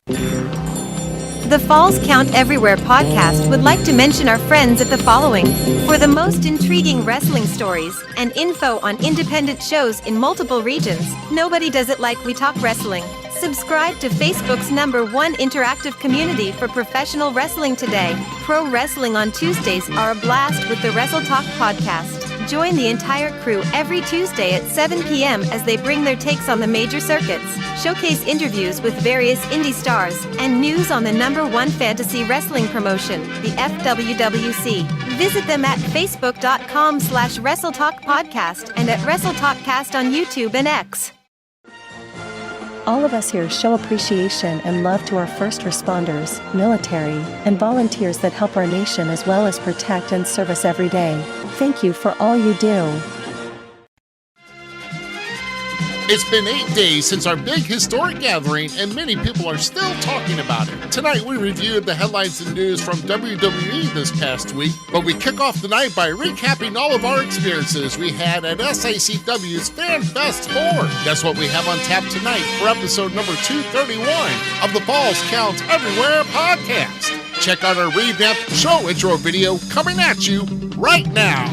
The Falls Count Everywhere podcast would like to mention our friends at the following. For the most intriguing wrestling stories and info on independent shows in multiple regions, nobody does it like We Talk Wrestling. Subscribe to Facebook's #1 interactive community for professional wrestling today. Pro wrestling on Tuesdays are a blast with the Wrestle Talk podcast. Join the entire crew every Tuesday at 7 p.m. as they bring their takes on the major circuits, showcase interviews with various indie stars, and news on the #1 fantasy wrestling promotion, the FWWC. Visit them at facebook.com/WrestleTalkPodcast and at WrestleTalkCast on YouTube and X. All of us here show appreciation and love to our first responders, military, and volunteers that help our nation as well as protect and serve us every day. Thank you for all you do. It's been 8 days since our big historic gathering, and many people are still talking about it. Tonight, we reviewed the headlines and news from WWE this past week, but we kick off the night by recapping all of our experiences we had at SICW's Fan Fest 4. That's what we have on tap tonight for episode number 231 of the Falls Count Everywhere podcast. Check out our revamped show intro video coming at you right now.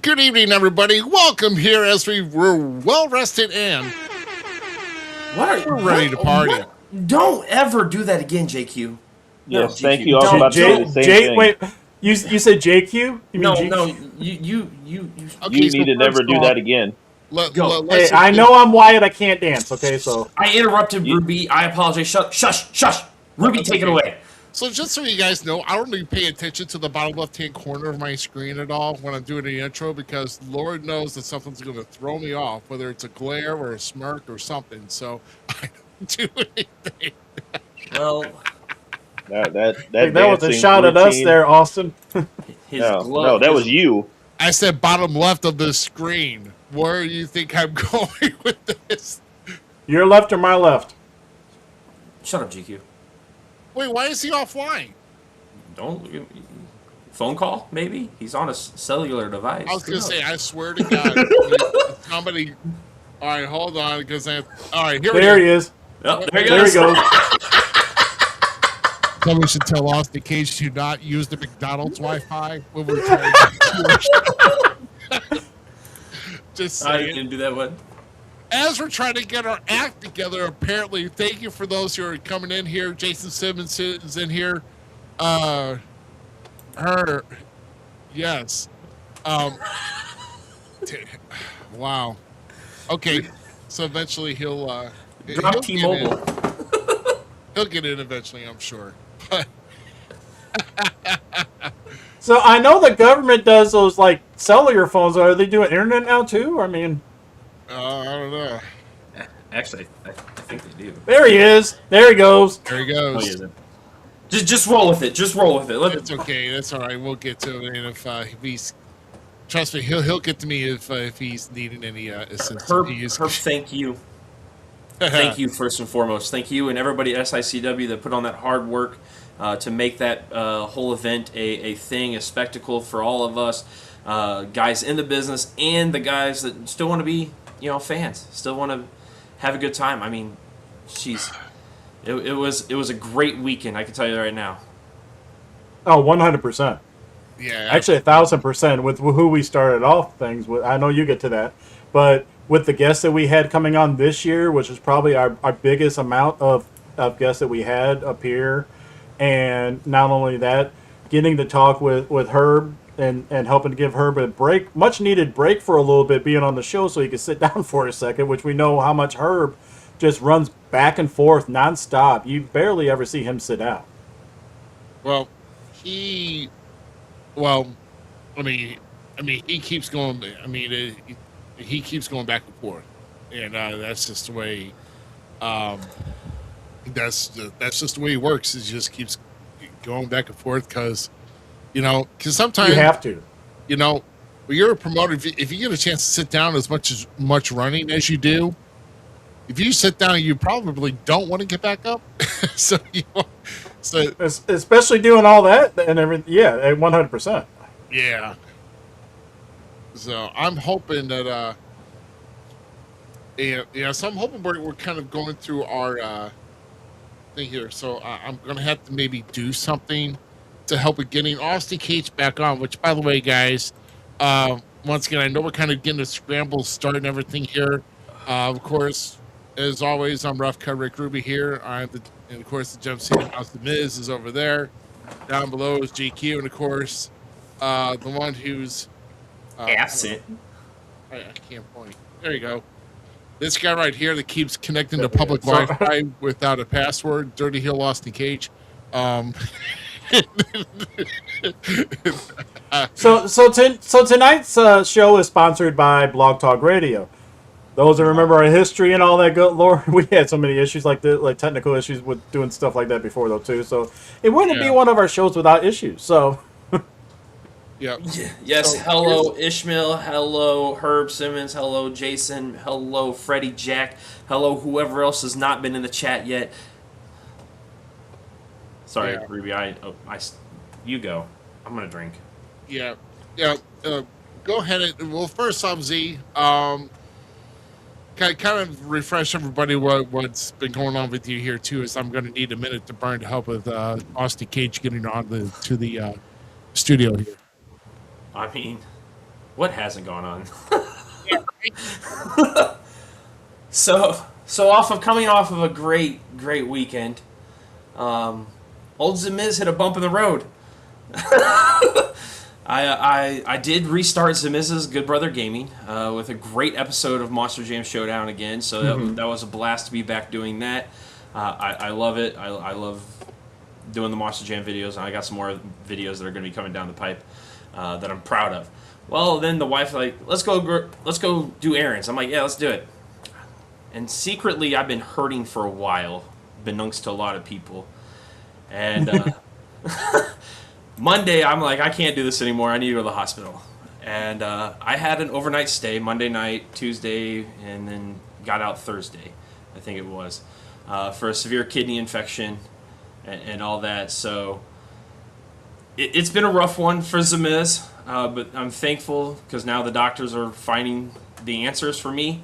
Good evening, everybody. Welcome here as we're well rested and we're ready to party. Don't ever do that again, JQ. Yes, no, thank you. I was about to say the same thing. Wait, you said JQ? You no, mean no, you Okay, need to never do that again. Hey, I know I'm Wyatt. I can't dance. Okay, so I interrupted Ruby. I apologize. Shush. Ruby, take it away. So just so you guys know, I don't really pay attention to the bottom left-hand corner of my screen at all when I'm doing the intro because Lord knows that something's going to throw me off, whether it's a glare or a smirk or something. So I don't do anything. Well, that was a shot at us there, Austin. No, that was you. I said bottom left of the screen. Where do you think I'm going with this? Your left or my left? Shut up, GQ. Wait, why is he offline? Don't phone call? Maybe he's on a cellular device. I was gonna say, I swear to God, somebody. All right, hold on, because all right, here there he is. Oh, there he goes. Somebody should tell Austin Cage to not use the McDonald's Wi-Fi when we're trying to just saying. I didn't do that one. As we're trying to get our act together, apparently, thank you for those who are coming in here. Jason Simmons is in here. Yes. Wow. Okay. So eventually he'll drop T-Mobile. He'll get in eventually, I'm sure. So I know the government does those like cellular phones. Are they doing internet now too? I mean, I don't know. Actually, I think they do. There he is. There he goes. There he goes. Oh, yeah, just roll with it. Just roll with it. It's okay. That's all right. We'll get to it. And if he's, trust me, he'll get to me if he's needing any assistance. Herb, thank you. Thank you first and foremost. Thank you and everybody at SICW that put on that hard work to make that whole event a thing, a spectacle for all of us, guys in the business and the guys that still want to be, fans, still want to have a good time. I mean, it was a great weekend, I can tell you right now. Oh, 100%. Yeah. Actually, 1,000% with who we started off things with. I know you get to that, but with the guests that we had coming on this year, which is probably our biggest amount of guests that we had up here, and not only that, getting to talk with Herb and helping to give Herb a break, much needed break for a little bit being on the show so he could sit down for a second, which we know how much Herb just runs back and forth nonstop. You barely ever see him sit down. Well, he keeps going. He keeps going back and forth, and that's just the way. That's just the way he works. He just keeps going back and forth because sometimes you have to. When you're a promoter, if you get a chance to sit down as much running as you do, if you sit down, you probably don't want to get back up. So especially doing all that and everything. Yeah, 100%. Yeah. So I'm hoping that so I'm hoping we're kind of going through our thing here. So I'm gonna have to maybe do something to help with getting Austin Cage back on. Which, by the way, guys, once again, I know we're kind of getting a scramble start and everything here. Of course, as always, I'm Rough Cut Rick Ruby here. And of course, the Gem City House, the Miz, is over there. Down below is GQ, and of course, the one who's absent. I can't point. There you go. This guy right here that keeps connecting to public Wi-Fi without a password. Dirty Hill Austin Cage. So tonight's show is sponsored by Blog Talk Radio. Those that remember our history and all that good lore, we had so many issues like technical issues with doing stuff like that before though too. So it wouldn't be one of our shows without issues. So yeah. Yes. Hello Ishmael. Hello Herb Simmons. Hello Jason. Hello Freddie Jack. Hello whoever else has not been in the chat yet. Sorry, Ruby. You go. I'm gonna drink. Yeah. Go ahead and first off, Z. Kind of refresh everybody what's been going on with you here too. Is I'm going to need a minute to burn to help with Austin Cage getting on to the studio here. I mean, what hasn't gone on? So coming off of a great weekend, old Zmiz hit a bump in the road. I did restart Zmiz's Good Brother Gaming with a great episode of Monster Jam Showdown again. So that was a blast to be back doing that. I love it. I love doing the Monster Jam videos, and I got some more videos that are going to be coming down the pipe that I'm proud of. Well, then the wife like, let's go do errands. I'm like, yeah, let's do it. And secretly, I've been hurting for a while, beknownst to a lot of people, and. Monday, I'm like, I can't do this anymore. I need to go to the hospital. And I had an overnight stay Monday night, Tuesday, and then got out Thursday, I think it was, for a severe kidney infection and all that. So it's been a rough one for Zmiz, but I'm thankful because now the doctors are finding the answers for me.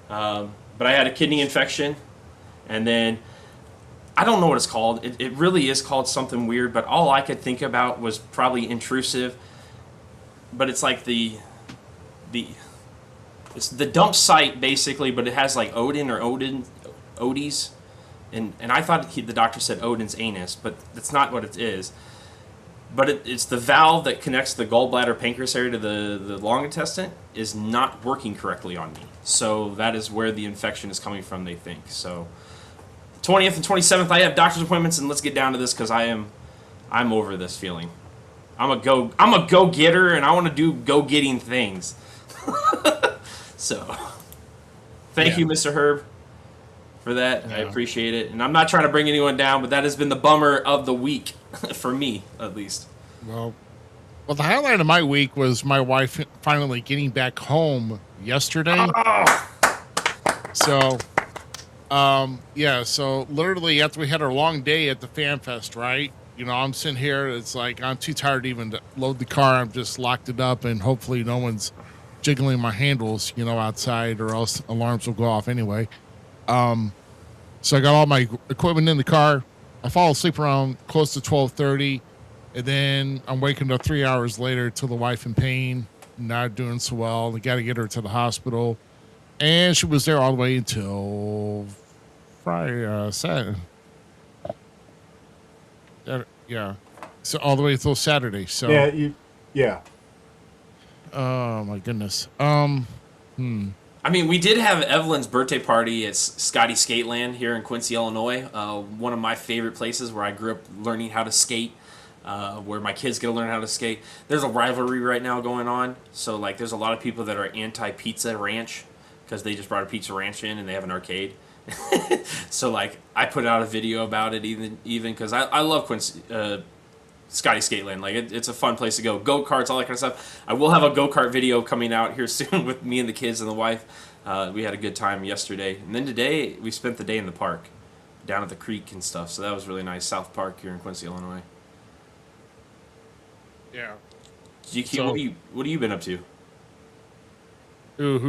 But I had a kidney infection, and then I don't know what it's called. It really is called something weird, but all I could think about was probably intrusive. But it's like it's the dump site basically, but it has like Odie's, and I thought the doctor said Odin's anus, but that's not what it is. But it's the valve that connects the gallbladder pancreas area to the long intestine is not working correctly on me. So that is where the infection is coming from, they think. So 20th and 27th, I have doctor's appointments, and let's get down to this because I'm over this feeling. I'm a go-getter, and I want to do go-getting things. So, thank you, Mr. Herb, for that. I appreciate it. And I'm not trying to bring anyone down, but that has been the bummer of the week, for me, at least. Well, the highlight of my week was my wife finally getting back home yesterday. Oh. So... so literally after we had our long day at the Fan Fest, right? I'm sitting here. It's like I'm too tired even to load the car. I'm just locked it up, and hopefully no one's jiggling my handles, outside, or else alarms will go off anyway. So I got all my equipment in the car. I fall asleep around close to 12:30, and then I'm waking up 3 hours later to the wife in pain, not doing so well. They got to get her to the hospital, and she was there all the way until Friday, Saturday. Yeah, so all the way until Saturday. So yeah. Oh my goodness. I mean, we did have Evelyn's birthday party at Scotty Skateland here in Quincy, Illinois. One of my favorite places where I grew up learning how to skate, where my kids get to learn how to skate. There's a rivalry right now going on. So, like, there's a lot of people that are anti-Pizza Ranch because they just brought a Pizza Ranch in and they have an arcade. So, like, I put out a video about it even because I love Quincy, Scotty Skateland. Like, it's a fun place to go. Go-karts, all that kind of stuff. I will have a go-kart video coming out here soon with me and the kids and the wife. We had a good time yesterday. And then today, we spent the day in the park, down at the creek and stuff. So that was really nice. South Park here in Quincy, Illinois. Yeah. GQ, what have you been up to?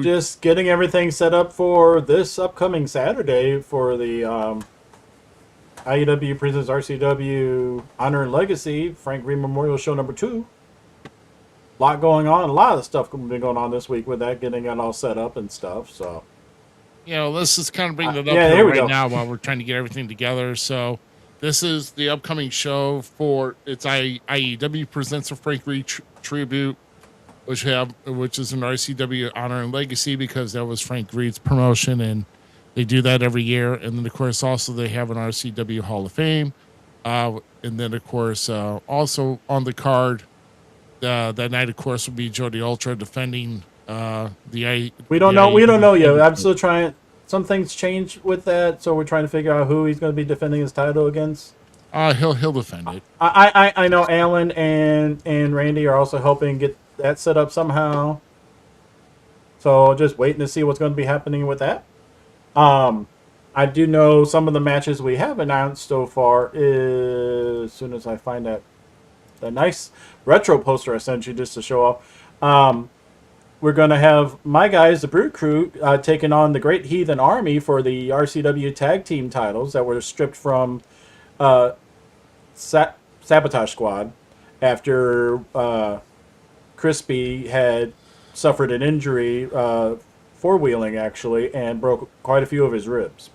Just getting everything set up for this upcoming Saturday for the IEW presents RCW Honor and Legacy Frank Green Memorial Show number 2. A lot going on. A lot of stuff been going on this week with that, getting it all set up and stuff. So, let's just kind of bring it up here right now while we're trying to get everything together. So, this is the upcoming show for IEW presents a Frank Reed tribute, which is an RCW Honor and Legacy because that was Frank Reed's promotion, and they do that every year. And then, of course, also they have an RCW Hall of Fame. And then, of course, also on the card that night, of course, will be Jody Ultra defending We don't know yet. I'm still trying. Some things change with that, so we're trying to figure out who he's going to be defending his title against. He'll defend it. I know Alan and Randy are also helping get that set up somehow. So just waiting to see what's going to be happening with that. I do know some of the matches we have announced so far. As soon as I find that nice retro poster I sent you just to show off, we're going to have my guys, the Brute Crew, taking on the Great Heathen Army for the RCW Tag Team titles that were stripped from Sabotage Squad after Crispy had suffered an injury, four-wheeling actually, and broke quite a few of his ribs.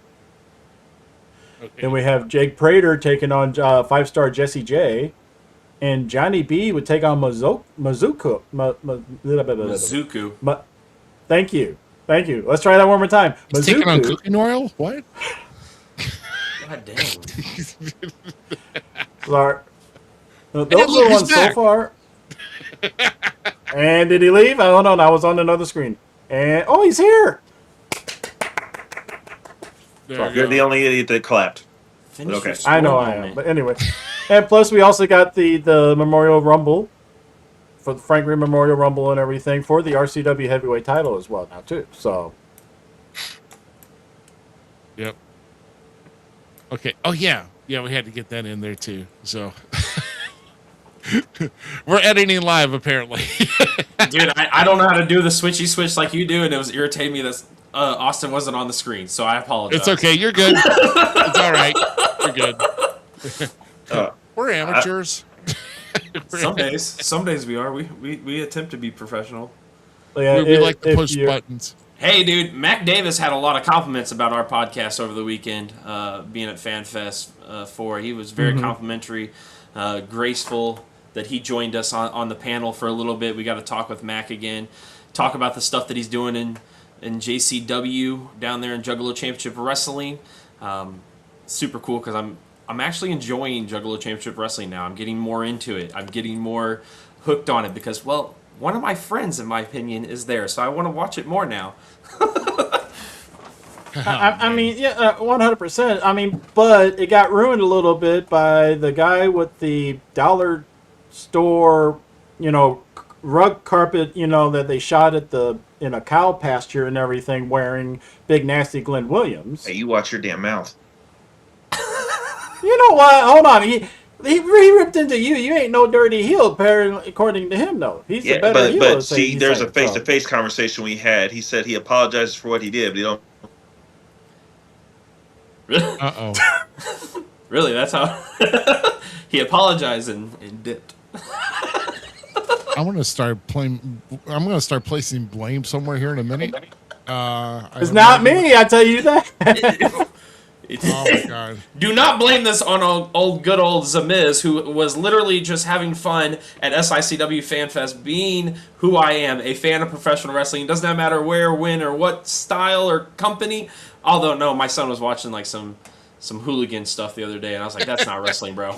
Okay. Then we have Jake Prater taking on 5-star Jesse J. And Johnny B would take on Mizuku. Thank you. Let's try that one more time. He's taking on cooking oil? What? God damn. Sorry. Those are the ones so far. And did he leave? Oh, no, I was on another screen. And he's here. You're the only idiot that clapped. Okay. I know I am. But anyway. And plus, we also got the Memorial Rumble for the Frank Green Memorial Rumble and everything for the RCW Heavyweight title as well now too. So, yep. Okay. Oh yeah, we had to get that in there too. So we're editing live apparently. Dude, I don't know how to do the switchy switch like you do, and it was irritating me that Austin wasn't on the screen. So I apologize. It's okay. You're good. It's all right. You're good. We're amateurs. Some days we are. We attempt to be professional. Yeah, we like to push buttons. Hey, dude, Mac Davis had a lot of compliments about our podcast over the weekend, being at Fan Fest 4. He was very complimentary, graceful that he joined us on the panel for a little bit. We got to talk with Mac again, talk about the stuff that he's doing in JCW down there in Juggalo Championship Wrestling. Super cool because I'm actually enjoying Juggalo Championship Wrestling now. I'm getting more into it. I'm getting more hooked on it because, well, one of my friends, in my opinion, is there, so I want to watch it more now. I mean, yeah, 100%. I mean, but it got ruined a little bit by the guy with the dollar store, rug carpet, that they shot in a cow pasture and everything, wearing Big Nasty Glenn Williams. Hey, you watch your damn mouth. You know what? Hold on. He ripped into you. You ain't no dirty heel, according to him, though. He's the better heel. But see, there's a face-to-face conversation we had. He said he apologizes for what he did, but he don't. Really? Uh-oh. Really? That's how he apologized and dipped. I'm gonna start placing blame somewhere here in a minute. It's not me, I tell you that. Oh my god! Do not blame this on good old Zmiz, who was literally just having fun at SICW Fan Fest, being who I am, a fan of professional wrestling. It does not matter where, when, or what style or company. Although, no, my son was watching like some hooligan stuff the other day, and I was like, "That's not wrestling, bro."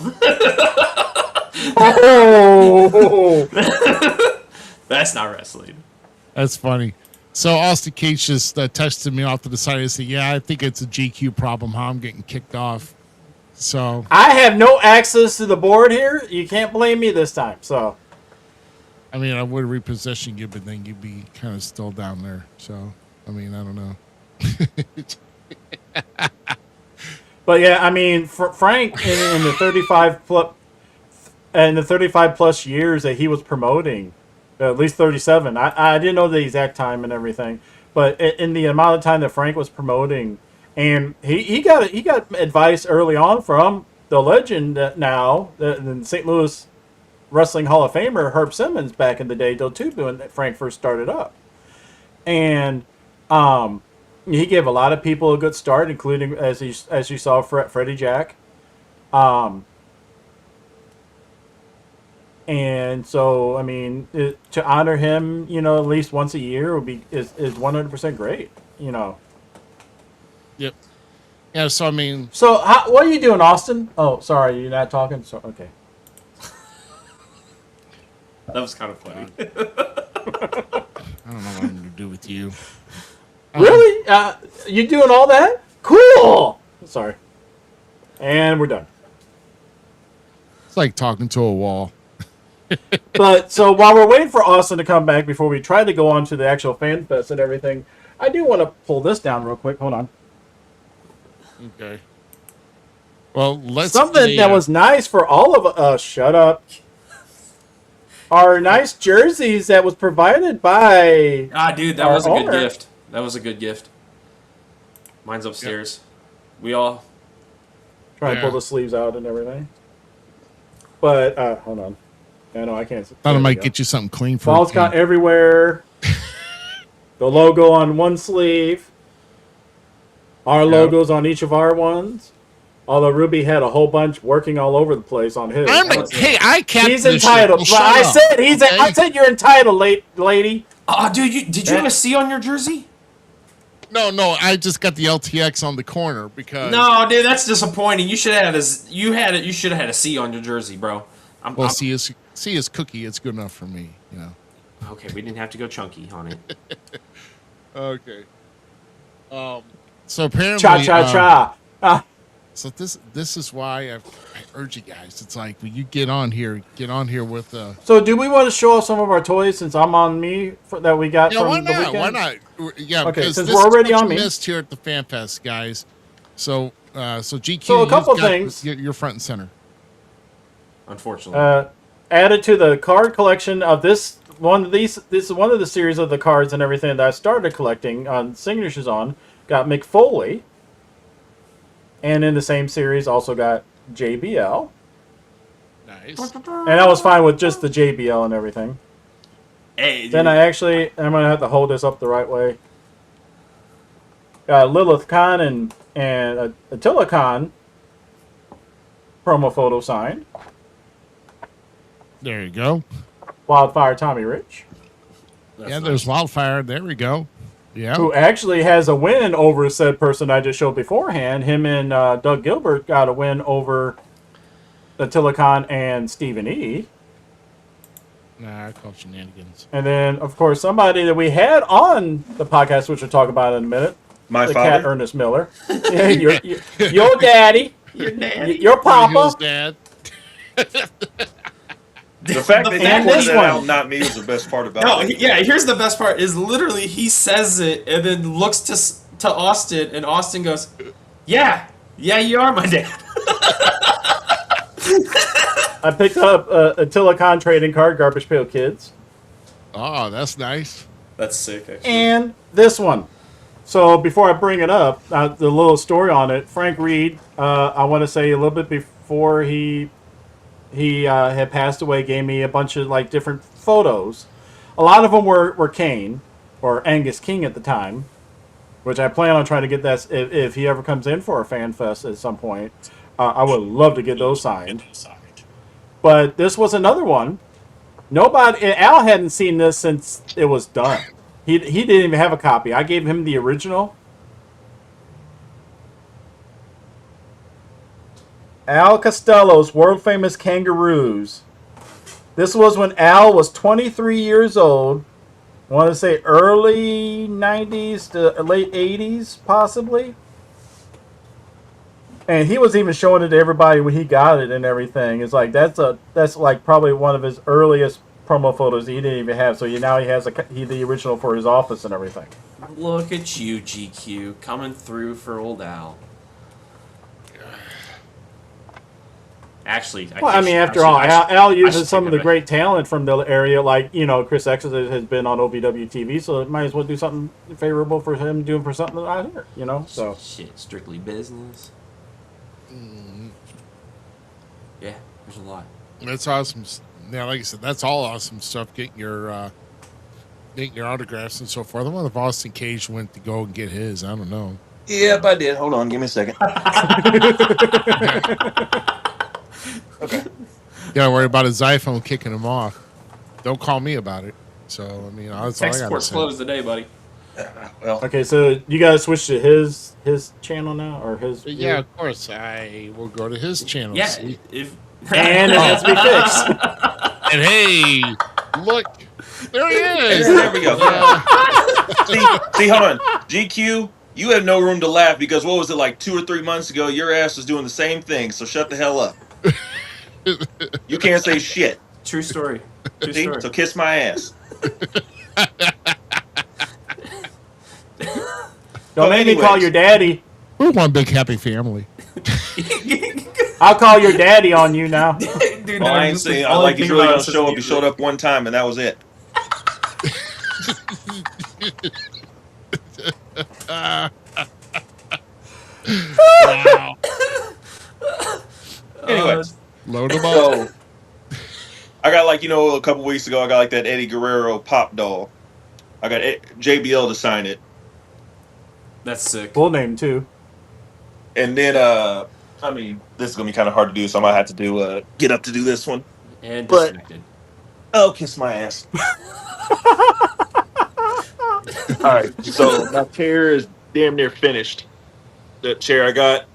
Oh. That's not wrestling. That's funny. So Austin Cage just texted me off to the side and said, "Yeah, I think it's a GQ problem. How I'm getting kicked off." So I have no access to the board here. You can't blame me this time. So, I mean, I would reposition you, but then you'd be kind of still down there. So, I mean, I don't know. but yeah, I mean, Frank in the 35 plus years that he was promoting. At least 37. I didn't know the exact time and everything, but in the amount of time that Frank was promoting, and he got advice early on from the legend now, the St. Louis Wrestling Hall of Famer Herb Simmons back in the day, though too, when Frank first started up, and he gave a lot of people a good start, including as you saw Freddie Jack. And so, I mean, to honor him, at least once a year is 100% great, Yep. Yeah. So I mean. So what are you doing, Austin? Oh, sorry, you're not talking. So okay. That was kind of funny. I don't know what I'm going to do with you. Really? You doing all that? Cool. Sorry. And we're done. It's like talking to a wall. But so while we're waiting for Austin to come back before we try to go on to the actual fan fest and everything, I do want to pull this down real quick. Hold on. Okay. Well, something that was nice for all of us. Shut up. Our nice jerseys that was provided by. Dude, that was a good gift. That was a good gift. Mine's upstairs. Yep. We all try to pull the sleeves out and everything. But hold on. I know I can't. Thought I might get you something clean for Falls Count everywhere. The logo on one sleeve. Our logos on each of our ones. Although Ruby had a whole bunch working all over the place on his. I kept. He's entitled. Well, I said you're entitled, lady. Oh, dude, did you have a C on your jersey? No, I just got the LTX on the corner because. No, dude, that's disappointing. You should have had You should have had a C on your jersey, bro. C is cookie. It's good enough for me, Okay, we didn't have to go chunky on it. Okay. So apparently, cha. So this is why I urge you guys. It's like when you get on here with. So do we want to show off some of our toys since I'm on me that we got from the weekend? Why not? Yeah, okay, because since this we're already is what on you me. missed here at the Fan Fest, guys. So GQ. So a couple things. You're front and center. Unfortunately. Added to the card collection of this one of these. This is one of the series of the cards and everything that I started collecting on signatures on. Got Mick Foley. And in the same series, also got JBL. Nice. And I was fine with just the JBL and everything. Hey, then I'm going to have to hold this up the right way. Got Lilith Khan and Attila Khan promo photo signed. There you go. Wildfire Tommy Rich. There's Wildfire. There we go. Yeah. Who actually has a win over said person I just showed beforehand. Him and Doug Gilbert got a win over Attila Khan and Stephen E. Nah, I call shenanigans. And then, of course, somebody that we had on the podcast, which we'll talk about in a minute. My the father? cat Ernest Miller. Yeah, your daddy. Your daddy. Your papa. His dad. The fact that he pointed that out, not me, was the best part about it. Yeah, here's the best part, is literally he says it and then looks to Austin, and Austin goes, yeah, you are my dad. I picked up Attila Contrade Card Garbage Pail Kids. Oh, that's nice. That's sick, actually. And this one. So before I bring it up, the little story on it, Frank Reed, I want to say a little bit before he had passed away, gave me a bunch of like different photos. A lot of them were Kane, or Angus King at the time, which I plan on trying to get that if he ever comes in for a fan fest at some point. I would love to get those signed. But this was another one. Al hadn't seen this since it was done. He didn't even have a copy. I gave him the original. Al Costello's world famous Kangaroos. This was when Al was 23 years old. I want to say early 90s to late 80s, possibly. And he was even showing it to everybody when he got it and everything. It's like that's like probably one of his earliest promo photos he didn't even have. So now he has the original for his office and everything. Look at you, GQ, coming through for old Al. Actually, after all, Al uses some of the great talent from the area, like Chris X has been on OVW TV, so it might as well do something favorable for him doing for something out here, So shit, strictly business. Yeah, there's a lot. That's awesome. Yeah, like I said, that's all awesome stuff. Getting your autographs and so forth. I wonder if Austin Cage went to go and get his. I don't know. Yep, I did. Hold on, give me a second. Okay. You gotta worry about his iPhone kicking him off. Don't call me about it. So that's all I gotta Textport's say. closed today, buddy. Well, okay, so you guys switch to his channel now, or his? Yeah, of course. I will go to his channel. Yeah, See? And it has to be fixed. And hey, look, there he is. there we go. See, hold on, GQ. You have no room to laugh because what was it like 2 or 3 months ago? Your ass was doing the same thing. So shut the hell up. You can't say shit. True story. See? So kiss my ass. Don't make me call your daddy. We're one big happy family. I'll call your daddy on you now. Dude, Well, I ain't saying I like he's really gonna show up. He showed up one time and that was it. Wow. Anyways, load them up. so I got a couple weeks ago I got that Eddie Guerrero pop doll. I got JBL to sign it. That's sick. Full name too. And then this is gonna be kind of hard to do, so I might have to get up to do this one. And But- disconnected. Oh, kiss my ass. All right, so my chair is damn near finished. The chair I got,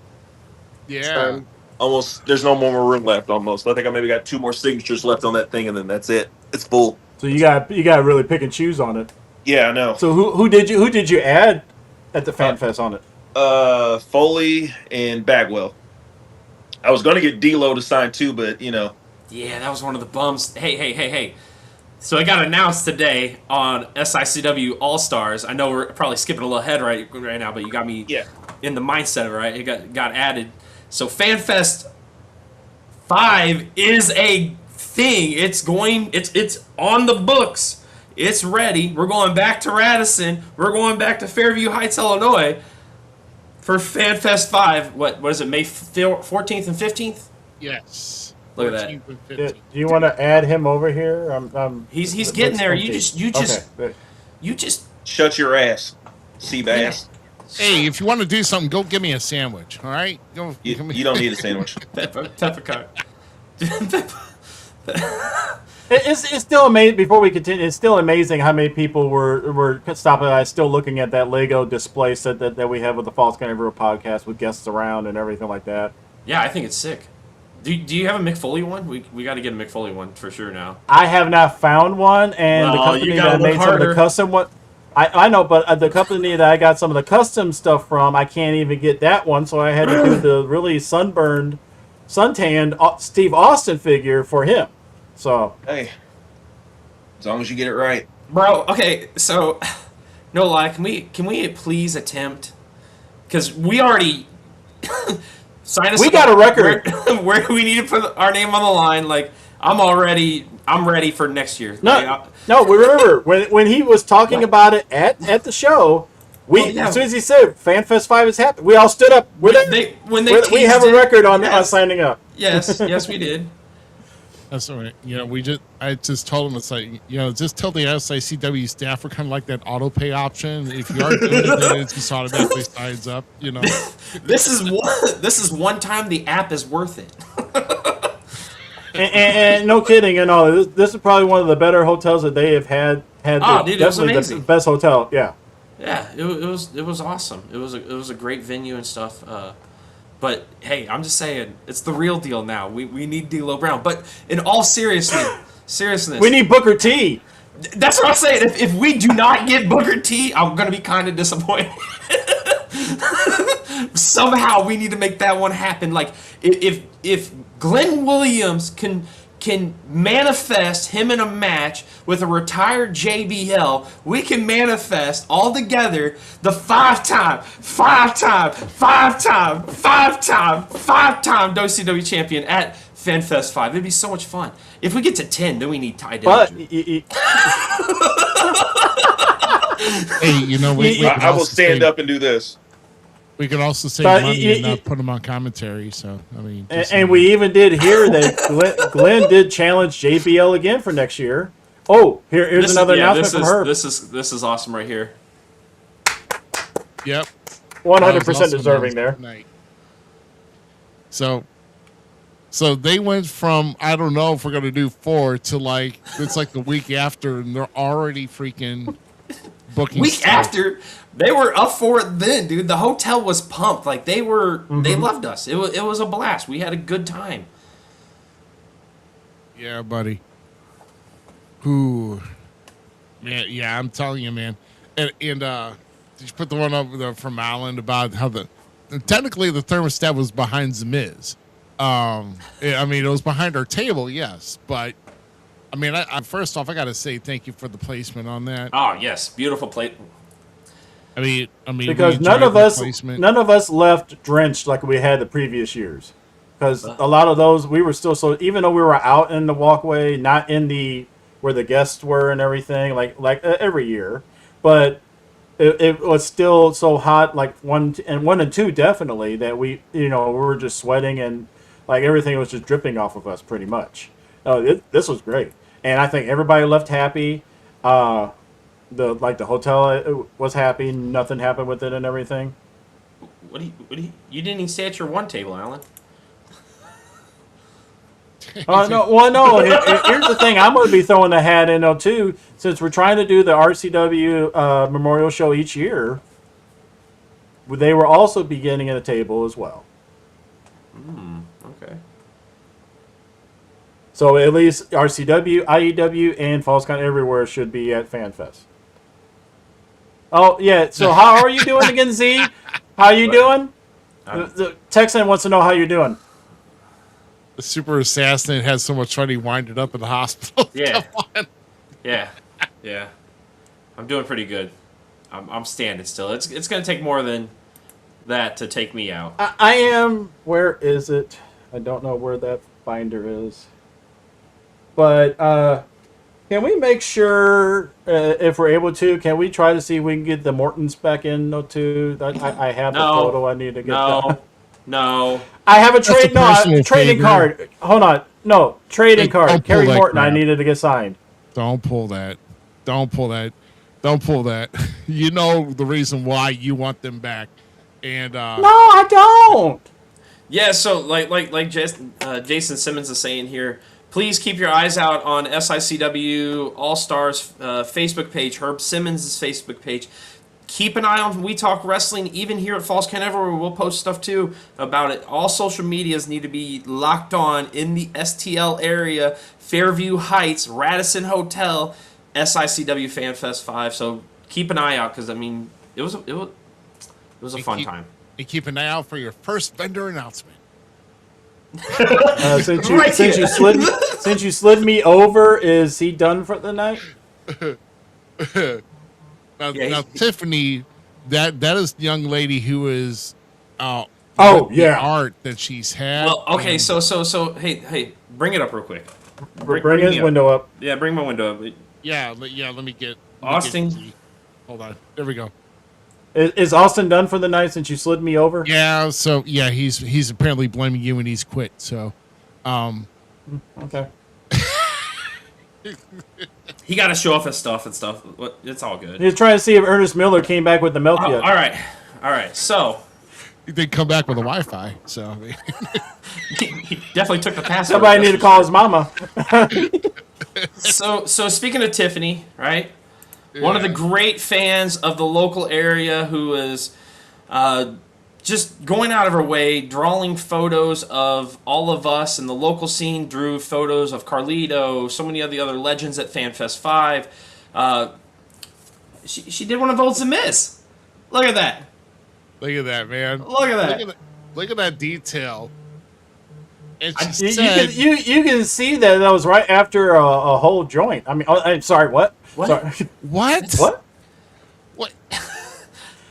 Yeah. almost. There's no more room left. Almost. I think I maybe got 2 more signatures left on that thing, and then that's it. It's full. So you got to really pick and choose on it. Yeah, I know. So who did you add at the Fan Fest on it? Foley and Bagwell. I was gonna get D-Lo to sign too, but Yeah, that was one of the bums. Hey. So I got announced today on SICW All-Stars. I know we're probably skipping a little ahead right now, but you got me in the mindset of it, right? It got added. So FanFest 5 is a thing. It's on the books. It's ready. We're going back to Radisson. We're going back to Fairview Heights, Illinois for FanFest 5. What is it, May 14th and 15th? Yes. Look at that. 14th and Do 15th. you want to add him over here? He's getting there. You Okay. just shut your ass, Seabass. Hey, if you want to do something, go give me a sandwich. All right? Go. You don't need a sandwich. Peppercorn. It's still amazing. Before we continue, it's still amazing how many people were stopping by, still looking at that Lego display set that we have with the Falls Country Brew podcast with guests around and everything like that. Yeah, I think it's sick. Do you have a McFoley one? We got to get a McFoley one for sure now. I have not found one, and the Well, company you that gotta made look some of the harder. custom one. I know, but the company that I got some of the custom stuff from, I can't even get that one, so I had to do the really suntanned Steve Austin figure for him. So Hey, as long as you get it right. Bro, okay, so no lie, can we please attempt, because we already Sign us We up. got a record. Where do we need to put our name on the line? Like, I'm ready for next year. No, we remember when he was talking about it at the show. As soon as he said Fan Fest 5 is happening, we all stood up. We have a record on signing up. Yes, we did. That's all right. I just told him, it's like, just tell the SICW staff we're kind of like that auto pay option. If you are doing it, then it just automatically signs up. This is one time the app is worth it. and no kidding, this is probably one of the better hotels that they have had. Dude, it was amazing. The best hotel, yeah. Yeah, it was awesome. It was a great venue and stuff. But hey, I'm just saying, it's the real deal now. We need D'Lo Brown. But in all seriousness, we need Booker T. That's what I'm saying. If we do not get Booker T, I'm gonna be kind of disappointed. Somehow we need to make that one happen. Like if Glenn Williams can manifest him in a match with a retired JBL, we can manifest all together the five-time WCW champion at FanFest 5. It'd be so much fun. If we get to 10, then we need Ty Dillinger. Hey, I will stand up and do this. We could also save money and not put him on commentary. So and we even did hear that Glenn did challenge JBL again for next year. Oh, here's another announcement from her. This is awesome right here. Yep, 100% deserving there. Night. So they went from, I don't know if we're gonna do 4 to it's like the week after, and they're already freaking booking. Week after. They were up for it then, dude. The hotel was pumped. Like, they loved us. It was a blast. We had a good time. Yeah, buddy. Ooh. Man, yeah, I'm telling you, man. And did you put the one up from Alan about how technically the thermostat was behind Zmiz. It was behind our table, yes, but I first off, I got to say thank you for the placement on that. Oh, yes. Beautiful plate. Because none of us left drenched like we had the previous years. Because a lot of those we were still even though we were out in the walkway, not in where the guests were and everything like every year, but it was still so hot, like 1 and 2 definitely, that we were just sweating and like everything was just dripping off of us pretty much. This was great, and I think everybody left happy. The hotel was happy. Nothing happened with it and everything. You didn't even stay at your one table, Alan. No. Here's the thing. I'm going to be throwing the hat in though too, since we're trying to do the RCW Memorial Show each year. They were also beginning at a table as well. Okay. So at least RCW, IEW, and Falls Count Everywhere should be at FanFest. Oh, yeah. So how are you doing again, Z? How you doing? The Texan wants to know how you're doing. The super assassin had so much fun he winded up in the hospital. Yeah. Yeah. I'm doing pretty good. I'm standing still. It's going to take more than that to take me out. I am. Where is it? I don't know where that binder is. But can we make sure, if we're able to, can we try to see if we can get the Mortons back in too? I have the photo. I need to get that. No. I have a trading card. Hold on. No, trading card. Kerry Morton, crap. I needed to get signed. Don't pull that. You know the reason why you want them back. And no, I don't. Yeah, so like Jason Simmons is saying here, please keep your eyes out on SICW All-Stars Facebook page, Herb Simmons' Facebook page. Keep an eye on We Talk Wrestling, even here at Falls Count Everywhere. We'll post stuff, too, about it. All social medias need to be locked on in the STL area, Fairview Heights, Radisson Hotel, SICW Fan Fest 5. So keep an eye out, because, it was a fun time. And keep an eye out for your first vendor announcement. Since you slid me over, is he done for the night? Now, Tiffany, that is the young lady who is Oh, with yeah. the art that she's had. Well, okay, and- so hey, bring it up real quick. Bring his me window up. Yeah, bring my window up. yeah, let me get Austin. Hold on, there we go. Is Austin done for the night since you slid me over? Yeah, so yeah, he's apparently blaming you and he's quit. So, Okay. He got to show off his stuff and stuff. It's all good. He was trying to see if Ernest Miller came back with the milk Oh, yet. all right. So they come back with a Wi-Fi. So I mean, he definitely took the password. Somebody need to call his mama. So speaking of Tiffany, right? One of the great fans of the local area who is just going out of her way, drawing photos of all of us in the local scene, drew photos of Carlito, so many of the other legends at Fan Fest 5. She did one of old Zmiz. Look at that. look at that, man. Look at that. Look at that detail. And she You said, you can see that was right after a whole joint. I mean, I'm sorry, what? What? Sorry. "What? What? What?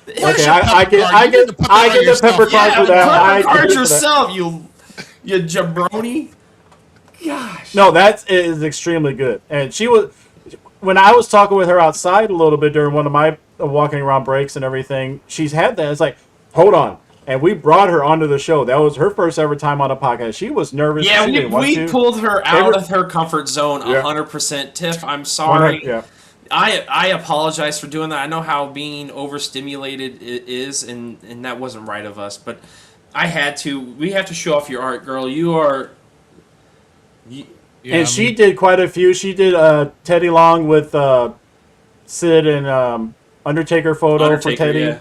Okay, I get the pepper card Yeah, for that. I pepper get card it for that. yourself, you jabroni. Gosh. No, that is extremely good. And she was, when I was talking with her outside a little bit during one of my walking around breaks and everything, she's had that. It's like, hold on. And we brought her onto the show. That was her first ever time on a podcast. She was nervous. Yeah, She didn't want we to. pulled her out of her comfort zone Yeah. 100%. Tiff, I'm sorry. Yeah. I apologize for doing that. I know how being overstimulated it is, and that wasn't right of us. But I had to. We have to show off your art, girl. You are. Yeah, And she did quite a few. She did Teddy Long with Sid and Undertaker photo for Teddy. Yeah.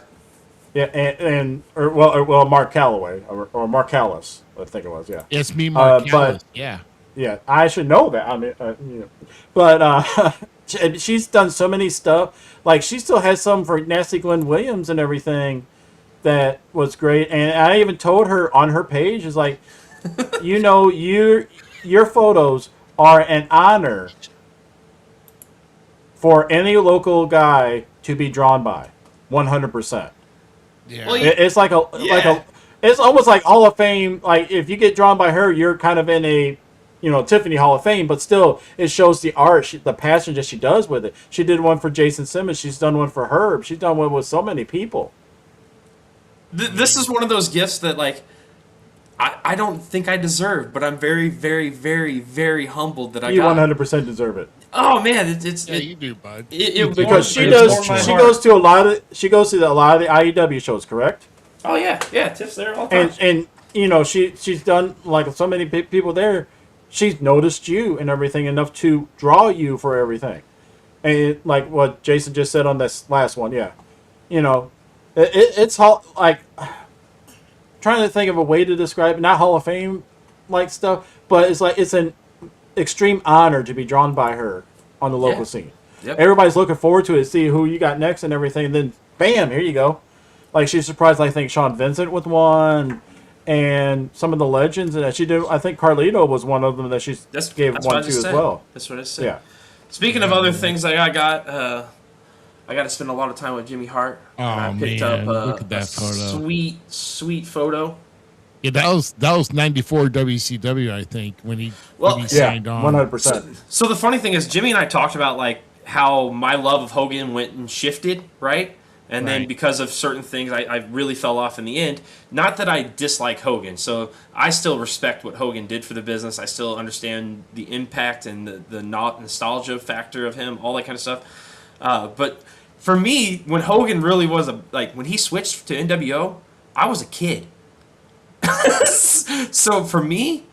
Yeah, or Mark Calloway or Mark Callis, I think it was. Yeah. It's me, Mark but- Callis. Yeah. Yeah, I should know that. I mean, you know. But she's done so many stuff. Like, she still has some for Nasty Glenn Williams and everything that was great. And I even told her on her page, is like, you know, your photos are an honor for any local guy to be drawn by, 100%. Yeah. Well, It's like it's almost like Hall of Fame. Like, if you get drawn by her, you're kind of in a, you know, Tiffany Hall of Fame, but still it shows the art, the passion that she does with it. She did one for Jason Simmons. She's done one for Herb. She's done one with so many people. This is one of those gifts that, like, I don't think I deserve, but I'm very, very, very, very humbled that I You got. 100% deserve it. Oh man, it's Yeah, you do, bud. Because warms- she it does. warms my She heart. goes to a lot of. She goes to a lot of the IEW shows, correct? Oh yeah, Tiff's there all the time. And you know, she's done, like, so many people there. She's noticed you and everything enough to draw you for everything. And like what Jason just said on this last one, yeah, you know, it's like, trying to think of a way to describe it, not Hall of Fame like stuff, but it's like, it's an extreme honor to be drawn by her on the local Yeah. scene. Yep. Everybody's looking forward to it, see who you got next and everything, and then bam, here you go. Like, she's surprised, I think, Sean Vincent with one, and some of the legends that she did. I think Carlito was one of them that she gave that's one what I to just as said. well. That's what I said. Yeah. Speaking of other things that I got to spend a lot of time with Jimmy Hart. Oh, And I picked man, up look at that a photo. sweet photo. Yeah, that was 94 WCW, I think, when he Well, Yeah, signed on. 100%. So the funny thing is, Jimmy and I talked about, like, how my love of Hogan went and shifted, right? And then Right. because of certain things, I really fell off in the end. Not that I dislike Hogan. So I still respect what Hogan did for the business. I still understand the impact and the nostalgia factor of him, all that kind of stuff. But for me, when Hogan really was when he switched to NWO, I was a kid. So for me,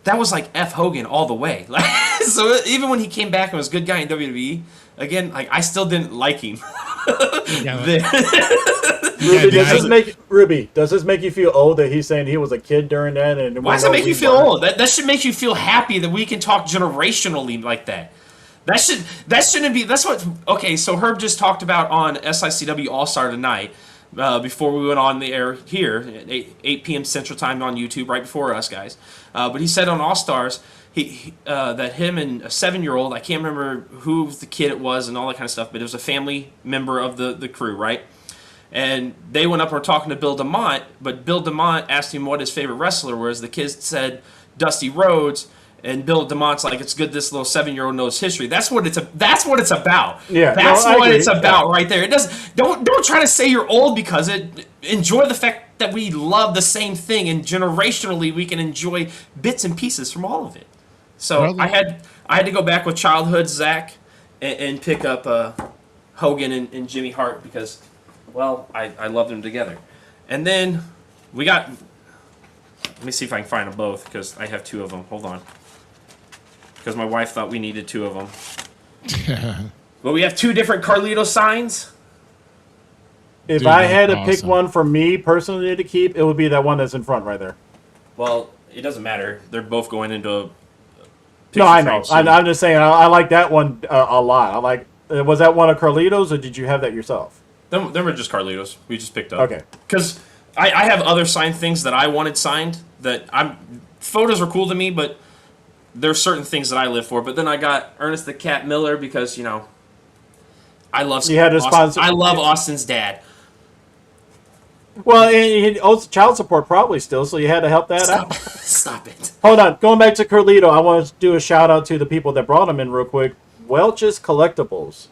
that was like F Hogan all the way. Like, so even when he came back and was a good guy in WWE, again, like, I still didn't like him. Yeah, Ruby, does this make you feel old that he's saying he was a kid during that? And Why does that make you feel old? That should make you feel happy that we can talk generationally like that. That shouldn't be. That's what. Okay, so Herb just talked about on SICW All Star tonight. Before we went on the air here at 8 p.m. Central Time on YouTube, right before us guys. But he said on All Stars that him and a 7-year-old, I can't remember who the kid it was and all that kind of stuff, but it was a family member of the crew, right? And they went up and were talking to Bill DeMott, but Bill DeMott asked him what his favorite wrestler was. The kid said Dusty Rhodes, and Bill DeMott's like, it's good this little 7-year-old knows history. That's what it's about. Yeah, that's no, what agree. it's about right there. It don't try to say you're old because it. Enjoy the fact that we love the same thing, and generationally we can enjoy bits and pieces from all of it. So I had to go back with childhood Zach and pick up Hogan and Jimmy Hart because, well, I loved them together. And then we got. Let me see if I can find them both because I have 2 of them. Hold on. Because my wife thought we needed 2 of them. But we have 2 different Carlito signs. If Dude, I had to that's pick awesome. one for me personally to keep, it would be that one that's in front right there. Well, it doesn't matter. They're both going into a picture No, I frame know. soon. I'm just saying, I like that one a lot. I like. Was that one of Carlito's, or did you have that yourself? Them were just Carlitos. We just picked up. Okay. Because I have other signed things that I wanted signed that photos are cool to me, but there's certain things that I live for. But then I got Ernest the Cat Miller because, I love You had to sponsor- I love Austin's dad. Well, and he owes child support probably still, so you had to help that out. Stop it. Hold on. Going back to Carlito, I want to do a shout out to the people that brought him in real quick. Welch's Collectibles.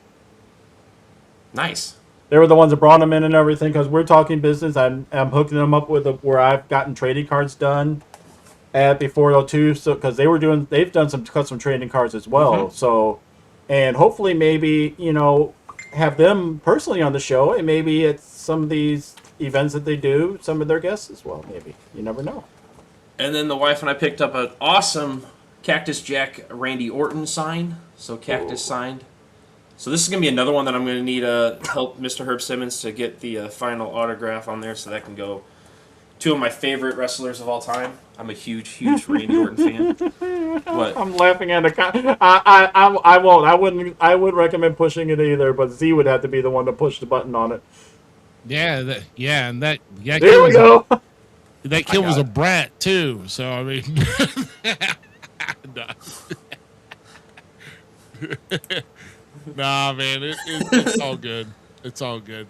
Nice. They were the ones that brought him in and everything because we're talking business. I'm hooking them up with where I've gotten trading cards done at before too. So because they've done some custom trading cards as well. Mm-hmm. So, and hopefully maybe have them personally on the show, and maybe at some of these events that they do, some of their guests as well. Maybe you never know. And then the wife and I picked up an awesome Cactus Jack Randy Orton sign. So Cactus signed. So this is going to be another one that I'm going to need help Mr. Herb Simmons to get the final autograph on there so that can go. 2 of my favorite wrestlers of all time. I'm a huge Randy Orton fan. What? I'm laughing at I won't. I wouldn't recommend pushing it either, but Z would have to be the one to push the button on it. Yeah, and that There we go. That kid was a brat too. So I mean, nah, man, it's all good. It's all good.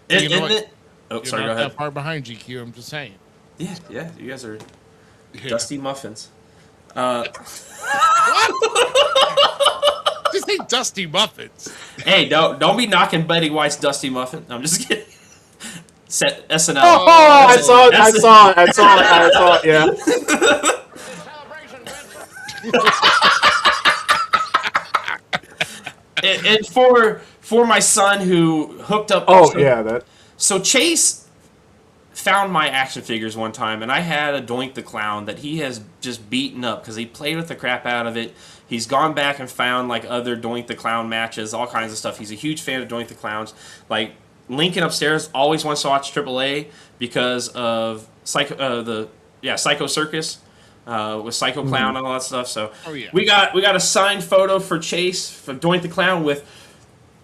You know what? Oh, You're sorry, not go ahead. that far behind GQ. I'm just saying. Yeah, you guys are Yeah. dusty muffins. Just say Dusty Muffins. Hey, don't be knocking Betty White's dusty muffin. I'm just kidding. SNL. Oh, I saw it. Yeah. And for my son who hooked up. Oh, yeah, that. So Chase found my action figures one time, and I had a Doink the Clown that he has just beaten up because he played with the crap out of it. He's gone back and found like other Doink the Clown matches, all kinds of stuff. He's a huge fan of Doink the Clowns. Like Lincoln upstairs always wants to watch AAA because of Psycho Circus. With Psycho Clown and all that stuff. So we got a signed photo for Chase for Doink the Clown with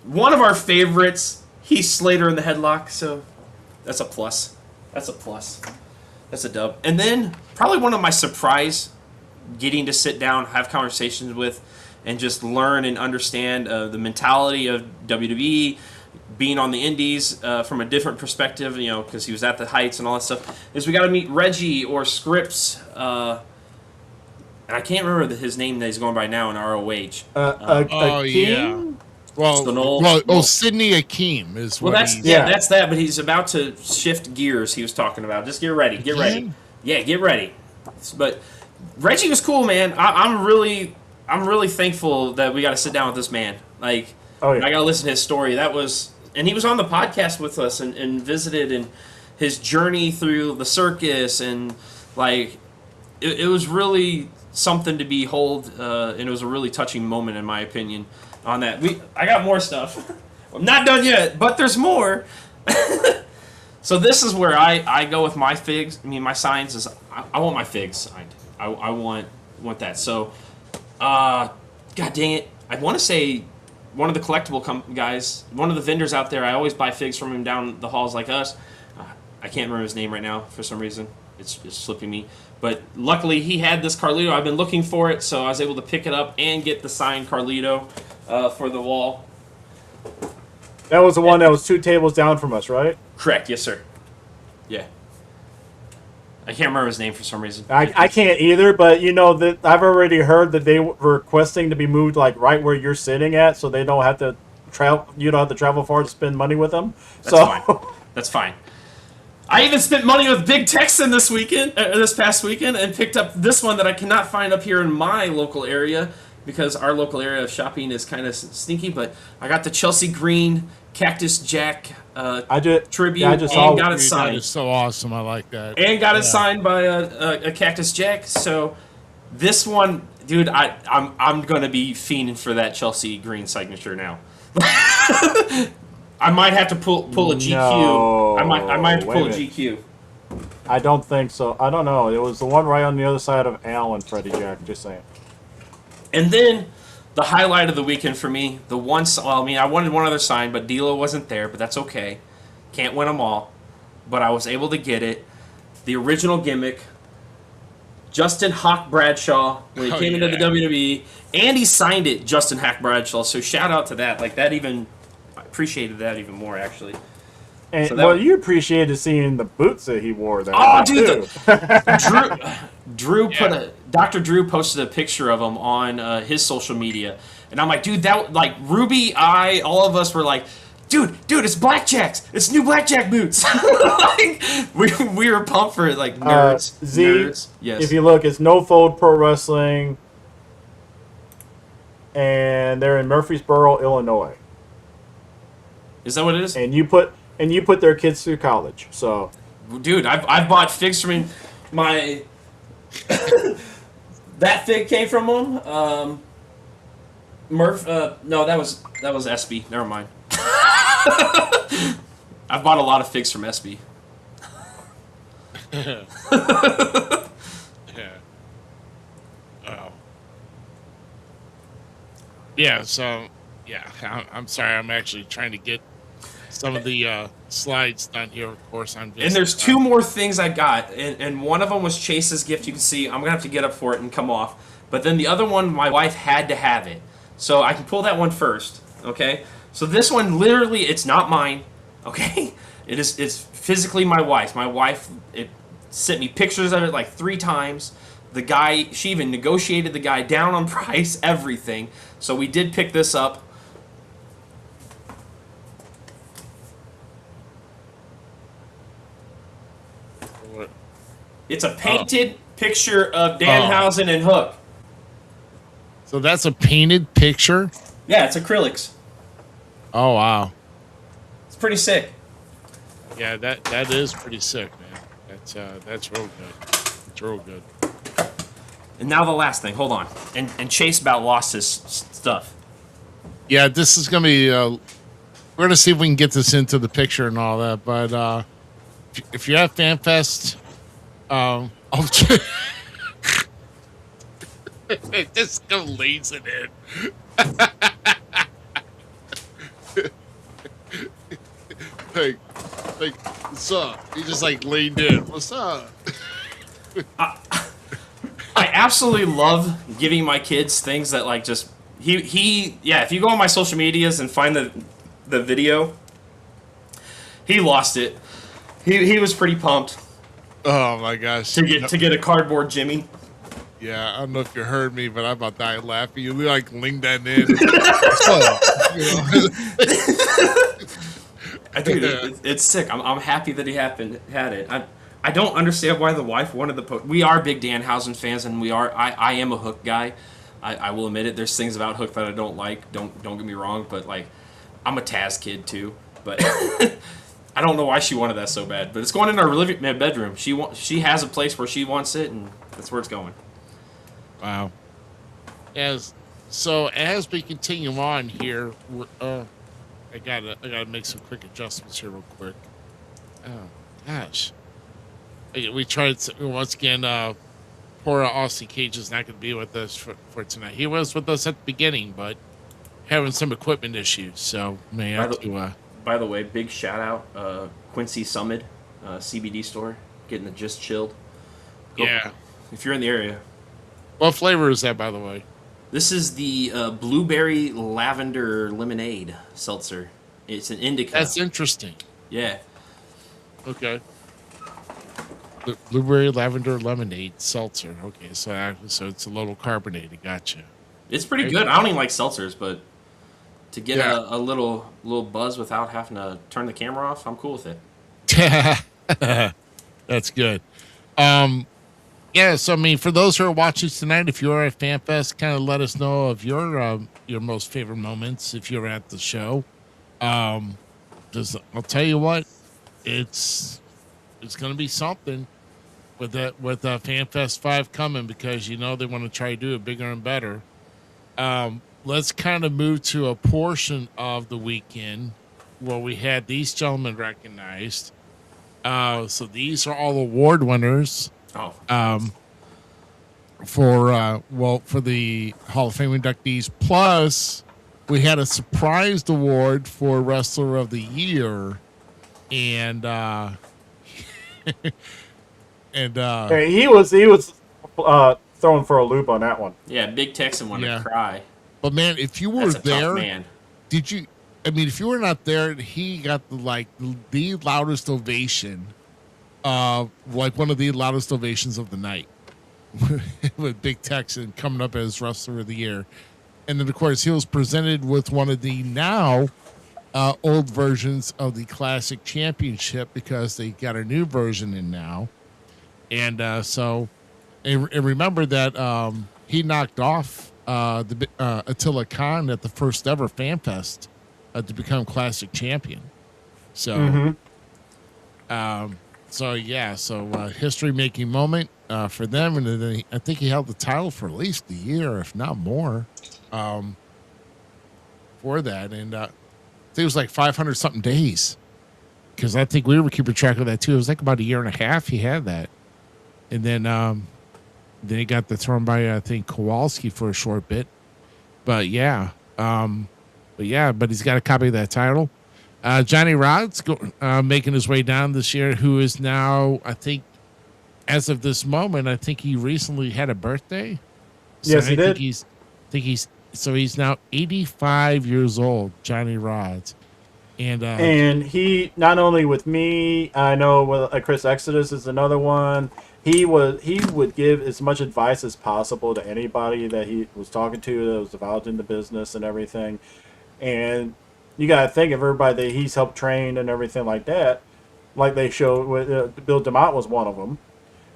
one of our favorites, Heath Slater in the headlock. So that's a plus. That's a dub. And then probably one of my surprise getting to sit down, have conversations with, and just learn and understand the mentality of WWE, being on the indies from a different perspective, because he was at the heights and all that stuff, is we got to meet Reggie or Scripps. And I can't remember his name that he's going by now in ROH. Yeah. Well, Sidney Akeem is what that's that. But he's about to shift gears. He was talking about. Just get ready. Get ready. Yeah, get ready. But Reggie was cool, man. I'm really thankful that we got to sit down with this man. Like, I got to listen to his story. And he was on the podcast with us and visited and his journey through the circus and like it was really something to behold, and it was a really touching moment in my opinion on that. I got more stuff. I'm not done yet, but there's more. So this is where I go with my figs. I mean, my signs is I want my figs signed. I want that. So, God dang it, I want to say one of the collectible guys, one of the vendors out there. I always buy figs from him down the halls like us. I can't remember his name right now for some reason. It's slipping me. But luckily, he had this Carlito. I've been looking for it, so I was able to pick it up and get the signed Carlito for the wall. That was the one that was 2 tables down from us, right? Correct. Yes, sir. Yeah. I can't remember his name for some reason. I can't either, but you know that I've already heard that they were requesting to be moved like right where you're sitting at, so they don't have to travel. You don't have to travel far to spend money with them. That's fine. That's fine. I even spent money with Big Texan this past weekend, and picked up this one that I cannot find up here in my local area because our local area of shopping is kind of sneaky. But I got the Chelsea Green Cactus Jack tribute, yeah, and got it signed. That is so awesome. I like that. And got it signed by a Cactus Jack. So this one, dude, I'm gonna be fiending for that Chelsea Green signature now. I might have to pull a GQ. No, I might have to pull a GQ. I don't think so. I don't know. It was the one right on the other side of Al and Freddie Jack. Just saying. And then the highlight of the weekend for me, I wanted one other sign, but D'Lo wasn't there, but that's okay. Can't win them all. But I was able to get it. The original gimmick, Justin Hawk Bradshaw, when he came into the WWE, and he signed it, Justin Hawk Bradshaw. So shout out to that. Like that I appreciated that even more, actually. And so you appreciated seeing the boots that he wore. Dude, Drew Dr. Drew posted a picture of him on his social media, and I'm like, dude, that like Ruby, all of us were like, dude, it's Blackjacks, it's new Blackjack boots. Like, we were pumped for it, like nerds. Nerds. Yes. If you look, it's No Fold Pro Wrestling, and they're in Murfreesboro, Illinois. Is that what it is? And you put their kids through college. So, dude, I've bought figs from my. That fig came from him. Murph. No, that was SB. Never mind. I've bought a lot of figs from SB. Yeah. Oh. Yeah. So, yeah. I'm sorry. I'm actually trying to get some of the slides done here. Of course, I'm just. And there's 2 more things I got, and one of them was Chase's gift. You can see I'm gonna have to get up for it and come off. But then the other one, my wife had to have it, so I can pull that one first. Okay. So this one, literally, it's not mine. Okay. It's physically my wife's. My wife sent me pictures of it like 3 times. The guy, she even negotiated the guy down on price, everything. So we did pick this up. It's a painted picture of Danhausen and Hook. So that's a painted picture? Yeah, it's acrylics. Oh, wow. It's pretty sick. Yeah, that is pretty sick, man. That's real good. It's real good. And now the last thing. Hold on. And Chase about lost his stuff. Yeah, this is going to be... we're going to see if we can get this into the picture and all that. But if you're at Fan Fest... this go leads it in. like, what's up? He just like leaned in. What's up? I absolutely love giving my kids things that like just if you go on my social medias and find the video, he lost it. He was pretty pumped. Oh my gosh! To get a cardboard Jimmy. Yeah, I don't know if you heard me, but I about died laughing. You like leaned that in. Dude, it's sick. I'm happy that he had it. I don't understand why the wife wanted the post. We are big Danhausen fans, and I am a Hook guy. I will admit it. There's things about Hook that I don't like. Don't get me wrong, but like I'm a Taz kid too. But I don't know why she wanted that so bad, but it's going in our bedroom. She has a place where she wants it, and that's where it's going. Wow. So as we continue on here, I gotta make some quick adjustments here real quick. Oh gosh, we tried once again. Poor Austin Cage is not going to be with us for tonight. He was with us at the beginning, but having some equipment issues, so may have to. By the way, big shout out Quincy Summit CBD store, getting it just chilled. Yeah, if you're in the area. What flavor is that, by the way? This is the blueberry lavender lemonade seltzer. It's an indica. That's interesting. Yeah. Okay. Blueberry lavender lemonade seltzer. Okay, so it's a little carbonated. Gotcha. It's pretty good. I don't even like seltzers, but to get Yeah. a little buzz without having to turn the camera off, I'm cool with it. That's good. Yeah, so I mean, for those who are watching tonight, if you are at FanFest, kind of let us know of your most favorite moments if you're at the show. Because I'll tell you what, it's going to be something with FanFest 5 coming, because they want to try to do it bigger and better. Let's kind of move to a portion of the weekend where we had these gentlemen recognized. So these are all award winners. Oh. For the Hall of Fame inductees. Plus, we had a surprise award for Wrestler of the Year, and Hey, he was thrown for a loop on that one. Yeah, Big Texan wanted Yeah. to cry. but man, if you were That's a there, tough man. did you? I mean, if you were not there, he got the loudest ovation, like one of the loudest ovations of the night, with Big Texan coming up as Wrestler of the Year, and then of course he was presented with one of the now old versions of the Classic Championship, because they got a new version in now, and remember that he knocked off Attila Khan at the first ever Fan Fest to become Classic Champion. So, history making moment for them, and then I think he held the title for at least a year, if not more, for that, and I think it was like 500 something days, because I think we were keeping track of that too. It was like about a year and a half he had that, and then he got thrown by I think Kowalski for a short bit, but he's got a copy of that title. Johnny Rod's making his way down this year, who is now, I think, as of this moment, I think he recently had a birthday. So Yes, he did. He's now 85 years old, Johnny Rods. And he, not only with me, I know with Chris Exodus is another one. He would give as much advice as possible to anybody that he was talking to that was involved in the business and everything. And you got to think of everybody that he's helped train and everything like that. Like they showed with Bill DeMott was one of them.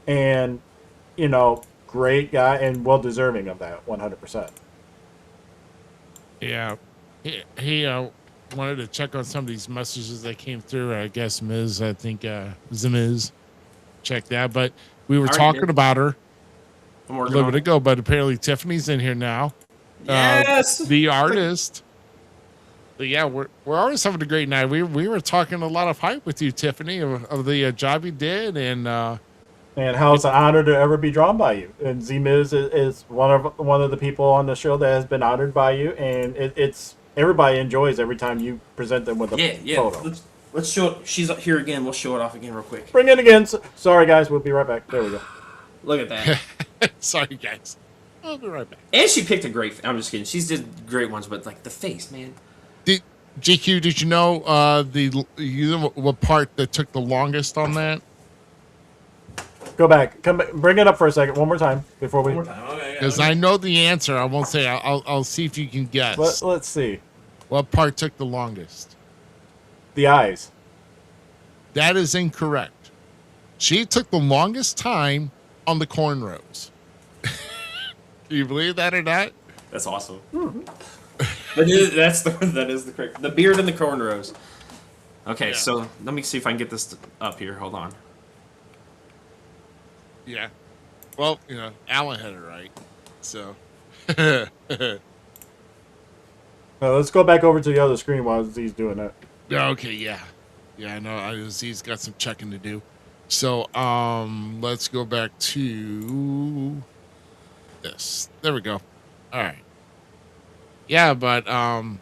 And, great guy and well deserving of that 100%. Yeah. He wanted to check on some of these messages that came through. I guess Zmiz checked that. But we were talking about her I'm a working little on bit it. ago, but apparently Tiffany's in here now. Yes! The artist. But yeah, we're always having a great night. We were talking a lot of hype with you, Tiffany, of the job you did, and how it's an honor to ever be drawn by you. And Zmiz is one of the people on the show that has been honored by you, and it's everybody enjoys every time you present them with a photo. Let's show it. She's here again. We'll show it off again real quick. Bring it again. Sorry, guys. We'll be right back. There we go. Look at that. sorry, guys. I'll be right back. And she picked a great. I'm just kidding. She's did great ones, but like the face, man. GQ, did you know what part that took the longest on that? Go back. Come back. Bring it up for a second. One more time before we. Because I know the answer. I won't say. I'll see if you can guess. Let's see. What part took the longest? The eyes. That is incorrect. She took the longest time on the cornrows. Do you believe that or not? That's awesome. That is the correct. The beard and the cornrows. Okay, Yeah. so let me see if I can get this up here. Hold on. Yeah. Well, Alan had it right. So. Let's go back over to the other screen while he's doing that. Okay, yeah. Yeah, I know. He's got some checking to do. So, let's go back to this. There we go. All right. Yeah, but of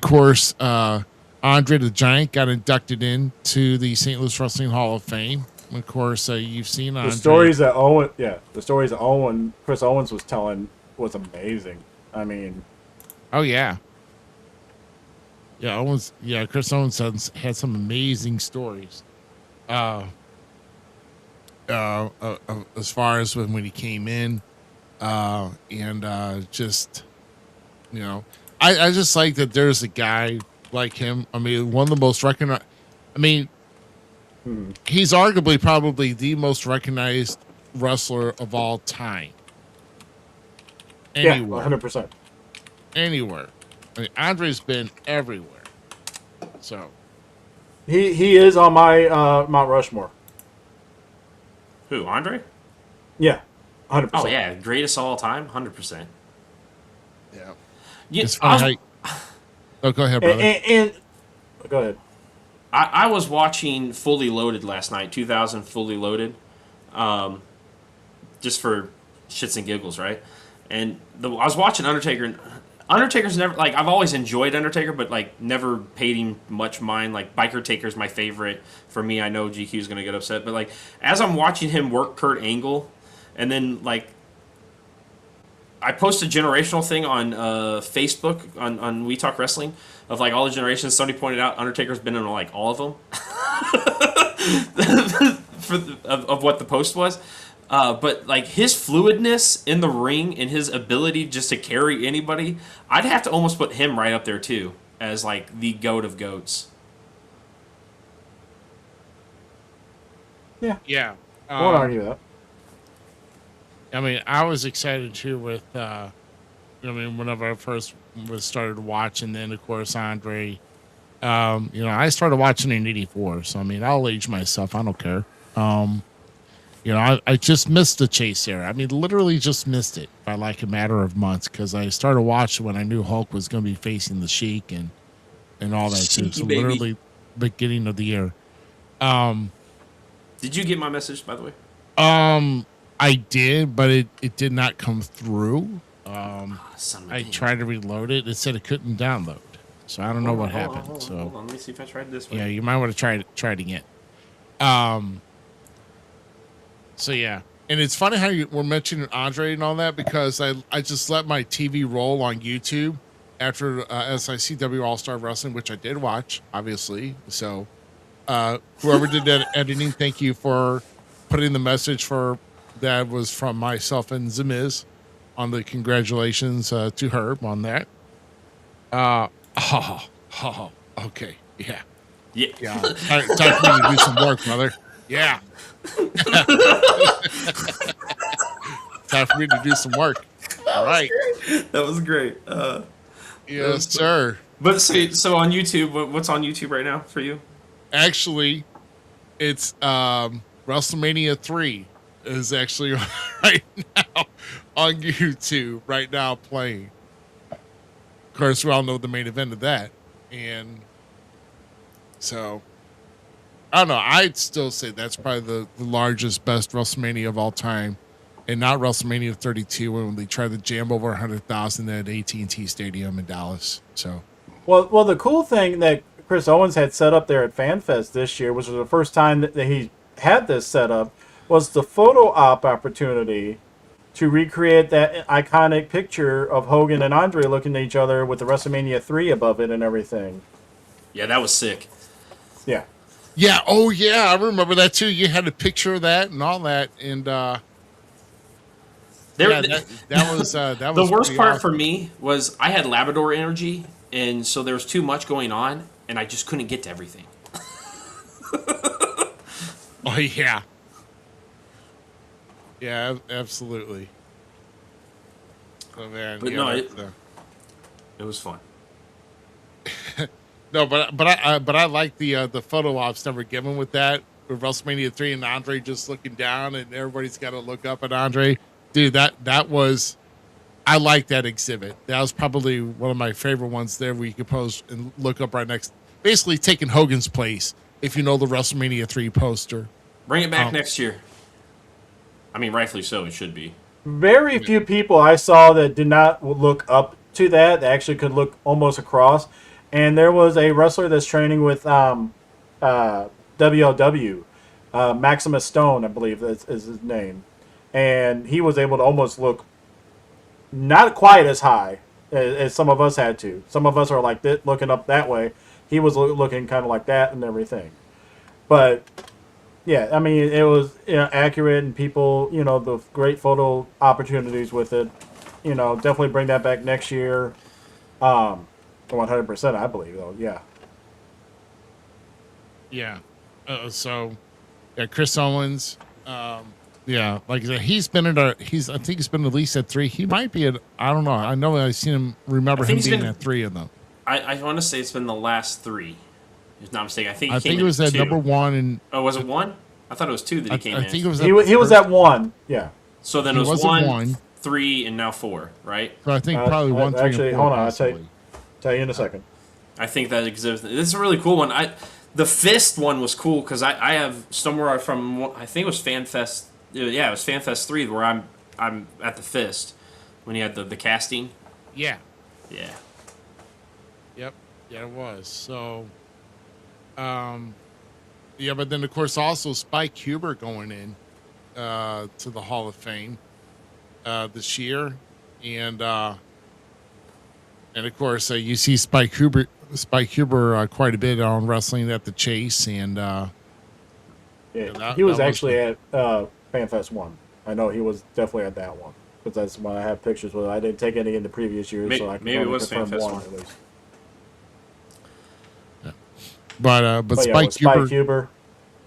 course, Andre the Giant got inducted into the St. Louis Wrestling Hall of Fame. Of course, you've seen Andre. The stories that Chris Owens was telling was amazing. I mean, oh yeah. Chris Owens had some amazing stories. As far as when he came in, just I just like that there's a guy like him. I mean, one of the most recognized. I mean, he's arguably probably the most recognized wrestler of all time. Anywhere. Yeah, 100%. Anywhere. I mean, Andre's been everywhere. So he is on my Mount Rushmore. Who, Andre? Yeah, 100%. Oh yeah, greatest of all time, 100%. yeah. Yeah, Oh, go ahead, brother. And go ahead. I was watching Fully Loaded last night, 2000 Fully Loaded, just for shits and giggles, right? And I was watching Undertaker. And Undertaker's never, like, I've always enjoyed Undertaker, but, like, never paid him much mind. Like, Biker Taker's my favorite. For me, I know GQ's going to get upset. But, like, as I'm watching him work Kurt Angle, and then, like, I posted a generational thing on Facebook, on We Talk Wrestling, of, like, all the generations. Somebody pointed out Undertaker's been in, like, all of them. Of what the post was. But like his fluidness in the ring and his ability just to carry anybody, I'd have to almost put him right up there too as like the goat of goats. Yeah. I won't argue that. I mean, I was excited too with, whenever I first started watching, then of course Andre, I started watching in '84, so I mean, I'll age myself. I don't care. I just missed the Chase era. I mean, literally just missed it by like a matter of months because I started watching when I knew Hulk was going to be facing the Sheik and all that too. So baby. literally beginning of the year. Did you get my message, by the way? I did, but it did not come through. Son of a I king. tried to reload it. It said it couldn't download. So I don't know what happened. Hold So on, let me see if I tried this one. yeah, you might want to try it again. So yeah, and it's funny how you were mentioning Andre and all that because I just let my TV roll on YouTube after SICW All Star Wrestling, which I did watch, obviously. So whoever did that editing, thank you for putting the message for that was from myself and Zmiz on the congratulations to Herb on that. Okay, yeah. Yeah. Time for me to do some work, brother. Yeah. Time for me to do some work. All right. That was great. Yes, sir. But so on YouTube, what's on YouTube right now for you? Actually, it's WrestleMania 3 is actually right now on YouTube right now playing. Of course, we all know the main event of that. And so I don't know. I'd still say that's probably the largest, best WrestleMania of all time, and not WrestleMania 32 when they tried to jam over 100,000 at AT&T Stadium in Dallas. So, Well, the cool thing that Chris Owens had set up there at Fan Fest this year, which was the first time that he had this set up, was the photo op opportunity to recreate that iconic picture of Hogan and Andre looking at each other with the WrestleMania 3 above it and everything. Yeah, that was sick. Yeah. yeah, oh yeah, I remember that too. You had a picture of that and all that, and that was The worst pretty part awesome. for me was I had Labrador energy, and so there was too much going on, and I just couldn't get to everything. Oh yeah. Yeah, absolutely. Oh man, But yeah, no, that's, it was fun. no, but I like the photo ops that were given with that with WrestleMania 3 and Andre just looking down and everybody's got to look up at Andre. Dude, that was I like that exhibit. That was probably one of my favorite ones there where you could pose and look up right next, basically taking Hogan's place if you know the WrestleMania 3 poster. Bring it back next year. I mean, rightfully so, it should be. Very few people I saw that did not look up to that. They actually could look almost across. And there was a wrestler that's training with WLW, Maximus Stone, I believe is his name. And he was able to almost look not quite as high as some of us had to. Some of us are like that, looking up that way. He was looking kind of like that and everything. But yeah, I mean, it was accurate, and people, the great photo opportunities with it. Definitely bring that back next year. 100%, I believe, though. Yeah. Yeah. So, yeah, Chris Owens. Yeah, like I said, he's been at I think he's been at least at 3. He might be at, I don't know. I know I've seen him, remember him being at 3 of them. I want to say it's been the last 3. If not mistaken. I think it was at 2. number 1. And oh, was it 1? I thought it was 2 that he came in. I think it was he was at 1, yeah. So then it was 1, 3, and now 4, right? So I think probably 1, 3, actually, and 4. Hold on, I'll tell you in a second. I think that exists. This is a really cool one. The Fist one was cool because I have somewhere from, I think it was Fan Fest. Yeah, it was Fan Fest 3 where I'm at the Fist when he had the casting. Yeah. Yeah. Yep. Yeah, it was. So, yeah, but then of course also Spike Huber going in to the Hall of Fame this year, and of course you see Spike Huber quite a bit on Wrestling at the Chase, and he was actually at FanFest 1. I know he was definitely at that one because that's when I have pictures with it. I didn't take any in the previous years, so I can maybe it was confirm FanFest 1 at least. But Spike Huber,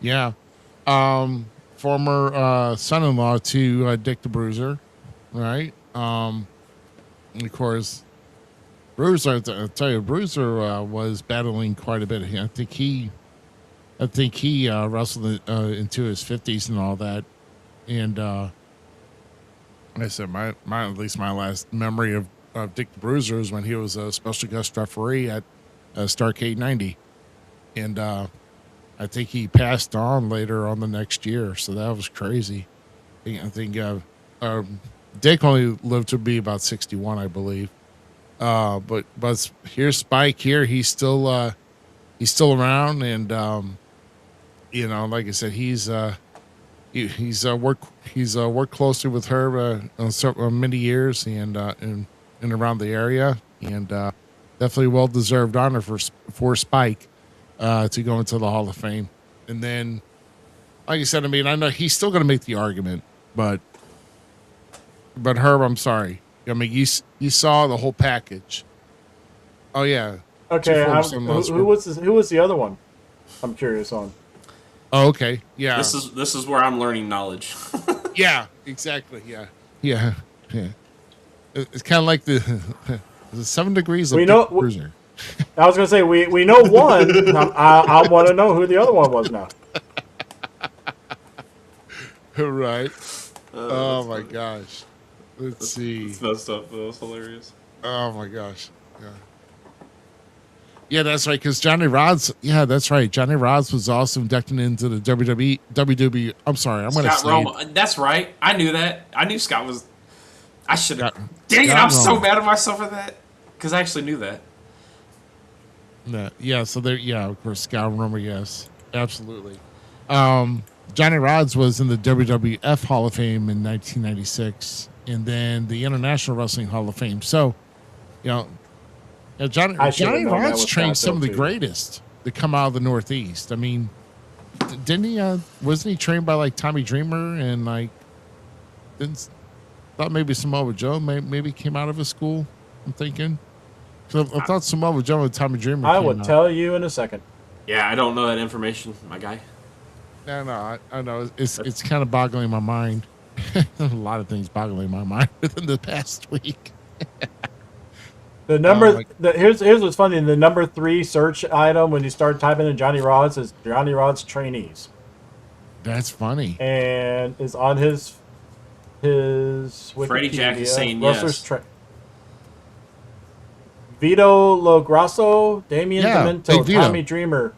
yeah, former son-in-law to Dick the Bruiser, right? And of course, Bruiser. I'll tell you, Bruiser was battling quite a bit. I think he wrestled into his 50s and all that. And like I said, my at least my last memory of Dick the Bruiser is when he was a special guest referee at Starrcade 90. And I think he passed on later on the next year, so that was crazy. I think Dick only lived to be about 61, I believe. But here's Spike here. He's still around, and like I said, he's worked closely with her on many years and around the area, and definitely well deserved honor for Spike to go into the Hall of Fame. And then, like I said, I mean, I know he's still going to make the argument, but Herb, I'm sorry. I mean, you saw the whole package. Oh yeah. Okay. Who was the other one? I'm curious on. Oh, okay. Yeah. This is where I'm learning knowledge. Yeah. Exactly. Yeah. Yeah. Yeah. It's kind of like the 7 degrees of Dick Bruiser. I was gonna say we know one. I want to know who the other one was now. Right. Oh my gosh. Let's see. It's messed up. That was hilarious. Oh my gosh. Yeah. Yeah, that's right. Because Johnny Rods. Yeah, that's right. Johnny Rods was also inducted into the WWE. I'm sorry. I'm going to say. Roma. That's right. I knew that. I knew Scott was. I should have. Dang it! I'm so mad at myself for that because I actually knew that. Yeah. So there. Yeah. Of course, Scott Romer. Yes. Absolutely. Johnny Rods was in the WWF Hall of Fame in 1996, and then the International Wrestling Hall of Fame. So, Johnny Rods trained some of the greatest to come out of the Northeast. I mean, didn't he? Wasn't he trained by like Tommy Dreamer and like? Thought maybe Samoa Joe maybe came out of his school. I'm thinking. So I thought Samoa Joe and Tommy Dreamer. I will tell you in a second. Yeah, I don't know that information, my guy. No, I know it's kind of boggling my mind. A lot of things boggling my mind within the past week. The number here's what's funny. The number 3 search item when you start typing in Johnny Rods is Johnny Rods trainees. That's funny. And is on his Freddie Jack is saying yes. Vito Lograsso, Damian Demento, Tommy Dreamer,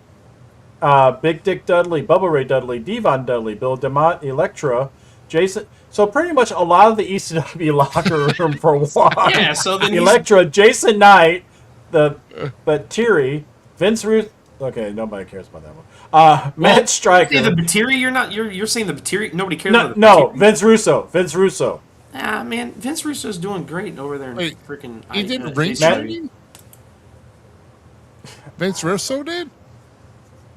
Big Dick Dudley, Bubba Ray Dudley, Devon Dudley, Bill DeMott, Electra, Jason. So pretty much a lot of the ECW locker room for one. Yeah, so then Electra, Jason Knight, but Thierry, Vince Ruth. Okay, nobody cares about that one. Matt Stryker. The Batiri, you're saying the Batiri. Nobody cares about the No, Batiri. Vince Russo. Man, Vince Russo's doing great over there in Wait, freaking. he did ring Facebook. training? Vince Russo did?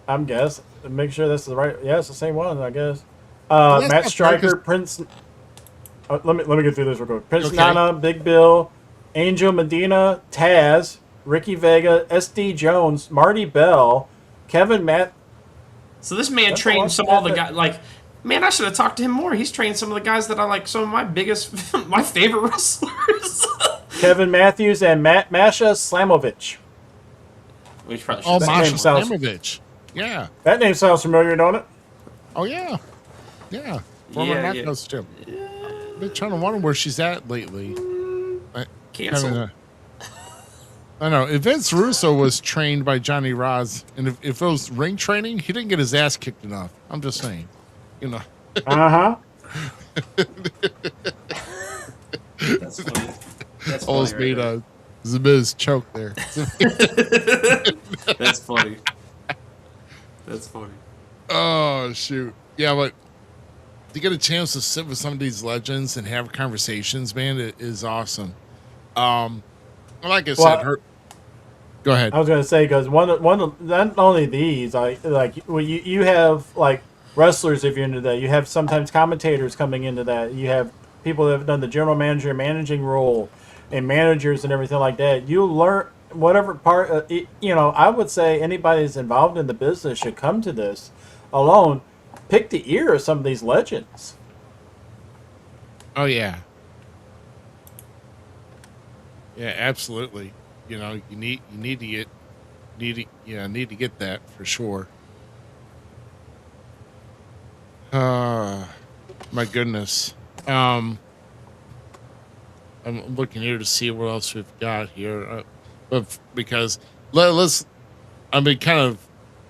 I'm guessing. Make sure this is the right. Yeah, it's the same one, I guess. that's Matt not Stryker, fair, 'cause- Prince. Let me get through this real quick. Prince Okay. Nana, Big Bill, Angel Medina, Taz, Ricky Vega, SD Jones, Marty Bell, Kevin Matt. So this man That's a trained lot some of of the effort. guys. Like, man, I should have talked to him more. He's trained some of the guys that I like. Some of my biggest, my favorite wrestlers. Kevin Matthews and Masha Slamovich. We probably Oh, should say name Masha sounds- Slamovich. Yeah. That name sounds familiar, don't it? Oh, yeah. Yeah. Former Yeah, Knockouts champ. I've been trying to wonder where she's at lately. cancel. I know. If Vince Russo was trained by Johnny Roz, and if it was ring training, he didn't get his ass kicked enough. I'm just saying. You know. Uh huh. That's funny. That's Almost funny made right Zmiz choke there. there. That's funny. That's funny. Oh, shoot. Yeah, but to get a chance to sit with some of these legends and have conversations, man, it is awesome. Like I said, go ahead. I was gonna say because one of not only these, you have like wrestlers if you're into that. You have sometimes commentators coming into that. You have people that have done the general manager, managing role, and managers and everything like that. You learn whatever part. I would say anybody that's involved in the business should come to this alone. Pick the ear of some of these legends. Oh, yeah. Yeah, absolutely. You know, you need to get that for sure. My goodness. I'm looking here to see what else we've got here, but because let's. I mean, kind of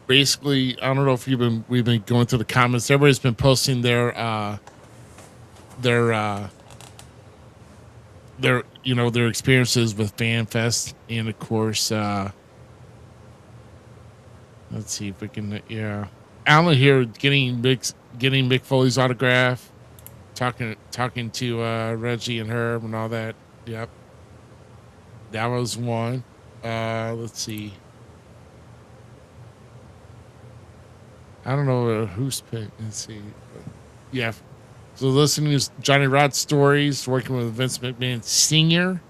basically. I don't know if we've been going through the comments. Everybody's been posting their experiences with Fan Fest, and of course, let's see if we can. Yeah, Alan here getting Mick Foley's autograph, talking to Reggie and Herb and all that. Yep, that was one. Let's see. I don't know who's picked. Let's see. Yeah. So listening to Johnny Rod stories, working with Vince McMahon Sr.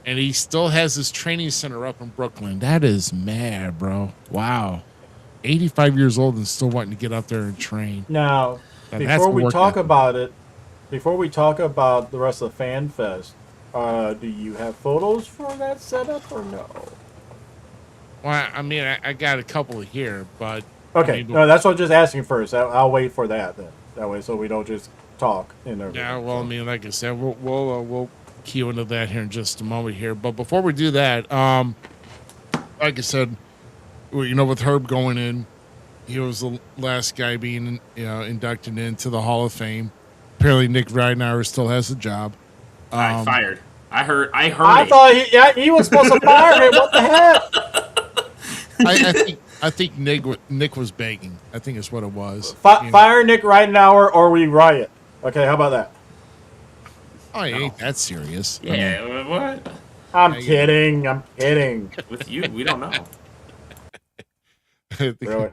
And he still has his training center up in Brooklyn. That is mad, bro. Wow. 85 years old and still wanting to get out there and train. Now, before we talk about the rest of the Fan Fest, do you have photos for that setup or no? Well, I mean, I got a couple here, but... Okay, I mean, no, that's what I'm just asking first. I'll wait for that then. That way, so we don't just talk in there. Yeah, well, I mean, like I said, we'll key into that here in just a moment here. But before we do that, like I said, with Herb going in, he was the last guy being inducted into the Hall of Fame. Apparently, Nick Ridenauer still has a job. Fired. I heard. I thought he was supposed to fire him. What the heck? I think Nick was begging. I think is what it was. Fire Nick Ridenauer or we riot. Okay, how about that? Oh, it ain't that serious. Yeah, what? I'm kidding. With you, we don't know. Really?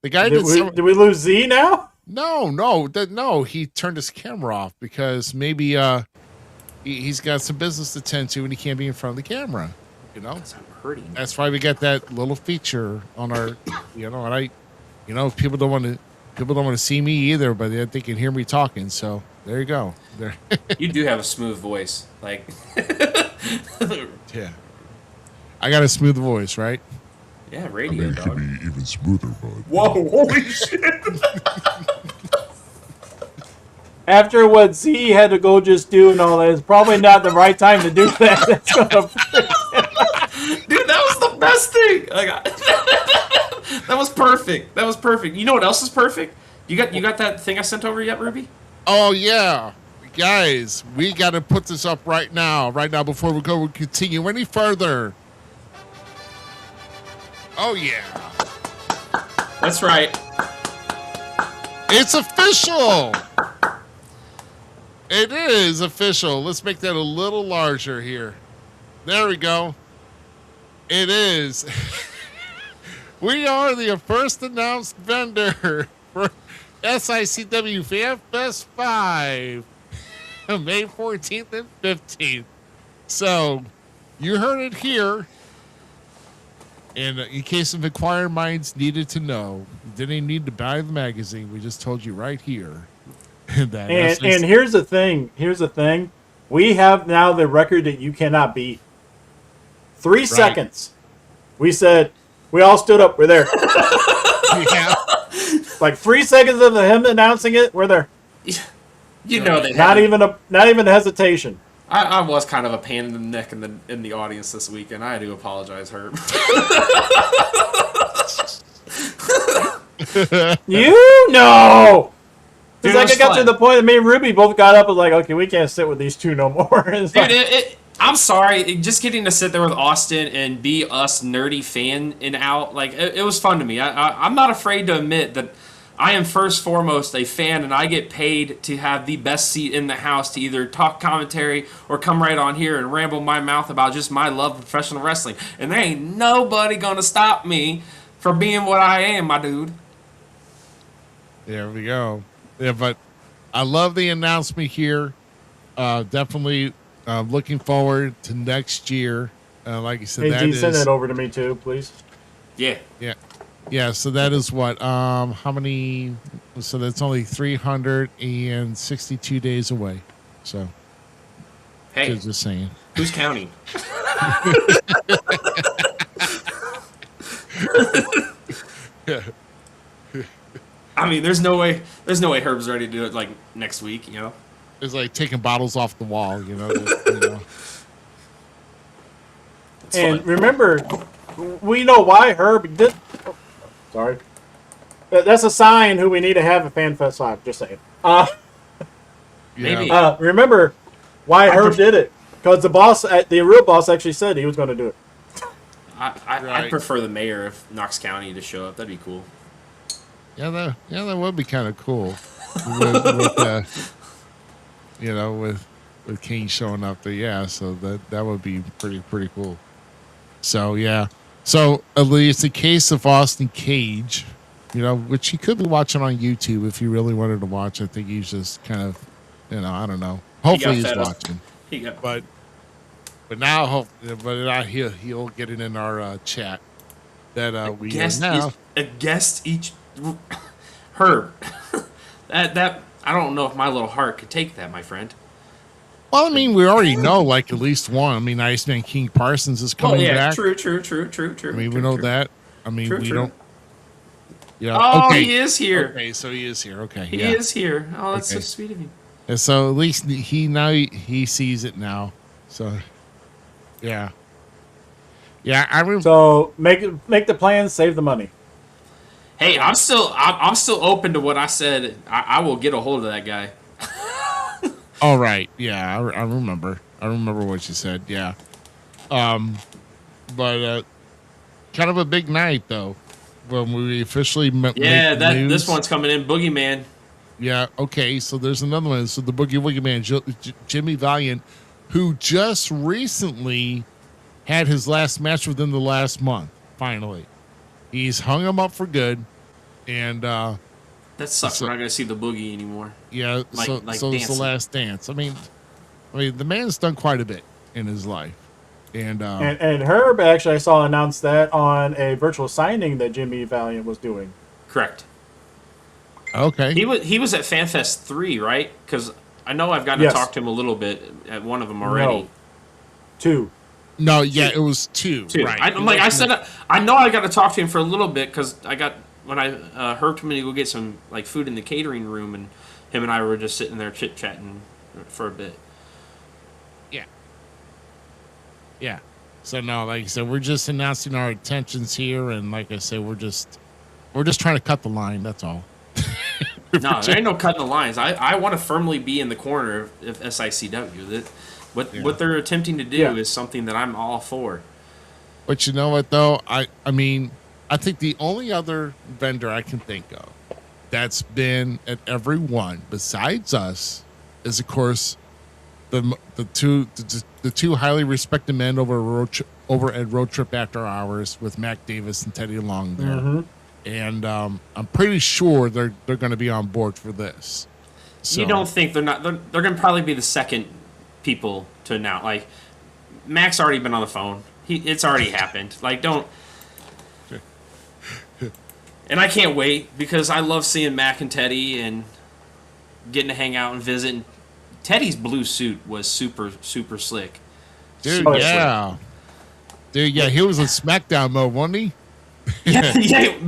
The guy did we lose Z now? No. He turned his camera off because maybe he's got some business to tend to and he can't be in front of the camera. That's why we got that little feature on our, and people don't want to see me either, but they can hear me talking. So there you go. There. You do have a smooth voice, like. Yeah, I got a smooth voice, right? Yeah, radio dog. Be even smoother, bud. Whoa! Holy shit! After what Z had to go just do and all that, it's probably not the right time to do that. That's gonna... Dude, that was the best thing. That was perfect. You know what else is perfect? You got that thing I sent over yet, Ruby? Oh yeah, guys, we got to put this up right now before we continue any further. Oh yeah, that's right. It's official. It is official. Let's make that a little larger here. There we go. It is. We are the first announced vendor for SICW Fan Fest 5, May 14th and 15th. So, you heard it here. And in case of inquiring minds needed to know, you didn't need to buy the magazine. We just told you right here. that And here's the thing. We have now the record that you cannot beat. 3 seconds. We said, we all stood up. We're there. Yeah. Like 3 seconds of him announcing it. We're there. You know they Not even a hesitation. I was kind of a pain in the neck in the audience this week, and I do apologize, Herb. You know. Dude, It's like it it got was to fun. the point that me and Ruby both got up and like, okay, we can't sit with these two no more. It's Dude, like- I'm sorry. Just getting to sit there with Austin and be us nerdy fan and out, like, it was fun to me. I'm not afraid to admit that I am first foremost a fan, and I get paid to have the best seat in the house to either talk commentary or come right on here and ramble my mouth about just my love of professional wrestling. And there ain't nobody gonna stop me from being what I am, my dude. There we go. Yeah, but I love the announcement here. Definitely looking forward to next year. Like you said, Hey, that G, is send that over to me too, please. Yeah. Yeah. So that is what? How many? So that's only 362 days away. So Hey, just saying. who's counting? I mean, there's no way Herb's ready to do it like next week, you know. It's like taking bottles off the wall, you know. It's And fun. remember, we know why Herb did. Oh, sorry. That's a sign who we need to have at FanFest 5. Just saying. Maybe. Remember why Herb did it? Because the real boss actually said he was going to do it. I'd Right. prefer the mayor of Knox County to show up. That'd be cool. Yeah, that would be kind of cool. with with King showing up there, yeah. So that would be pretty cool. So yeah, so at least a case of Austin Cage, which he could be watching on YouTube if he really wanted to watch. I think he's just kind of, I don't know. Hopefully he's fed up. watching, He got, but now he'll get it in our chat that we are now. a guest each. Herb, that I don't know if my little heart could take that, my friend. Well, I mean, we already know like at least one. I mean, Iceman King Parsons is coming back. True. I mean, we know that. I mean, True, we true. don't. Yeah. Oh, okay. he is here. Okay, so he is here. Okay. He yeah. is here. Oh, that's Okay. so sweet of you. And so at least he sees it now. So, yeah. Yeah, I remember. So make the plans, save the money. Hey, I'm still open to what I said. I will get a hold of that guy. All right. Yeah, I remember. I remember what you said. Yeah. But kind of a big night though when we officially Yeah, make news. this one's coming in, Boogeyman. Yeah. Okay. So there's another one. So the Boogie Man, Jimmy Valiant, who just recently had his last match within the last month. Finally, he's hung him up for good, and That sucks. So- We're not gonna see the Boogie anymore. yeah. Like so it's the dancing. last dance. I mean, the man's done quite a bit in his life, and And Herb actually I saw announced that on a virtual signing that Jimmy Valiant was doing. Correct. okay. He was at FanFest 3, right? Because I know I've gotten Yes. to talk to him a little bit at one of them already. No. 2. No, yeah, it was two. Too. Right. I know I got to talk to him for a little bit because when I Herb told me to go get some like food in the catering room, and him and I were just sitting there chit chatting for a bit. Yeah. Yeah. So no, like I said, we're just announcing our intentions here, and like I said, we're just trying to cut the line. That's all. No, there ain't no cutting the lines. I want to firmly be in the corner of SICW. That what they're attempting to do Yeah. is something that I'm all for. But you know what though? I mean, I think the only other vendor I can think of that's been at every one besides us is, of course, the two highly respected men over at Road Trip After Hours with Mac Davis and Teddy Long there. Mm-hmm. And I'm pretty sure they're going to be on board for this. So, You don't think they're not? They're going to probably be the second people to announce. Like, Mac's already been on the phone. It's already happened. Like, don't. And I can't wait because I love seeing Mac and Teddy and getting to hang out and visit. And Teddy's blue suit was super, super slick. dude, Super yeah. slick. Dude, yeah, he was in SmackDown mode, wasn't he? Yeah.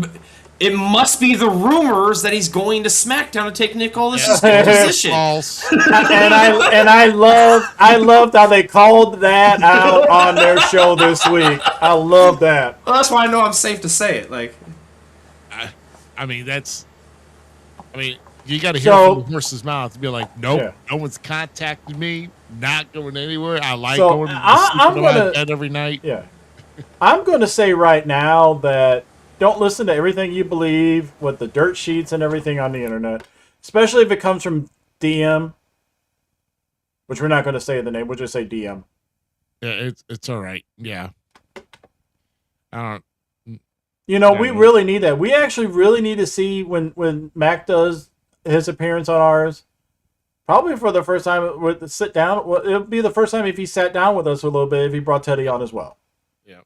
It must be the rumors that he's going to SmackDown to take Nick Aldis's position. False. and I loved how they called that out on their show this week. I love that. Well, that's why I know I'm safe to say it. Like, I mean, you got to hear from the horse's mouth to be like, nope, no one's contacted me, not going anywhere. I like going to bed every night. Yeah. I'm going to say right now that don't listen to everything you believe with the dirt sheets and everything on the internet, especially if it comes from DM, which we're not going to say the name. We'll just say DM. Yeah, it's all right. Yeah. I don't. We really need that. We actually really need to see when Mac does his appearance on ours. Probably for the first time with sit down. Well, it'll be the first time if he sat down with us a little bit. If he brought Teddy on as well. Yeah.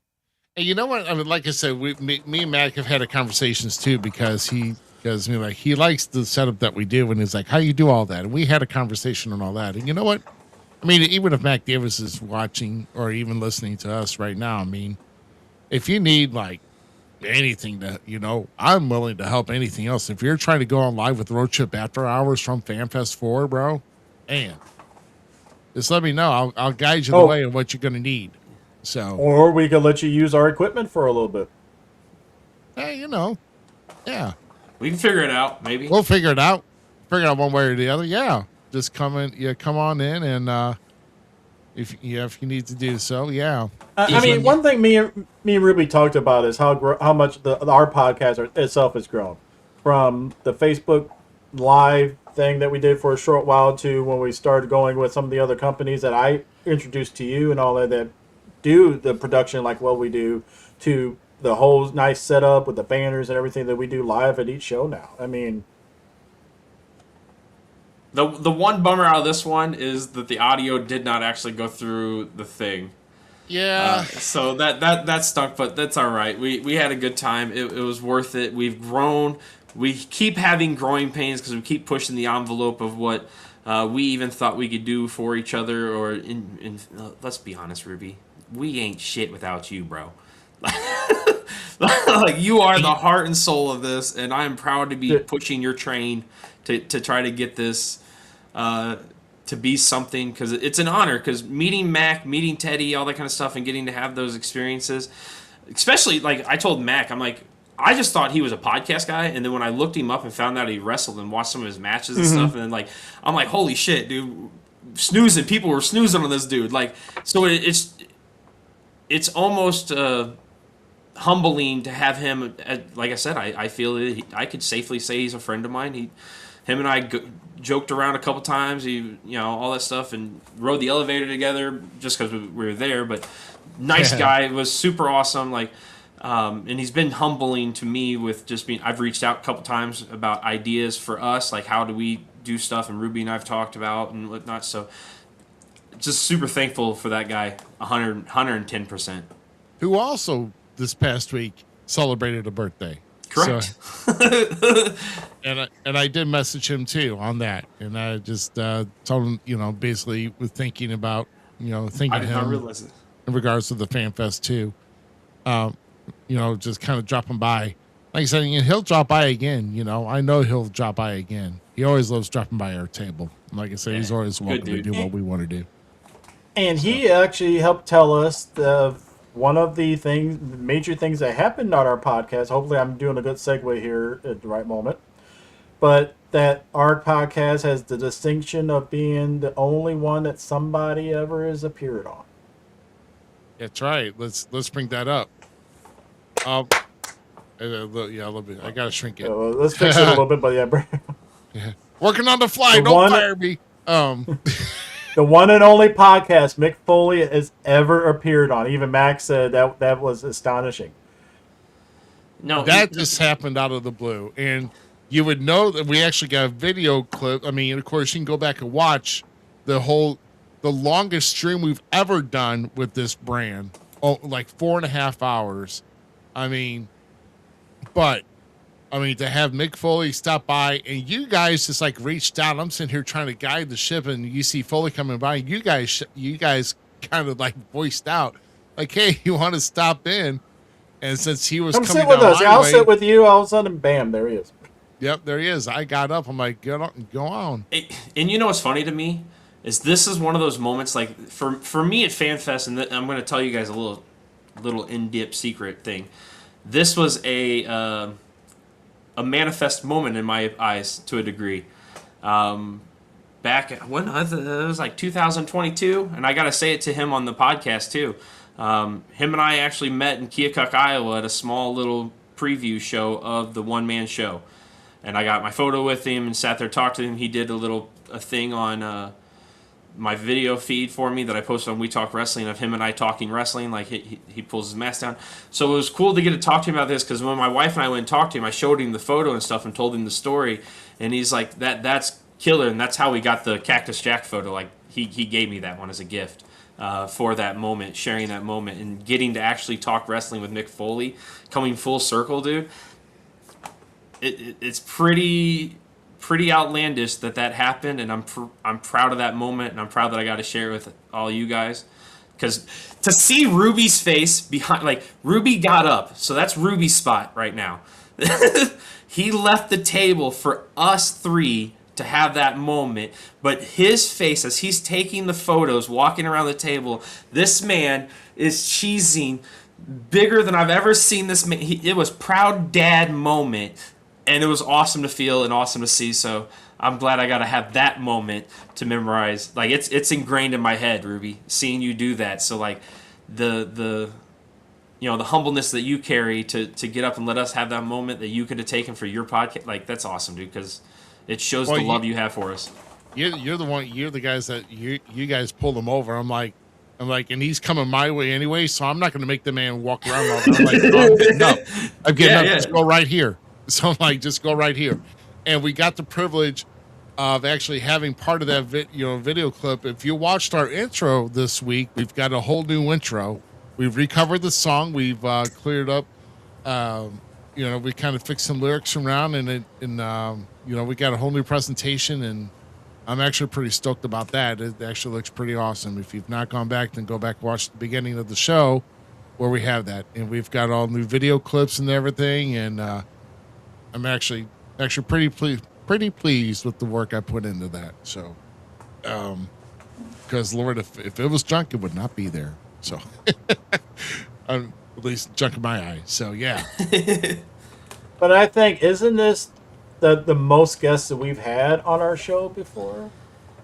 And you know what? I mean, like I said, me and Mac have had conversations too because he likes the setup that we do, and he's like, "How you do all that?" And we had a conversation on all that. And you know what? I mean, even if Mac Davis is watching or even listening to us right now, I mean, if you need like anything to, I'm willing to help anything else. If you're trying to go on live with Road Trip After Hours from FanFest 4, bro, and just let me know. I'll guide you the way of what you're going to need. So, or we could let you use our equipment for a little bit. Hey, yeah. we can figure it out, maybe. We'll figure it out. Figure it out one way or the other. Yeah. Just come on in, and if you need to do so, yeah. I mean, one thing me and Ruby talked about is how much our podcast itself has grown from the Facebook Live thing that we did for a short while to when we started going with some of the other companies that I introduced to you and all that do the production like what we do, to the whole nice setup with the banners and everything that we do live at each show now. I mean, the one bummer out of this one is that the audio did not actually go through the thing. Yeah. So that stunk, but that's all right. We had a good time. It was worth it. We've grown. We keep having growing pains because we keep pushing the envelope of what we even thought we could do for each other. Or let's be honest, Ruby, we ain't shit without you, bro. Like, you are the heart and soul of this, and I'm proud to be pushing your train to try to get this to be something, because it's an honor. Because meeting Mac, meeting Teddy, all that kind of stuff, and getting to have those experiences, especially like I told Mac, I'm like, I just thought he was a podcast guy, and then when I looked him up and found out he wrestled and watched some of his matches and stuff, and then I'm like, holy shit, dude, snoozing. People were snoozing on this dude. Like, so it's almost humbling to have him. Like I said, I feel I could safely say he's a friend of mine. Him and I joked around a couple times. All that stuff, and rode the elevator together just because we were there. But nice guy, was super awesome. Like, and he's been humbling to me with just being. I've reached out a couple times about ideas for us, like how do we do stuff, and Ruby and I've talked about and whatnot. So, just super thankful for that guy, 110%. Who also this past week celebrated a birthday. Correct. So, and I did message him too on that, and I just told him, basically with thinking about, thinking I did not him realize it. in regards to the Fan Fest too. Just kind of dropping by. Like I said, he'll drop by again. I know he'll drop by again. He always loves dropping by our table. Like I said, he's always welcome to do what we want to do. And he actually helped tell us one of the major things that happened on our podcast. Hopefully I'm doing a good segue here at the right moment. But that our podcast has the distinction of being the only one that somebody ever has appeared on. That's right. Let's bring that up. A little bit. I gotta shrink it. Let's fix it a little bit, but yeah. Working on the fly. Don't fire me. The one and only podcast Mick Foley has ever appeared on. Even Max said that was astonishing. No, That just happened out of the blue. And you would know that we actually got a video clip. I mean, of course, you can go back and watch the longest stream we've ever done with this brand. Oh, like 4.5 hours. I mean, to have Mick Foley stop by and you guys just like reached out. I'm sitting here trying to guide the ship and you see Foley coming by. And you guys kind of like voiced out like, hey, you want to stop in? And since he was Come coming sit with down us. my I'll way- sit with you. All of a sudden, bam, there he is. Yep, there he is. I got up. I'm like, go on. And you know what's funny to me is this is one of those moments like for me at Fan Fest, and I'm going to tell you guys a little in-depth secret thing. This was a manifest moment in my eyes to a degree. Back when it was like 2022, and I got to say it to him on the podcast too. Him and I actually met in Keokuk, Iowa at a small little preview show of the one-man show. And I got my photo with him and sat there talked to him. He did a thing on my video feed for me that I posted on We Talk Wrestling of him and I talking wrestling. Like he pulls his mask down. So it was cool to get to talk to him about this because when my wife and I went and talked to him, I showed him the photo and stuff and told him the story. And he's like, that's killer. And that's how we got the Cactus Jack photo. Like he gave me that one as a gift. For that moment, sharing that moment, and getting to actually talk wrestling with Mick Foley, coming full circle, dude. It's pretty outlandish that happened, and I'm proud of that moment, and I'm proud that I got to share it with all you guys. Because to see Ruby's face behind, like Ruby got up, so that's Ruby's spot right now. He left the table for us three to have that moment, but his face as he's taking the photos, walking around the table, this man is cheesing bigger than I've ever seen this man. It was proud dad moment, and it was awesome to feel and awesome to see. So I'm glad I got to have that moment to memorize. Like it's ingrained in my head, Ruby, seeing you do that. So like the humbleness that you carry to get up and let us have that moment that you could have taken for your podcast, like that's awesome, dude, because it shows the love you have for us. You're the guys that you guys pulled him over. I'm like, and he's coming my way anyway, so I'm not going to make the man walk around. I'm like, no, I'm getting up. Just go right here. So I'm like, just go right here. And we got the privilege of actually having part of that video clip. If you watched our intro this week, we've got a whole new intro. We've recovered the song. We've cleared up. We kind of fixed some lyrics around, and we got a whole new presentation, and I'm actually pretty stoked about that. It actually looks pretty awesome. If you've not gone back, then go back and watch the beginning of the show where we have that, and we've got all new video clips and everything, and I'm actually pretty pleased with the work I put into that. So, because Lord, if it was junk, it would not be there. So, at least junk in my eye. So yeah. But I think, isn't this the most guests that we've had on our show before?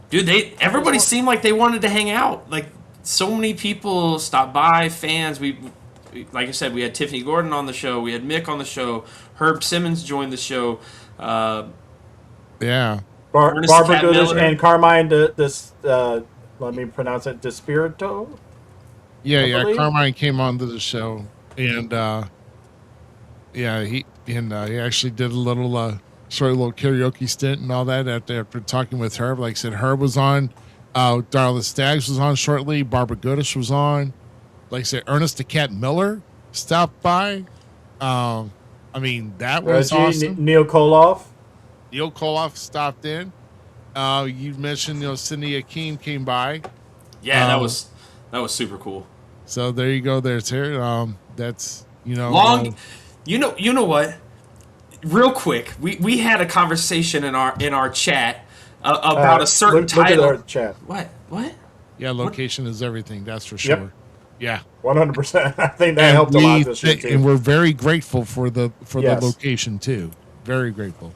Dude, everybody seemed like they wanted to hang out. Like so many people stopped by, fans. We like I said, we had Tiffany Gordon on the show, we had Mick on the show, Herb Simmons joined the show. Yeah. Barbara Goodish and Carmine let me pronounce it, Despirito? Yeah. Carmine came onto the show, and he actually did a little karaoke stint and all that after talking with Herb. Like I said, Herb was on, Darla Staggs was on shortly, Barbara Goodish was on. Like I said, Ernest the Cat Miller stopped by. That was awesome. Neil Koloff stopped in. You mentioned, Cindy Akeem came by. Yeah, that was super cool. So there you go. There's her. That's long. You know what? Real quick, we had a conversation in our chat about a certain title. Look at our chat. What? Yeah, location is everything. That's for sure. Yep. Yeah, 100%. I think that helped a lot this year too. And we're very grateful for the Yes. location too. Very grateful.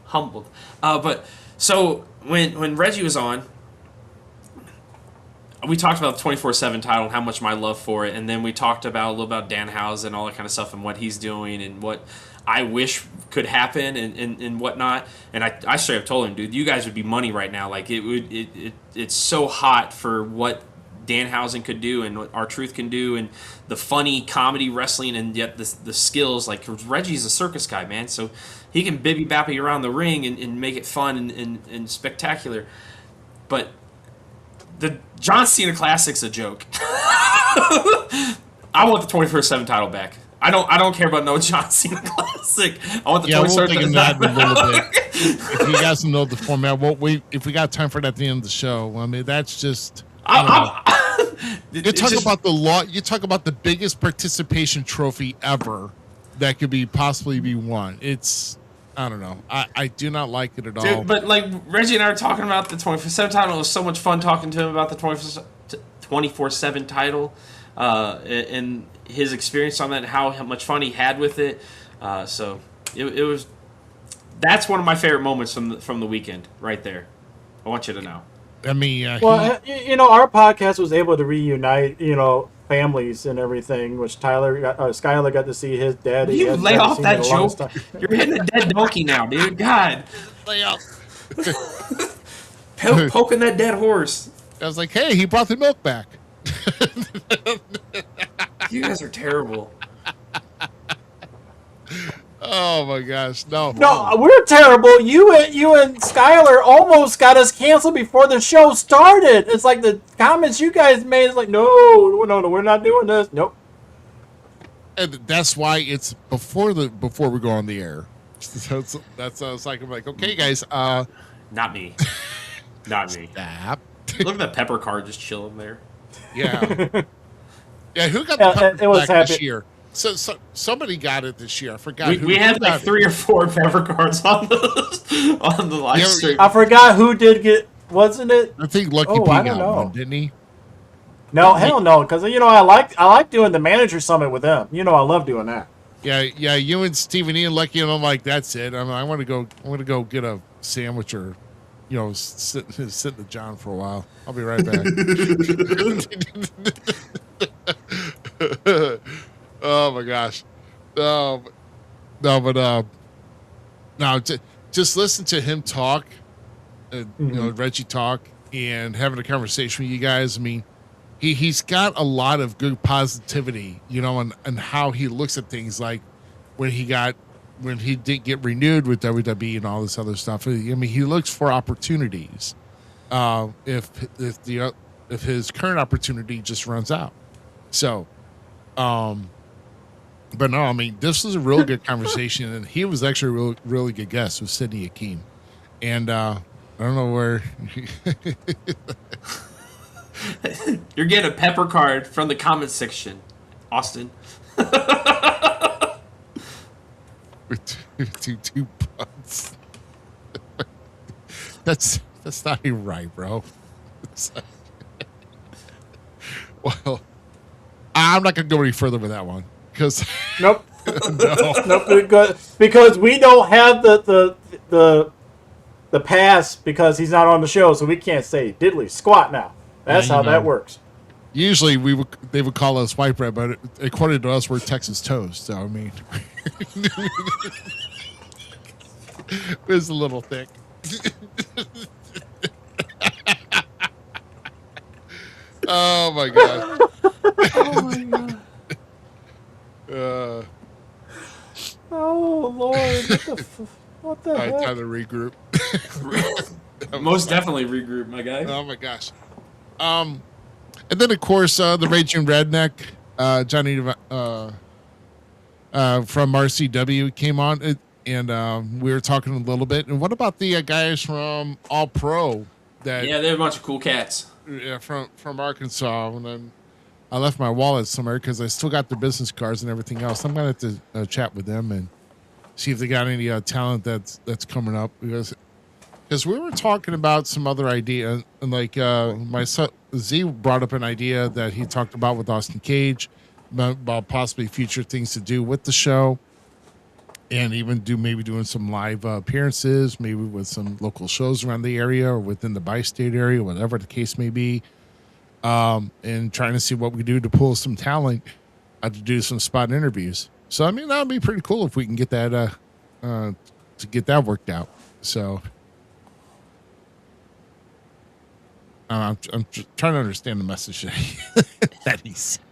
Humbled. But so when Reggie was on, we talked about the 24/7 title and how much my love for it, and then we talked about a little about Danhausen and all that kind of stuff and what he's doing and what I wish could happen and whatnot. And I straight up told him, dude, you guys would be money right now. Like it's so hot for what Danhausen could do and what R-Truth can do, and the funny comedy wrestling, and yet the skills. Like Reggie's a circus guy, man, so he can bibby bappy around the ring and make it fun and spectacular. But the John Cena Classic's a joke. I want the 24/7 title back. I don't care about no John Cena Classic. I want the 24/7 title back. A little bit. If you guys know the format, if we got time for it at the end of the show, I mean that's just. You talk about the law. You talk about the biggest participation trophy ever that could possibly be won. I don't know. I do not like it at all. Dude, but like Reggie and I are talking about the 24/7 title. It was so much fun talking to him about the 24/7 title and his experience on that, and how much fun he had with it. So it was. That's one of my favorite moments from the weekend right there. I want you to know. I mean, our podcast was able to reunite, families and everything, which Skylar got to see his dad. You lay off that joke. You're hitting a dead donkey now, dude. God. Lay off. Poking that dead horse. I was like, hey, he brought the milk back. You guys are terrible. Oh my gosh, no, we're terrible. You and Skylar almost got us canceled before the show started. It's like the comments you guys made is like, no, we're not doing this. Nope. And that's why it's before we go on the air. So that's I was like, I'm like, okay, guys, not me, not me. Stop. Look at that pepper card just chilling there. Yeah, yeah. Who got the pepper it was back happy. this year? So somebody got it this year. I forgot. We had like 3 or 4 pepper cards on the live stream. I forgot who did get. Wasn't it? I think Lucky P got one, didn't he? No, hell no. Because I like doing the manager summit with them. I love doing that. Yeah. You and Stephen E and Lucky, and I'm like, that's it. I want to go get a sandwich or, sit with John for a while. I'll be right back. Oh my gosh. Just listen to him talk, Reggie talk, and having a conversation with you guys. I mean, he's got a lot of good positivity, and how he looks at things, like when he did get renewed with WWE and all this other stuff. I mean, he looks for opportunities. If his current opportunity just runs out. So, but no, I mean, this was a real good conversation, and he was actually a really good guest with Sidney Akeem. And I don't know where. You're getting a pepper card from the comment section, Austin. With two bucks. That's not even right, bro. Well, I'm not gonna go any further with that one. Nope. No. because we don't have the pass because he's not on the show, so we can't say diddly squat now. That's how that works. Usually they would call us white bread, but according to us, we're Texas toast. So I mean, it was a little thick. Oh my god. Oh my god. Oh Lord! What the heck? Time to regroup. Most definitely regroup, my guy. Oh my gosh. And then of course the Raging Redneck, Johnny from RCW came on, and we were talking a little bit. And what about the guys from All Pro? Yeah, they're a bunch of cool cats. Yeah, from Arkansas. And then I left my wallet somewhere because I still got their business cards and everything else. I'm gonna have to chat with them and see if they got any talent that's coming up, because we were talking about some other idea, and like my son Z brought up an idea that he talked about with Austin Cage about possibly future things to do with the show, and even doing some live appearances, maybe with some local shows around the area or within the bi-state area, whatever the case may be. And trying to see what we do to pull some talent to do some spot interviews. So, I mean, that would be pretty cool if we can get that to get that worked out. So I'm trying to understand the message that he said.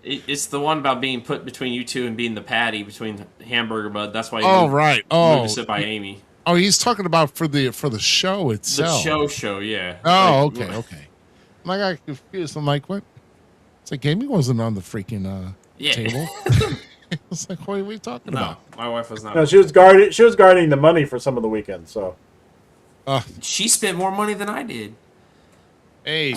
It's the one about being put between you two and being the patty between Hamburger Bud. That's why. Right. Moved to sit by Amy. Oh, he's talking about for the show itself. The show, yeah. Oh, okay. I got confused. I'm like, what? It's like Amy wasn't on the freaking table. It's like, what are we talking about? My wife was not. No, she was guarding the money for some of the weekends. So she spent more money than I did. Hey.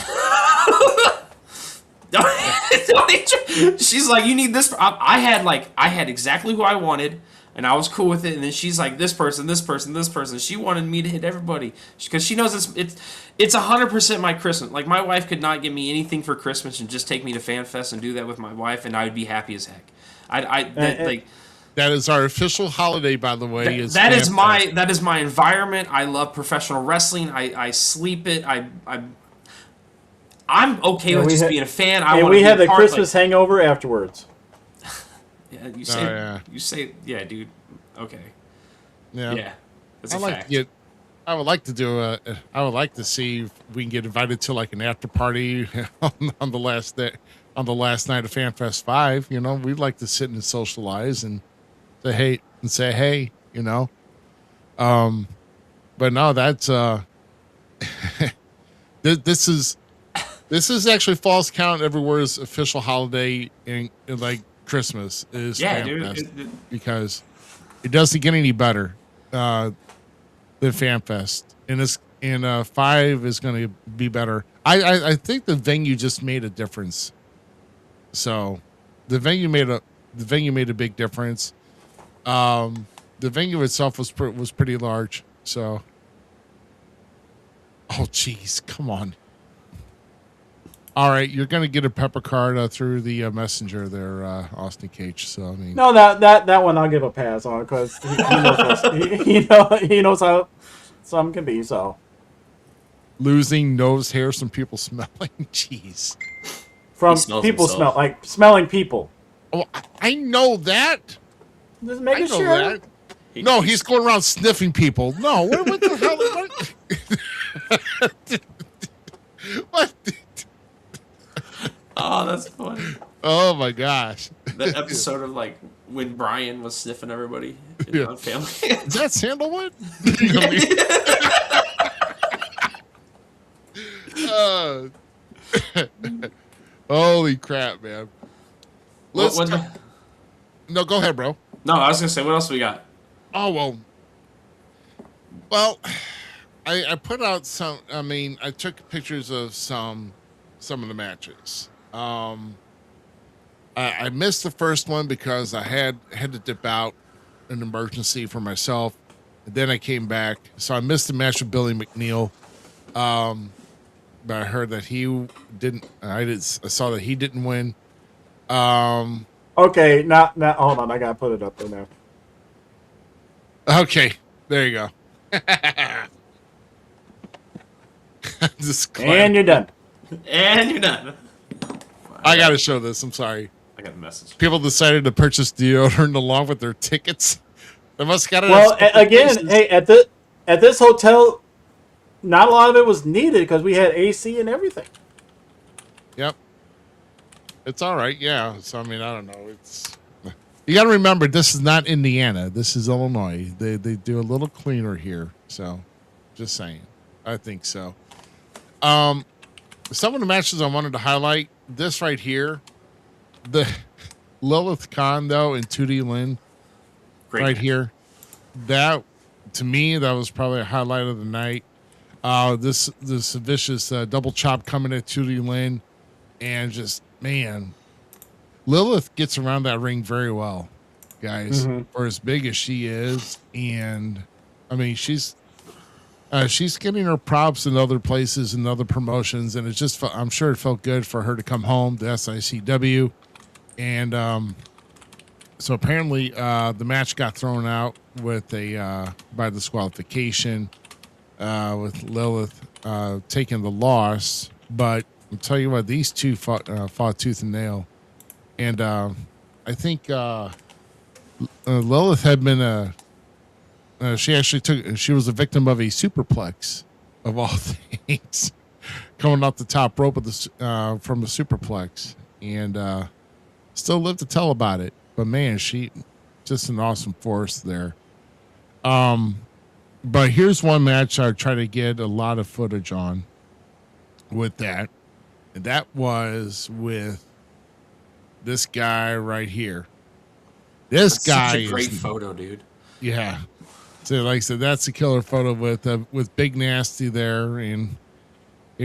She's like, you need this. I had exactly who I wanted, and I was cool with it. And then she's like, this person. She wanted me to hit everybody because she knows it's 100% my Christmas. Like, my wife could not get me anything for Christmas and just take me to Fan Fest and do that with my wife, and I would be happy as heck. That is our official holiday, by the way. That is my environment. I love professional wrestling. I sleep it. I'm okay with just being a fan. We had the Christmas hangover afterwards. Yeah, you say, yeah, dude. Okay. Yeah. That's a fact. I would like to see if we can get invited to like an after party on the last day, on the last night of Fan Fest 5. You know, we'd like to sit and socialize and say hey, you know. But no, that's This is actually Falls Count Everywhere's official holiday in like Christmas is Fan Fest, because it doesn't get any better than Fan Fest, and 5 is going to be better. I think the venue just made a difference. So the venue made a big difference. The venue itself was pretty large. So, oh geez, come on. All right, you're going to get a pepper card through the messenger there, Austin Cage. So I mean, no, that one I'll give a pass on because he knows how some can be. So losing nose hair, some people smelling. Jeez, from people smelling people. Oh, I know that. Just making sure. That. No, he's going around sniffing people. No, what the hell? What? Oh, that's funny. Oh my gosh. That episode of like when Brian was sniffing everybody on Family. Is that sandalwood? Holy crap, man. No, go ahead, bro. No, I was gonna say, what else we got? Oh well, I put out some. I mean, I took pictures of some of the matches. I missed the first one because I had to dip out an emergency for myself, and then I came back, so I missed the match with Billy McNeil. But I heard that he didn't. I saw that he didn't win. Okay, now hold on, I gotta put it up there now. Okay, there you go. And you're done. I gotta show this. I'm sorry. I got a message. People decided to purchase deodorant along with their tickets. They must have got it. Well, again, hey, at this hotel, not a lot of it was needed because we had AC and everything. Yep. It's all right. Yeah. So I mean, I don't know. You got to remember, this is not Indiana. This is Illinois. They do a little cleaner here. So, just saying. I think so. Some of the matches I wanted to highlight. This right here, the Lilith Khan though and 2D Lynn, right here. That to me, that was probably a highlight of the night. This vicious double chop coming at 2D Lynn, and just man, Lilith gets around that ring very well, guys. For as big as she is, and I mean she's getting her props in other places and other promotions, and I'm sure it felt good for her to come home to SICW, and so apparently the match got thrown out with by disqualification, with Lilith taking the loss. But I'll tell you what, these two fought tooth and nail, and I think Lilith had been she actually she was a victim of a superplex, of all things, coming off the top rope of from a superplex, and still lived to tell about it. But man, she just an awesome force there. But here's one match I try to get a lot of footage on with that. And that was with this guy right here. This guy such a great photo, dude. Yeah. So like I said, that's a killer photo with Big Nasty there, and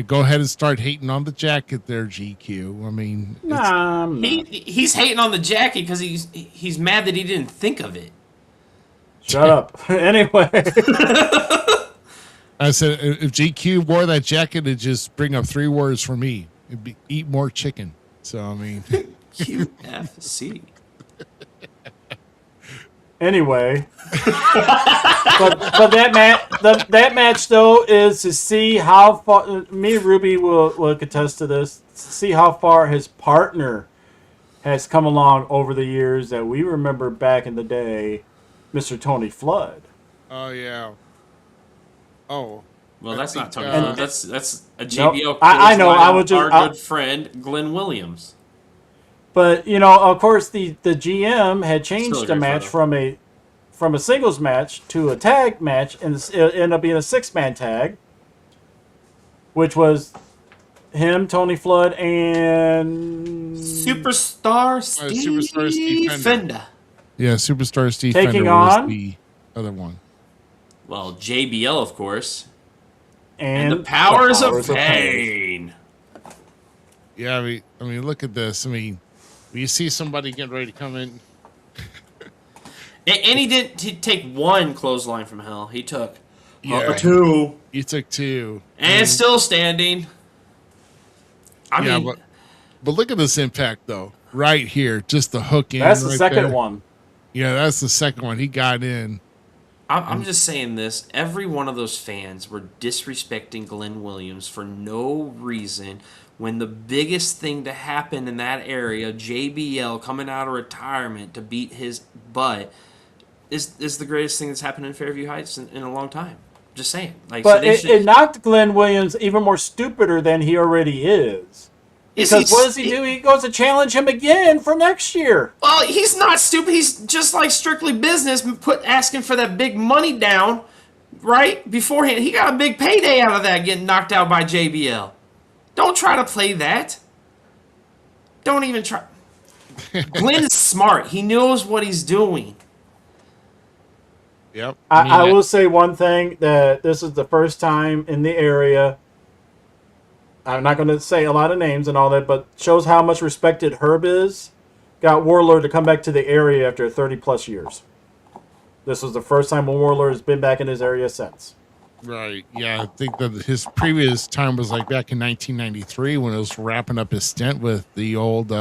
go ahead and start hating on the jacket there, GQ. I mean, he's hating on the jacket because he's mad that he didn't think of it. Shut up. Anyway. I said, if GQ wore that jacket, it'd just bring up 3 words for me. It'd be eat more chicken. So, I mean. QFC. Anyway. but that match, though, is to see how far, me and Ruby will attest to this, to see how far his partner has come along over the years that we remember back in the day, Mr. Tony Flood. Oh, yeah. Oh. Well, that's not Tony Flood. That's a JBL. Nope. I know. I was just our good friend Glenn Williams. But of course, the GM had changed the match from a singles match to a tag match, and it ended up being a 6-man tag, which was him, Tony Flood, and Superstar Steve Fender. Yeah, Superstar Steve taking Fender on was the other one. Well, JBL, of course. And the powers of pain. Yeah, I mean, look at this. I mean, when you see somebody getting ready to come in. And he didn't take one clothesline from hell. He took 2. He took 2. And still standing. I mean, but look at this impact, though. Right here. Just the hook in. That's the right second there. one. Yeah, that's the second one. He got in. I'm just saying this. Every one of those fans were disrespecting Glenn Williams for no reason when the biggest thing to happen in that area, JBL coming out of retirement to beat his butt, is the greatest thing that's happened in Fairview Heights in a long time. Just saying. Like, but so it knocked Glenn Williams even more stupider than he already is. Because what does he do? He goes to challenge him again for next year. Well, he's not stupid. He's just like strictly business, asking for that big money down, right? Beforehand. He got a big payday out of that getting knocked out by JBL. Don't try to play that. Don't even try. Glenn is smart. He knows what he's doing. Yep. I will say one thing, that this is the first time in the area. I'm not going to say a lot of names and all that, but shows how much respected Herb is. Got Warlord to come back to the area after 30-plus years. This was the first time Warlord has been back in his area since. Right. Yeah, I think that his previous time was like back in 1993 when it was wrapping up his stint with the old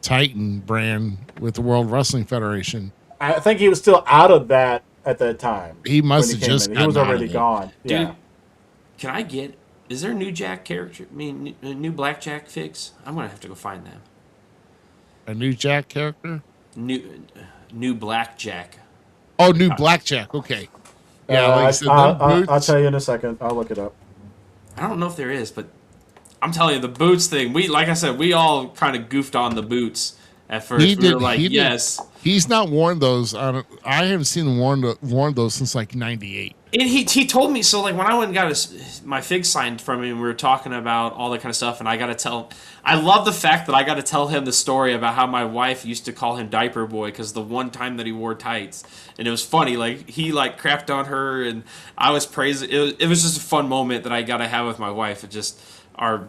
Titan brand with the World Wrestling Federation. I think he was still out of that at that time. He must have just he was already gone. Dude, yeah. Can I get... Is there a new Jack character? I mean, a new Blackjack fix? I'm going to have to go find them. A new Jack character? New Blackjack. Oh, new Blackjack. Okay. Yeah, like I said, I'll tell you in a second. I'll look it up. I don't know if there is, but I'm telling you, the boots thing, like I said, we all kind of goofed on the boots at first. We were like, yes. He's not worn those. I haven't seen him worn those since like 98. And he told me, so like when I went and got my fig signed from him, we were talking about all that kind of stuff, and I love the fact that I got to tell him the story about how my wife used to call him Diaper Boy because the one time that he wore tights, and it was funny, like he like crapped on her, and I was praising. It was just a fun moment that I got to have with my wife. It just our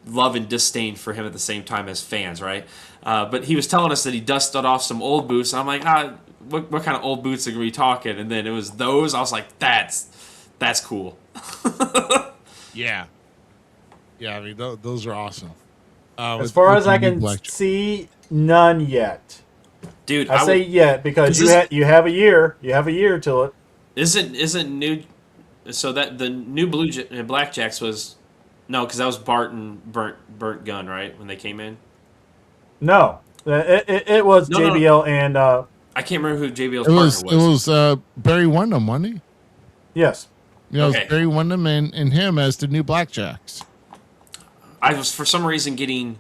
love and disdain for him at the same time as fans, right? But he was telling us that he dusted off some old boots, and I'm like, what kind of old boots are we talking? And then it was those. I was like, that's cool. Yeah. Yeah, I mean, those are awesome. As far as I can see, none yet. Dude, I say yet because you have a year. You have a year till it. Isn't new? So that the new Blackjacks was no, because that was Burnt Gun, right? When they came in. No, it was JBL and I can't remember who JBL's It was partner was. Barry Windham, wasn't he? Yes. Yeah, it Okay. was Barry Windham and him as the new Blackjacks. I was for some reason getting.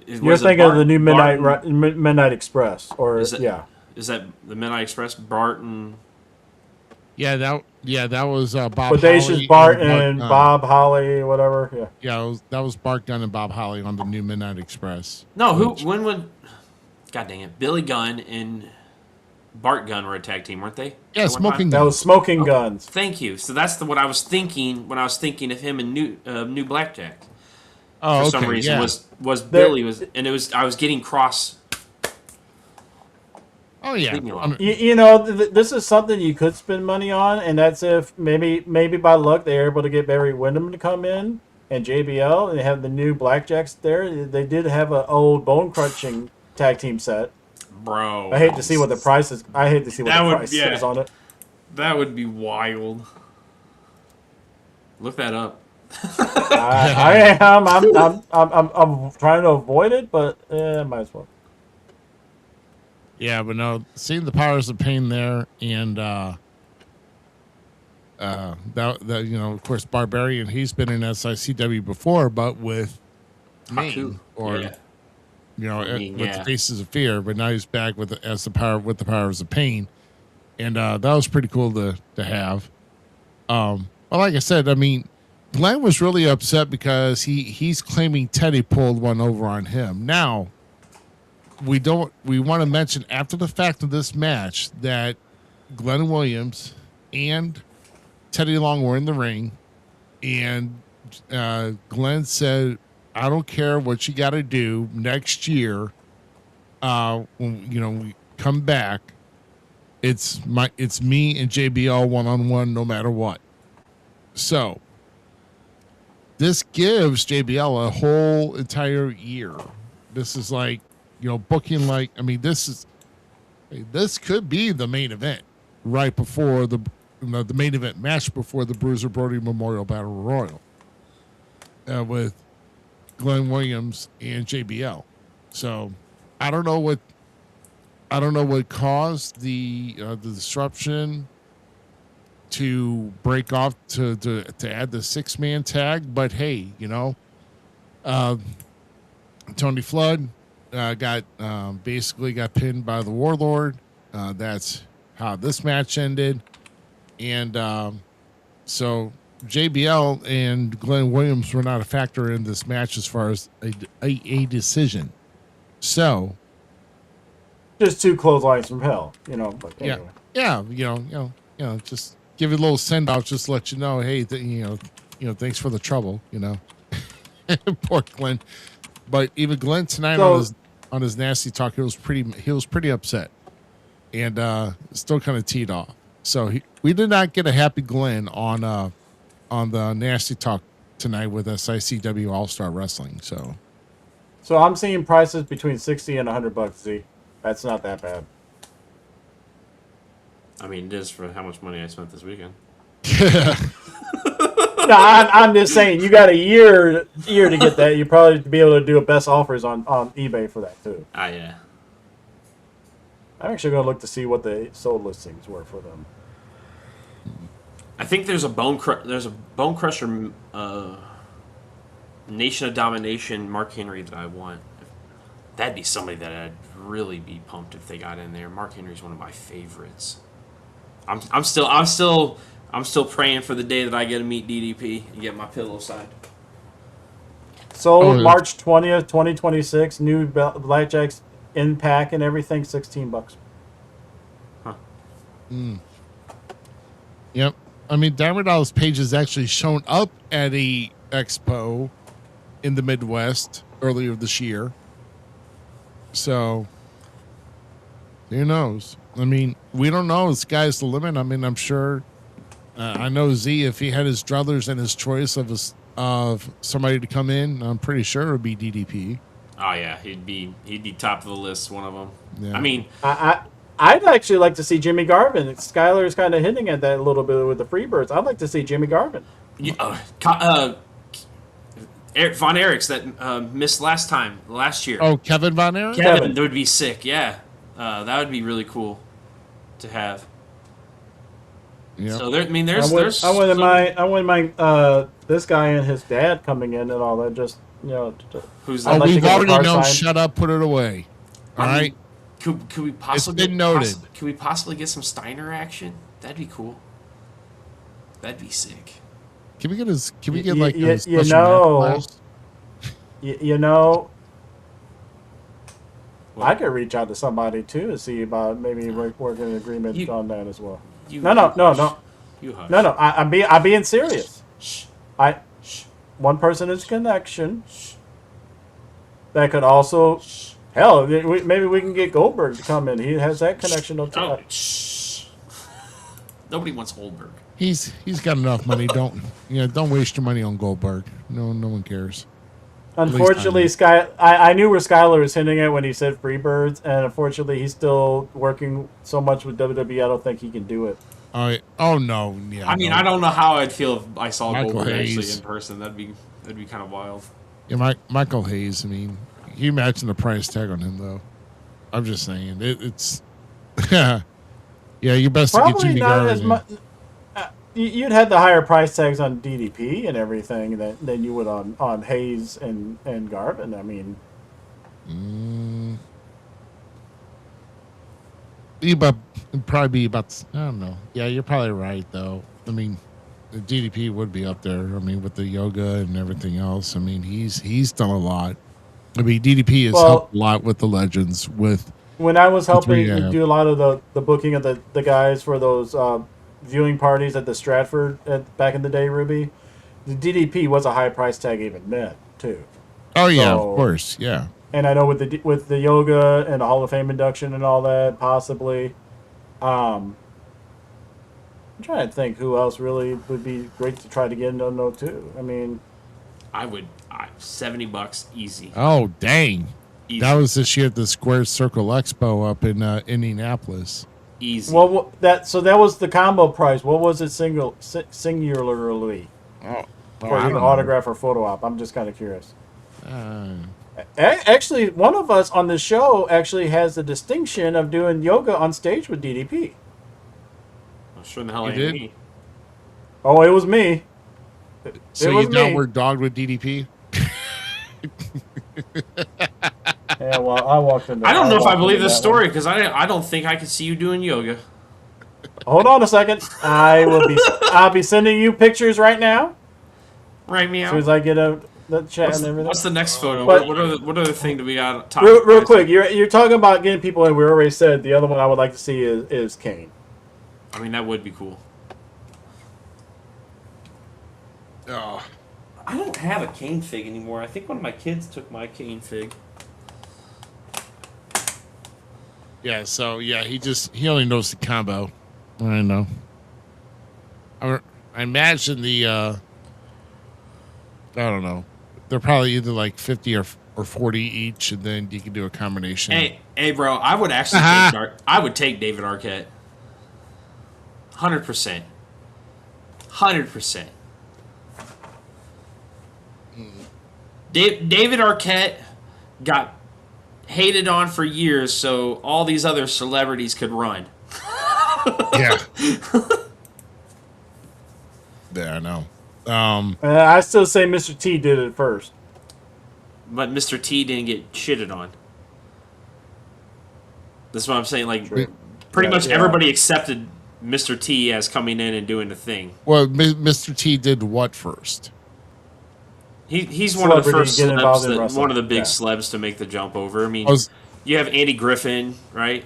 You're thinking of the new Midnight Express, or Is it- yeah. Is that the Midnight Express? Barton. Yeah, that was Bob. Bodacious Holly Bart Bart and Gunn. Bob Holly, whatever. Yeah. Yeah, that was Bart Gunn and Bob Holly on the new Midnight Express. No, when would? God dang it! Billy Gunn and Bart Gunn were a tag team, weren't they? Yeah, At one Smoking time? That was Smoking Guns. Thank you. So that's what I was thinking when I was thinking of him and New Blackjack. Oh, For okay, some reason yeah. was Billy was, and it was I was getting cross. Oh yeah. Leave me alone. You know, this is something you could spend money on, and that's if maybe by luck they're able to get Barry Windham to come in and JBL, and they have the new Blackjacks there. They did have an old bone crunching tag team set. Bro, I hate to see what the price is. I hate to see what That the would- price yeah. is on it. that would be wild. Look that up. I am. I'm trying to avoid it, but might as well. Yeah, but no, seeing the Powers of Pain there, and that you know, of course, Barbarian. He's been in SICW before, but with Maine, Haku. or Yeah. you know, Maine, with yeah. the Faces of Fear. But now he's back with the Powers of Pain, and that was pretty cool to have. Well, like I said, I mean, Glenn was really upset because he's claiming Teddy pulled one over on him. Now, we want to mention after the fact of this match that Glenn Williams and Teddy Long were in the ring, and Glenn said, "I don't care what you got to do next year. When we come back, it's me and JBL 1-on-1 no matter what." So this gives JBL a whole entire year. This is like, booking like, I mean, this could be the main event right before the main event match before the Bruiser Brody Memorial Battle Royal with Glenn Williams and JBL. So I don't know what caused the disruption to break off to add the 6-man tag, but hey, Tony Flood basically got pinned by the Warlord. That's how this match ended, and so JBL and Glenn Williams were not a factor in this match as far as a decision. So Just 2 clotheslines from hell, But anyway. yeah, just give you a little send out, just to let you know, hey, thanks for the trouble, Poor Glenn. But even Glenn tonight on his nasty talk, he was pretty upset, and still kind of teed off. So we did not get a happy Glenn on the nasty talk tonight with SICW All Star Wrestling. So I'm seeing prices between $60 and $100. Z, that's not that bad. I mean, it is for how much money I spent this weekend. No, I'm just saying, you got a year to get that. You probably be able to do a best offers on eBay for that too. Ah, yeah. I'm actually going to look to see what the sold listings were for them. I think there's a Bone Crusher Nation of Domination Mark Henry that I want. That'd be somebody that I'd really be pumped if they got in there. Mark Henry's one of my favorites. I'm still praying for the day that I get to meet DDP and get my pillow signed. Sold March 20th, 2026. New Blackjacks in pack and everything, $16. Huh. Yep. I mean, Diamond Dallas Page has actually shown up at a expo in the Midwest earlier this year. So, who knows? I mean, we don't know. The sky's the limit. I mean, I'm sure. I know Z, if he had his druthers and his choice of somebody to come in, I'm pretty sure it would be DDP. Oh yeah, he'd be top of the list, one of them. Yeah. I mean, I'd actually like to see Jimmy Garvin. Skylar's kind of hinting at that a little bit with the Freebirds. I'd like to see Jimmy Garvin. Eric Von Erichs that missed last year. Oh, Kevin Von Erich? Kevin, that would be sick. Yeah, That would be really cool to have. Yeah. So there's I wouldn't mind this guy and his dad coming in and all that. Just who's Oh, that? Unless you we've get a already card known. signed. Shut up. Put it away. All right. Could we possibly It's been noted. Could we possibly get some Steiner action? That'd be cool. That'd be sick. Can we get his? Can we get Y- like y- a special math class? I could reach out to somebody too to see about maybe working an agreement on that as well. You No. You hush. No. I'm being serious. Shh. Shh. One person is connection. That could also, hell, maybe we can get Goldberg to come in. He has that connection up Oh, top. shh. Nobody wants Goldberg. He's got enough money. Don't waste your money on Goldberg. No one cares. Unfortunately, I knew where Skylar was hinting at when he said Freebirds, and unfortunately, he's still working so much with WWE. I don't think he can do it. Oh no. Yeah. I mean, no. I don't know how I'd feel if I saw Michael Goldberg actually Hayes. in person. That'd be kind of wild. Yeah, Michael Hayes. I mean, can you imagine the price tag on him though? I'm just saying it's. Yeah, you're best to get Probably Jimmy not Garvin as in. much. You'd have the higher price tags on DDP and everything than you would on Hayes and Garvin. I mean, It'd probably be about. I don't know. Yeah, you're probably right though. I mean, the DDP would be up there. I mean, with the yoga and everything else. I mean, he's done a lot. I mean, DDP has helped a lot with the legends. With when I was helping rehab. do a lot of the booking of the guys for those viewing parties at the Stratford back in the day, Ruby, the DDP was a high price tag even then too. Oh yeah, So- of course, yeah. And I know with the yoga and the Hall of Fame induction and all that, possibly. I'm trying to think who else really would be great to try to get into No too. I mean, I would $70 easy. Oh dang, Easy. that was this year at the Square Circle Expo up in Indianapolis. Easy. well, that was the combo price. What was it singularly Oh, for either autograph or photo op? I'm just kind of curious. Uh, Actually, one of us on the show actually has the distinction of doing yoga on stage with DDP. I'm sure in the hell You ain't did? me. Oh, it was me. so was you me. downward dogged with DDP? Yeah, well, I walked into. I don't know if I walked believe into this that story because I don't think I could see you doing yoga. one. Hold on a second. I'll be sending you pictures right now Right, as meow. soon as I get out the chat and everything. What's the next photo? But- What other thing do we got? Real quick, you're talking about getting people in. We already said the other one I would like to see is Kane. I mean, that would be cool. Oh, I don't have a cane fig anymore. I think one of my kids took my cane fig. yeah. So yeah, he only knows the combo. I know. I imagine I don't know. They're probably either like 50 or 40 each, and then you can do a combination. Hey, bro! I would actually I would take David Arquette. 100%. 100%. David Arquette got hated on for years, so all these other celebrities could run. Yeah. Yeah, I know. I still say Mr. T did it first. But Mr. T didn't get shitted on. That's what I'm saying. Like, pretty much yeah. everybody accepted Mr. T as coming in and doing the thing. Well, Mr. T did what first? He's one of the Celebrity first get involved in celebs, wrestling. one of the big Yeah. celebs to make the jump over. I mean, you have Andy Griffin, right?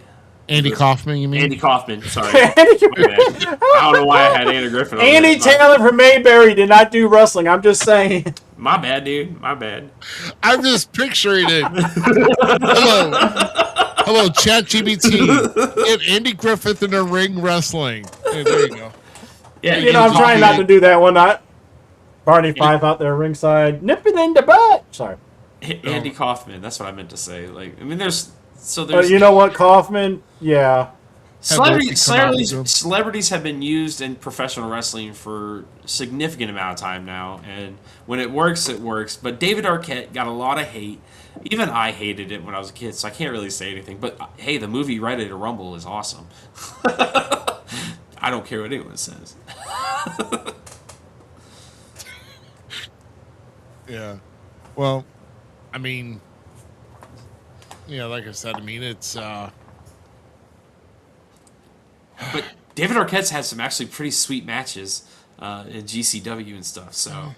Andy Kaufman, you mean? Andy Kaufman, sorry. Andy, My bad. I don't know why I had Andy Griffin on Andy there. Taylor from Mayberry did not do wrestling. I'm just saying. My bad, dude. My bad. I'm just picturing it. Hello, ChatGPT. Get Andy Griffith in a ring wrestling. Hey, there you go. Yeah, You know, I'm trying not to do that one. Not Barney Fife out there ringside, nip it in the butt. Sorry. Andy Kaufman. That's what I meant to say. Like, I mean, there's. You know what, Kaufman? Yeah. Celebrities have been used in professional wrestling for a significant amount of time now, and when it works, it works. But David Arquette got a lot of hate. Even I hated it when I was a kid, so I can't really say anything. But hey, the movie Ready to Rumble is awesome. I don't care what anyone says. Yeah. Well, I mean, like I said, it's But David Arquette's had some actually pretty sweet matches in GCW and stuff. So,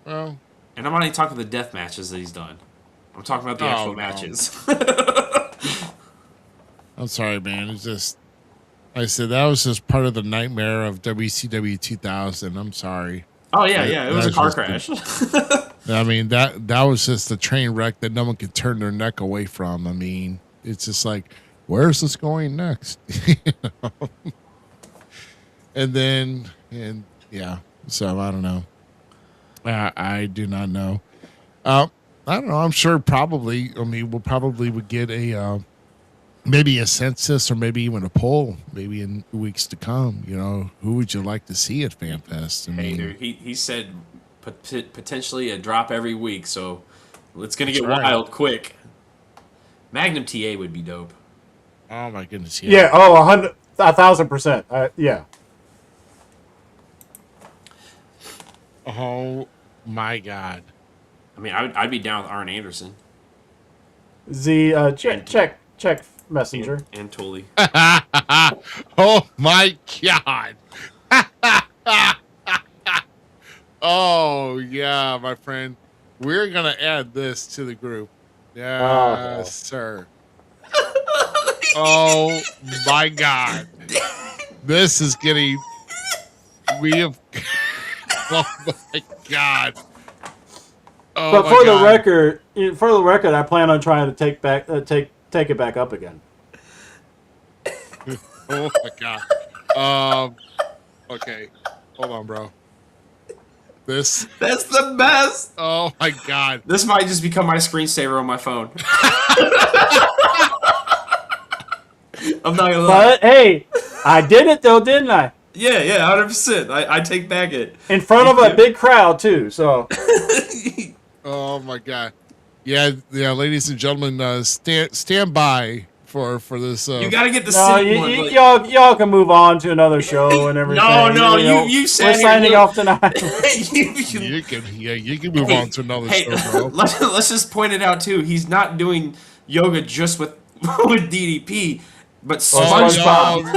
well, and I'm not even talking the death matches that he's done. I'm talking about the actual matches. I'm sorry, man. It's just, like I said, that was just part of the nightmare of WCW 2000. I'm sorry. Oh yeah, it was a car crash. I mean, that was just a train wreck that no one could turn their neck away from. I mean, it's just like, where's this going next? And so I don't know. I do not know. I don't know. I'm sure probably, we'll probably would get a, maybe a census or maybe even a poll maybe in weeks to come. Who would you like to see at Fan Fest? He said potentially a drop every week, so it's going to get wild quick. Magnum TA would be dope. Oh my goodness! Yeah. 1,000%. Yeah. Oh my God! I mean, I'd be down with Arn Anderson. Check Messenger and Tully. Oh my God! Oh yeah, my friend. We're gonna add this to the group. Yes, sir. Oh my God! This is getting. We have. Oh my God! Oh, but for the record, I plan on trying to take it back up again. Oh my God! Okay, hold on, bro. That's the best. Oh my God! This might just become my screensaver on my phone. I'm not gonna lie. But hey, I did it though, didn't I? Yeah, 100%. I take back it in front of a big crowd too. So. Oh my God! Yeah, ladies and gentlemen, stand by for this. You gotta get the y'all can move on to another show and everything. You said we're signing off tonight. you can move on to another show, bro. Let's just point it out too. He's not doing yoga just with DDP, but SpongeBob.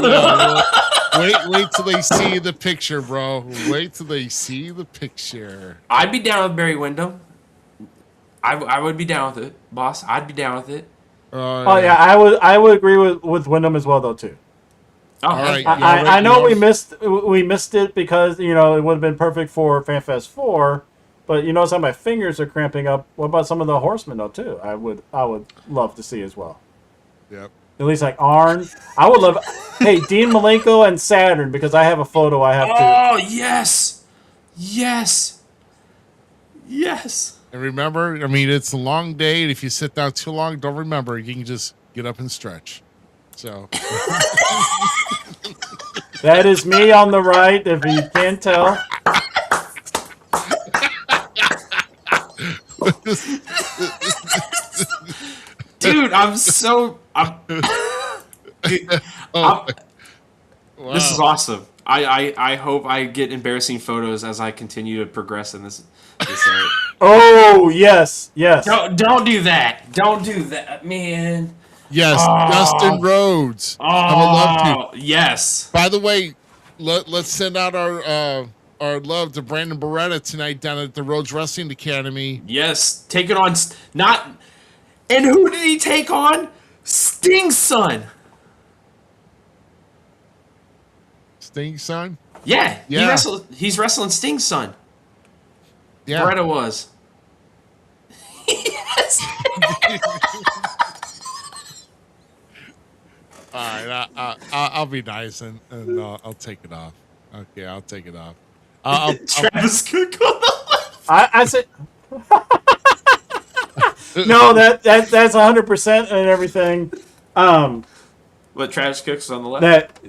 Wait till they see the picture, bro. Wait till they see the picture. I'd be down with Barry Windham. I would be down with it, boss. I'd be down with it. Yeah, I would agree with Wyndham as well though too. All right. I know we missed it because it would have been perfect for FanFest 4, but some of my fingers are cramping up. What about some of the Horsemen though too? I would love to see as well. Yep. At least like Arn. I would love. Hey, Dean Malenko and Saturn because I have a photo I have to. Oh yes. And remember, it's a long day, and if you sit down too long, don't remember. You can just get up and stretch. So. That is me on the right, if you can't tell. Dude, wow. This is awesome. I hope I get embarrassing photos as I continue to progress in this Oh, yes. Don't do that. Don't do that, man. Yes, Dustin Rhodes. I would love to. Yes. By the way, let's send out our love to Brandon Beretta tonight down at the Rhodes Wrestling Academy. Yes, take it on. And who did he take on? Sting's son. Sting's son? Yeah. He's wrestling Sting's son. Yeah. Beretta was. Yes. All right, I'll be nice and I'll take it off. Okay, I'll take it off. Travis Cook. I said. No, that's 100% and everything. What Travis Cook's on the left?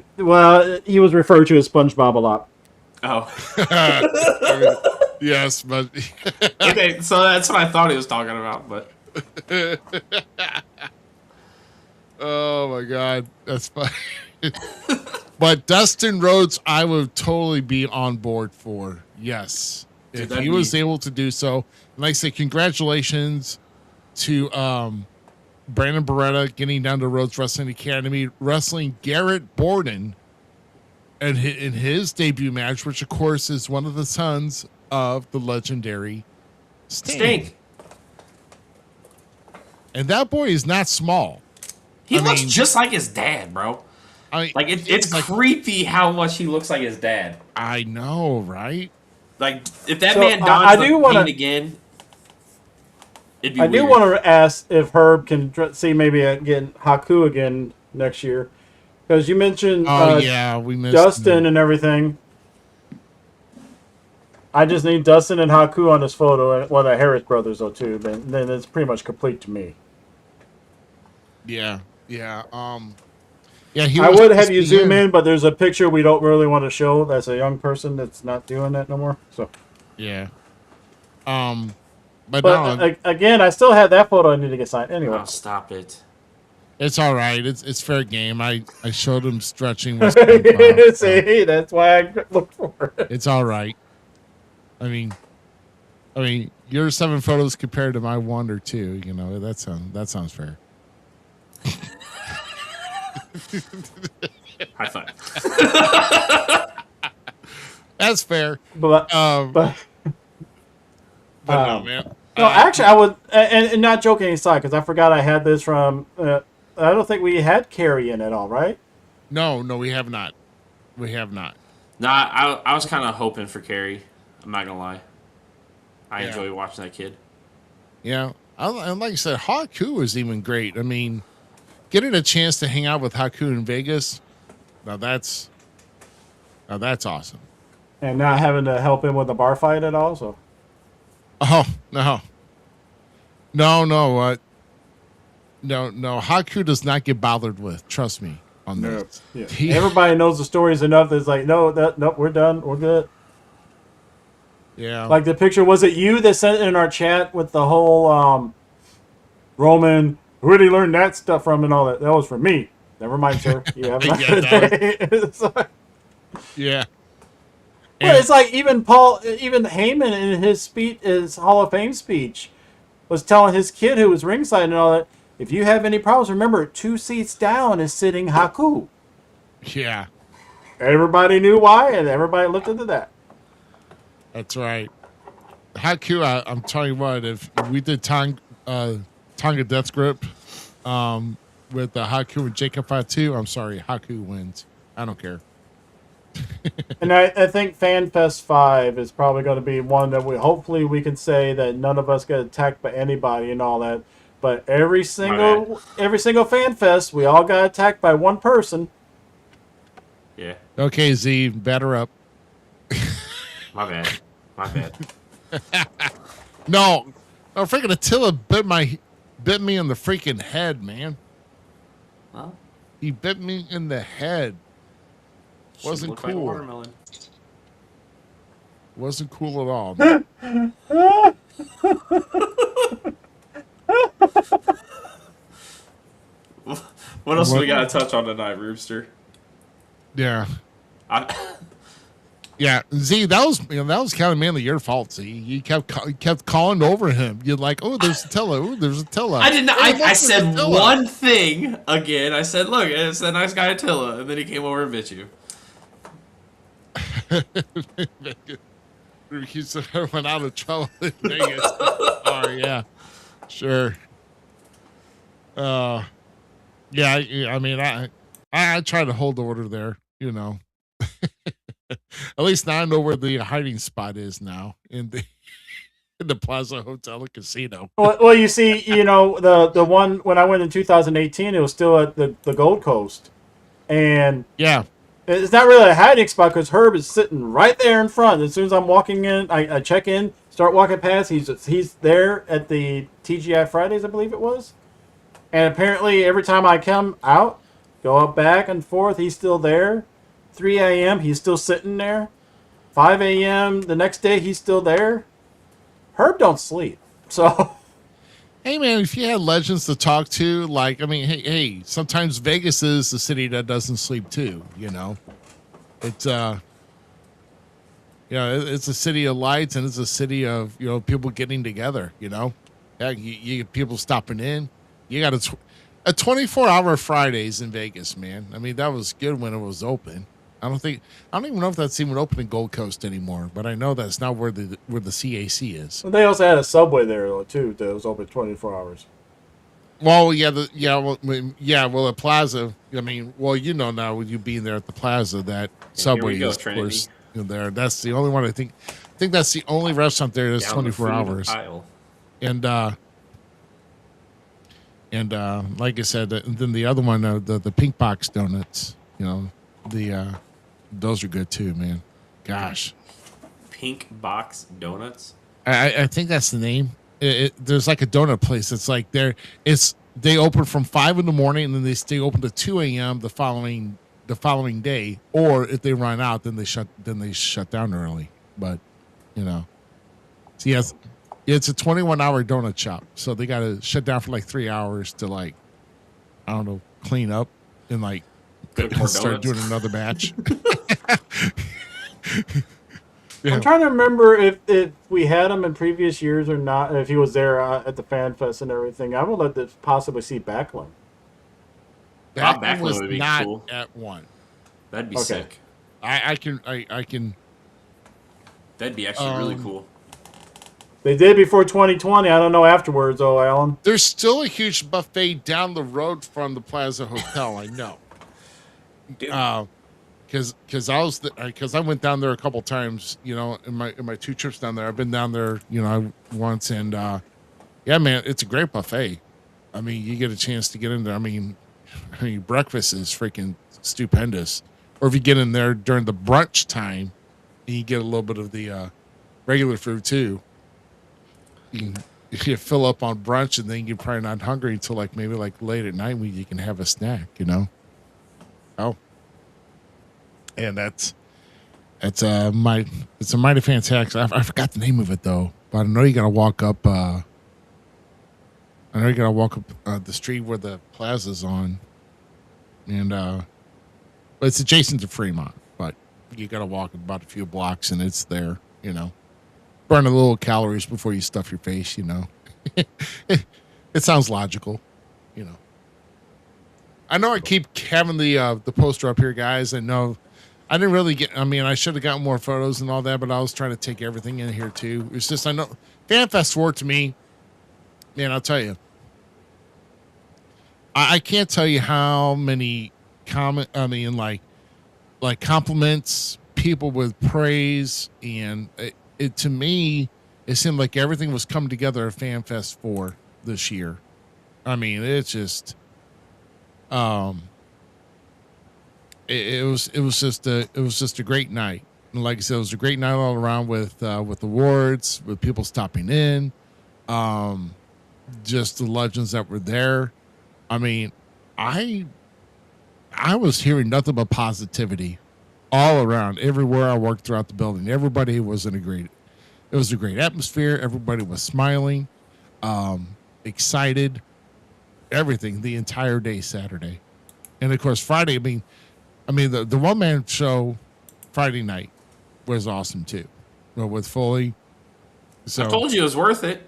He was referred to as SpongeBob a lot. Oh. Yes, but Okay, so that's what I thought he was talking about, but oh my god, that's funny. But Dustin Rhodes, I would totally be on board for. Yes, Dude, if he was able to do so. And like I say, congratulations to Brandon Beretta getting down to Rhodes Wrestling Academy, wrestling Garrett Borden in his debut match, which of course is one of the sons of the legendary Sting. And that boy is not small. He looks just like his dad, bro. It's creepy how much he looks like his dad. I know, right? Like, if that man dons the paint again, it'd be weird. I do want to ask if Herb can see maybe getting Haku again next year. Because you mentioned we missed Dustin and everything. I just need Dustin and Haku on this photo. Well, the Harris brothers, though, too. Then it's pretty much complete to me. Yeah. I would have you zoom in, but there's a picture we don't really want to show. That's a young person that's not doing that no more. So. Yeah. Again, I still have that photo I need to get signed. Anyway. Oh, stop it. It's all right. It's fair game. I showed him stretching. See, that's why I looked for it. It's all right. I mean, your 7 photos compared to my 1 or 2. You know, that sounds fair. High five. That's fair. But no, man. No, actually, I would, and not joking aside, because I forgot I had this from. I don't think we had Carrie in at all, right? No, we have not. We have not. Nah, I was kind of hoping for Carrie. I'm not gonna lie. I enjoy watching that kid. Yeah, and like I said, Haku is even great. I mean, getting a chance to hang out with Haku in Vegas, now that's awesome. And not having to help him with the bar fight at all, so. Oh no. No. Haku does not get bothered with. Trust me on this. Yeah. Everybody knows the stories enough that's like, nope, we're done, we're good. Yeah. Like the picture, was it you that sent it in our chat with the whole Roman? Where did he learn that stuff from and all that? That was from me. Never mind, sir. You have Yeah. Well, it's like even Heyman in his speech, his Hall of Fame speech, was telling his kid who was ringside and all that, if you have any problems, remember 2 seats down is sitting Haku. Yeah. Everybody knew why, and everybody looked into that. That's right. Haku, I'm telling you what, if we did Tonga Death Grip with Haku and Jacob Fatu, I'm sorry, Haku wins. I don't care. And I think Fan Fest 5 is probably going to be one that hopefully we can say that none of us get attacked by anybody and all that. But every single Fan Fest, we all got attacked by one person. Yeah. Okay, Z, batter up. My bad. No, freaking Attila bit me in the freaking head, man. Huh? He bit me in the head. Wasn't cool. Like watermelon. Wasn't cool at all. Man. What else do we got to touch on tonight, Rooster? Yeah. Yeah, Z, that was kind of mainly your fault. Z, you kept calling over him. You're like, oh, there's Attila. Oh, there's Attila. I didn't. I said one thing again. I said, look, it's that nice guy Attila, and then he came over and bit you. You said I went out of trouble in Vegas. Oh yeah, sure. Yeah. I mean, I try to hold order there. You know. At least now I know where the hiding spot is now in the Plaza Hotel and Casino. Well, you see, the one when I went in 2018, it was still at the Gold Coast, and yeah, it's not really a hiding spot because Herb is sitting right there in front. As soon as I'm walking in, I check in, start walking past. He's there at the TGI Fridays, I believe it was, and apparently every time I come out, Go up back and forth. He's still there. 3 a.m. He's still sitting there. 5 a.m. the next day he's still there. Herb don't sleep. So Hey man, if you had legends to talk to, like, I mean, hey, sometimes Vegas is the city that doesn't sleep too, you know. It's it's a city of lights, and it's a city of, you know, people getting together, you know. Yeah, you get people stopping in. You got a 24-hour Fridays in Vegas, man. I mean, that was good when it was open. I don't even know if that's even open in Gold Coast anymore, but I know that's not where the CAC is. they also had a Subway there though too that was open 24 hours. Well, the Plaza. I mean, well, you know now with you being there at the Plaza, that Subway go, is of Trinity. course there. That's the only one I think that's the only restaurant there that's Down the 24 food hours. aisle. And like I said, and then the other one, the Pink Box Donuts. You know, those are good too, man. Gosh, Pink Box Donuts. I think that's the name. There's like a donut place. It's like they open from 5 a.m. and then they stay open to 2 a.m. the following day. Or if they run out, then they shut down early. But you know, so yes, it's a 21-hour donut shop. So they got to shut down for like 3 hours to, like, I don't know, clean up and like Cook more start donuts. doing another batch. I'm trying to remember if we had him in previous years or not. If he was there at the Fan Fest and everything, I would like to possibly see Backlund. Bob That Backlund was would be not cool. at one. That'd be Okay. sick. I can. That'd be actually really Um, cool. They did before 2020. I don't know afterwards, though, Alan. There's still a huge buffet down the road from the Plaza Hotel. I know. Dude, Because I went down there a couple times, you know, in my 2 trips down there. I've been down there, you know, once, and yeah, man, it's a great buffet. I mean, you get a chance to get in there. I mean, breakfast is freaking stupendous. Or if you get in there during the brunch time, and you get a little bit of the regular food too. You fill up on brunch, and then you're probably not hungry until like maybe like late at night when you can have a snack, you know. Oh. And it's a mighty fantastic. I forgot the name of it though, but I know you gotta walk up. I know you gotta walk up the street where the plaza's on, and but it's adjacent to Fremont. But you gotta walk about a few blocks, and it's there. You know, burn a little calories before you stuff your face. You know, it sounds logical. You know, I know I keep having the poster up here, guys. I know. I didn't really get. I mean, I should have gotten more photos and all that, but I was trying to take everything in here too. It's just I know Fan Fest 4 to me, man. I'll tell you, I can't tell you how many compliments, people with praise, and it to me, it seemed like everything was coming together at Fan Fest 4 this year. I mean, it's just, It was just a great night. And like I said, it was a great night all around with awards, with people stopping in, just the legends that were there. I mean, I was hearing nothing but positivity all around, everywhere I worked throughout the building. Everybody was it was a great atmosphere. Everybody was smiling, excited, everything the entire day Saturday. And of course Friday, I mean, the one-man show Friday night was awesome too, with Foley. So I told you it was worth it.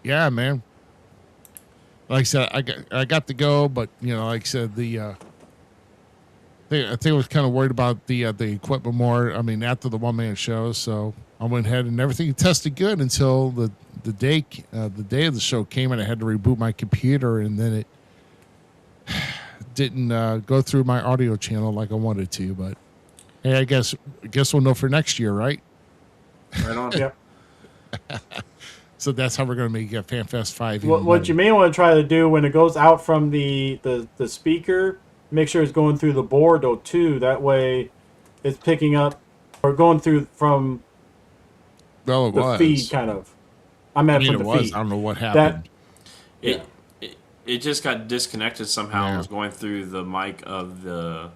yeah, man. Like I said, I got to go, but you know, like I said, I think I was kind of worried about the equipment more. I mean, after the one-man show, so I went ahead and everything tested good until the day of the show came, and I had to reboot my computer, and then it didn't go through my audio channel like I wanted to. But hey, I guess we'll know for next year, right? Right on. Yep. So that's how we're going to make FanFest 5. What you may want to try to do when it goes out from the speaker, make sure it's going through the board though too. That way, it's picking up or going through from well, it the was. feed kind of. I meant from the feed. I don't know what happened. It it just got disconnected somehow. Yeah. It was going through the mic of the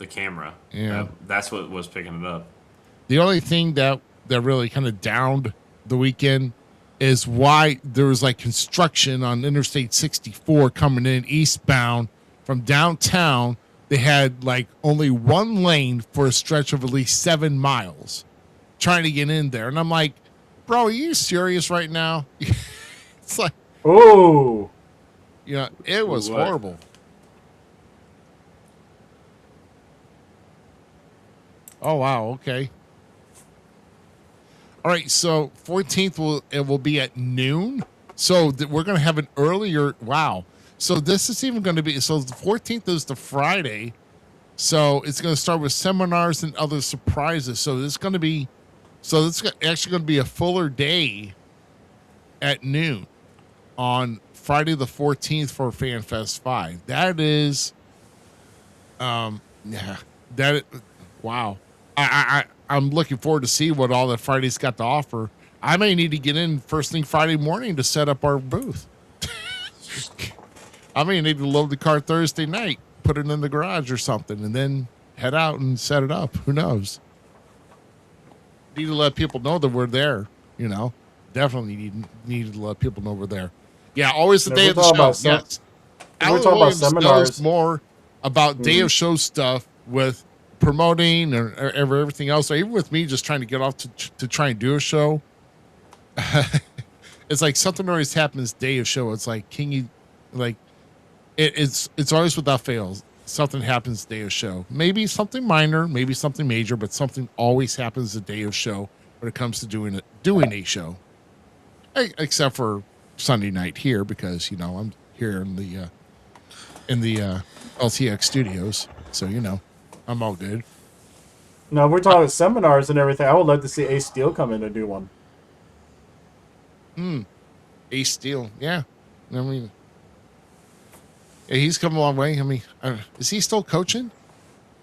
camera. Yeah. That's what was picking it up. The only thing that really kind of downed the weekend is why there was like construction on Interstate 64 coming in eastbound from downtown. They had like only one lane for a stretch of at least 7 miles trying to get in there. And I'm like, bro, are you serious right now? It's like, Oh, yeah, it was What? horrible. Oh, wow. Okay. All right. So 14th will be at noon. So we're going to have an earlier. Wow. So this is even going to be, so the 14th is the Friday. So it's going to start with seminars and other surprises. So it's going to be, so it's actually going to be a fuller day at noon on Friday the 14th for Fan Fest 5. That is, wow. I'm looking forward to see what all that Friday's got to offer. I may need to get in first thing Friday morning to set up our booth. I may need to load the car Thursday night, put it in the garage or something, and then head out and set it up. Who knows? Need to let people know that we're there. You know, definitely need to let people know we're there. Yeah, always the day of the show. Yes. We're talking about seminars. More about day of show stuff with promoting or everything else. Or even with me just trying to get off to try and do a show. It's like something always happens day of show. It's like, can you, like, it's always without fails. Something happens day of show. Maybe something minor, maybe something major, but something always happens the day of show when it comes to doing a show. Except for Sunday night here, because you know I'm here in the LTX studios, so you know I'm all good. No, we're talking seminars and everything. I would love to see Ace Steel come in and do one. Ace Steel, yeah. I mean, yeah, he's come a long way. I mean, is he still coaching,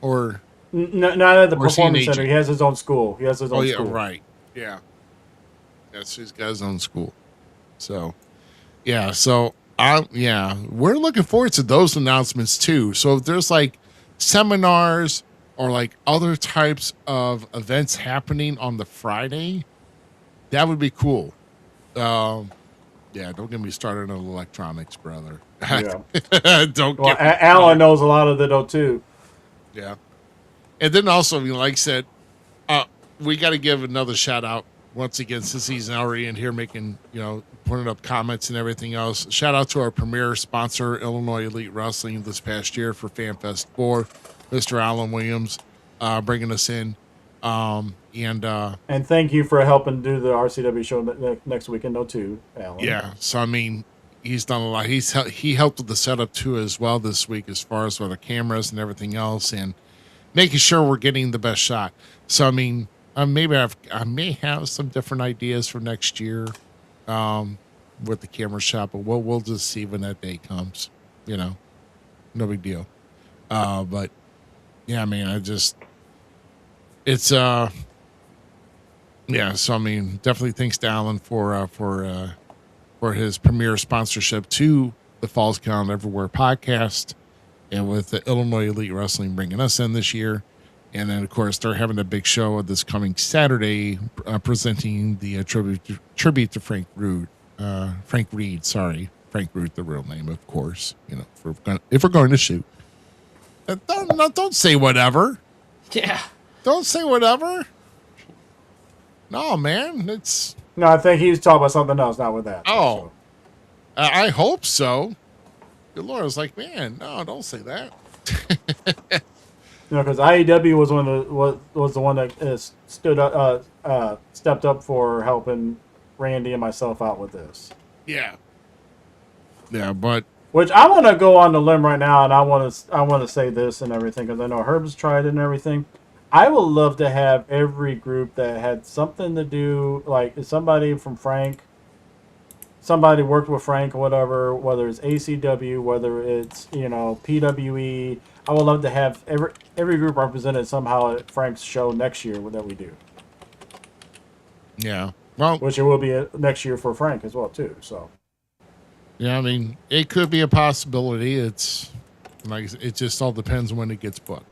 or Not at the Or is he an performance center? agent? He has his own school. He has his own oh yeah, school. right, yeah. Yes, he's got his own school. So, yeah. So, we're looking forward to those announcements too. So, if there's like seminars or like other types of events happening on the Friday, that would be cool. Yeah, don't get me started on electronics, brother. Yeah. Don't Well, get me Alan started. knows a lot of it though too. Yeah. And then also, you know, like I said, we got to give another shout out once again, since he's already in here making, you know, putting up comments and everything else. Shout out to our premier sponsor, Illinois Elite Wrestling, this past year for FanFest 4, Mr. Alan Williams, bringing us in. And thank you for helping do the RCW show next weekend though too, Alan. Yeah. So, I mean, he's done a lot. He helped with the setup too as well this week, as far as with the cameras and everything else, and making sure we're getting the best shot. So, I mean, I may have some different ideas for next year with the camera shot, but we'll just see when that day comes. You know, no big deal. But yeah, I mean, it's yeah. So I mean, definitely thanks to Alan for his premier sponsorship to the Falls Count Everywhere podcast, and with the Illinois Elite Wrestling bringing us in this year. And then, of course, they're having a big show this coming Saturday, presenting the tribute to Frank Reed. Frank Reed, the real name, of course. You know, if we're going to shoot, don't say whatever. Yeah. Don't say whatever. No, man, it's. No, I think he was talking about something else, not with that. Oh, I hope so. Good Lord, I was like, man, no, don't say that. You know, because IEW was the one that stepped up for helping Randy and myself out with this. Yeah. Yeah, but Which I want to go on the limb right now, and I want to say this and everything, because I know Herb's tried it and everything. I would love to have every group that had something to do, like if somebody from Frank, somebody worked with Frank or whatever, whether it's ACW, whether it's, you know, PWE. I would love to have every group represented somehow at Frank's show next year that we do. yeah. Well, Which it will be next year for Frank as well too. So Yeah, I mean, it could be a possibility. It's like it just all depends on when it gets booked.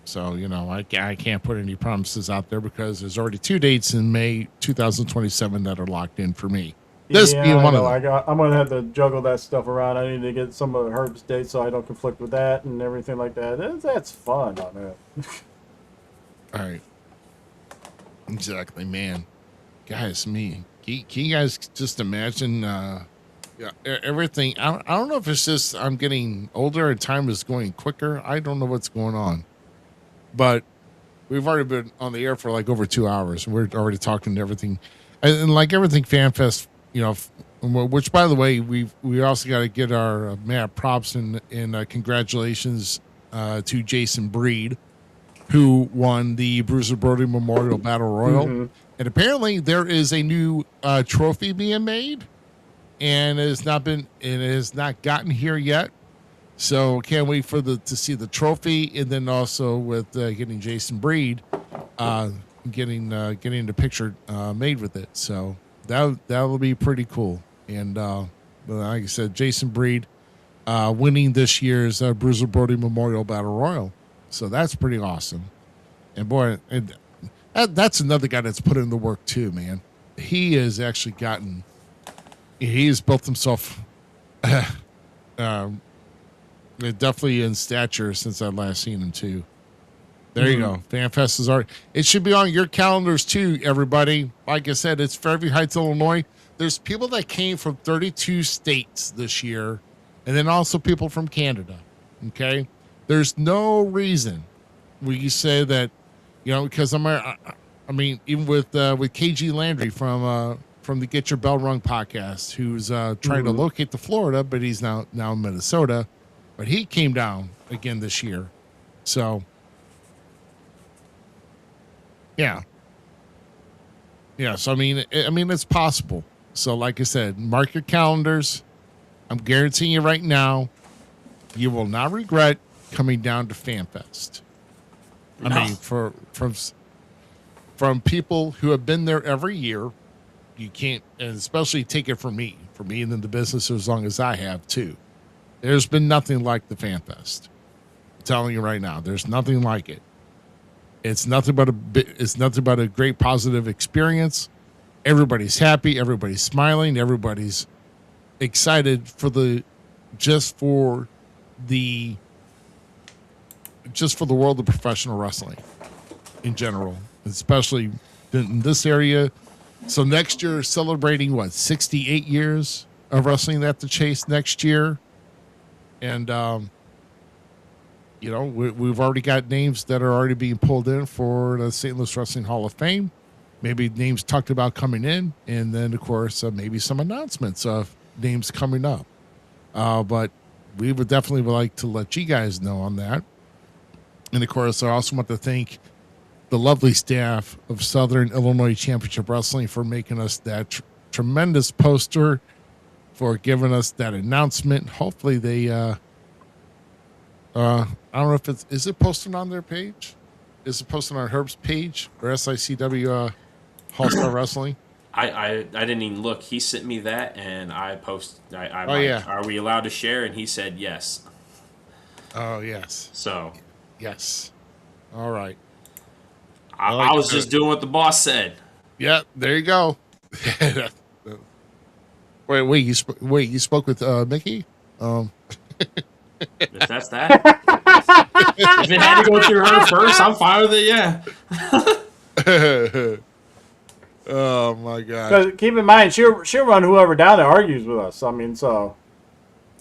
So, I can't put any promises out there because there's already 2 dates in May 2027 that are locked in for me. This Yeah, being I one know. of them. I'm gonna have to juggle that stuff around. I need to get some of Herb's dates so I don't conflict with that and everything like that. That's fun on it. All right. Exactly, man. Guys, can you guys just imagine everything? I don't know if it's just I'm getting older and time is going quicker. I don't know what's going on. But we've already been on the air for like over 2 hours. We're already talking everything. And like everything Fan Fest, which by the way, we also got to get our mad props and congratulations to Jason Breed, who won the Bruiser Brody Memorial Battle Royal. Mm-hmm. And apparently there is a new trophy being made, and it has not gotten here yet. So can't wait to see the trophy, and then also with getting Jason Breed, getting the picture made with it. So that will be pretty cool. And like I said, Jason Breed winning this year's Bruiser Brody Memorial Battle Royal. So that's pretty awesome. And boy, that's another guy that's put in the work too, man. He has actually he's built himself definitely in stature since I've last seen him too. There you go. FanFest is already. It should be on your calendars too, everybody. Like I said, it's Fairview Heights, Illinois. There's people that came from 32 states this year, and then also people from Canada. Okay, there's no reason we say that, because I mean, even with KG Landry from the Get Your Bell Rung podcast, who's trying to locate to Florida, but he's now in Minnesota, but he came down again this year. So, yeah. So I mean, it's possible. So, like I said, mark your calendars. I'm guaranteeing you right now, you will not regret coming down to FanFest. I mean, from people who have been there every year, you can't, and especially take it from me in the business as long as I have too. There's been nothing like the FanFest. I'm telling you right now, there's nothing like it. It's nothing but a great positive experience. Everybody's happy, everybody's smiling, everybody's excited just for the world of professional wrestling in general, especially in this area. So next year, celebrating 68 years of wrestling at the Chase next year. And, we've already got names that are already being pulled in for the St. Louis Wrestling Hall of Fame. Maybe names talked about coming in. And then, of course, maybe some announcements of names coming up. But we would definitely like to let you guys know on that. And, of course, I also want to thank the lovely staff of Southern Illinois Championship Wrestling for making us that tremendous poster, for giving us that announcement. Hopefully they, I don't know if is it posted on their page? Is it posted on Herb's page or SICW All Star Wrestling? I didn't even look. He sent me that, and I yeah. Are we allowed to share? And he said yes. Oh, yes. So. Yes. All right. I was just doing what the boss said. Yeah, there you go. Wait, you spoke with Mickey? If that's that. If it had to go through her first, I'm fine with it, yeah. Oh, my God. Because keep in mind, she'll run whoever down that argues with us. I mean, so.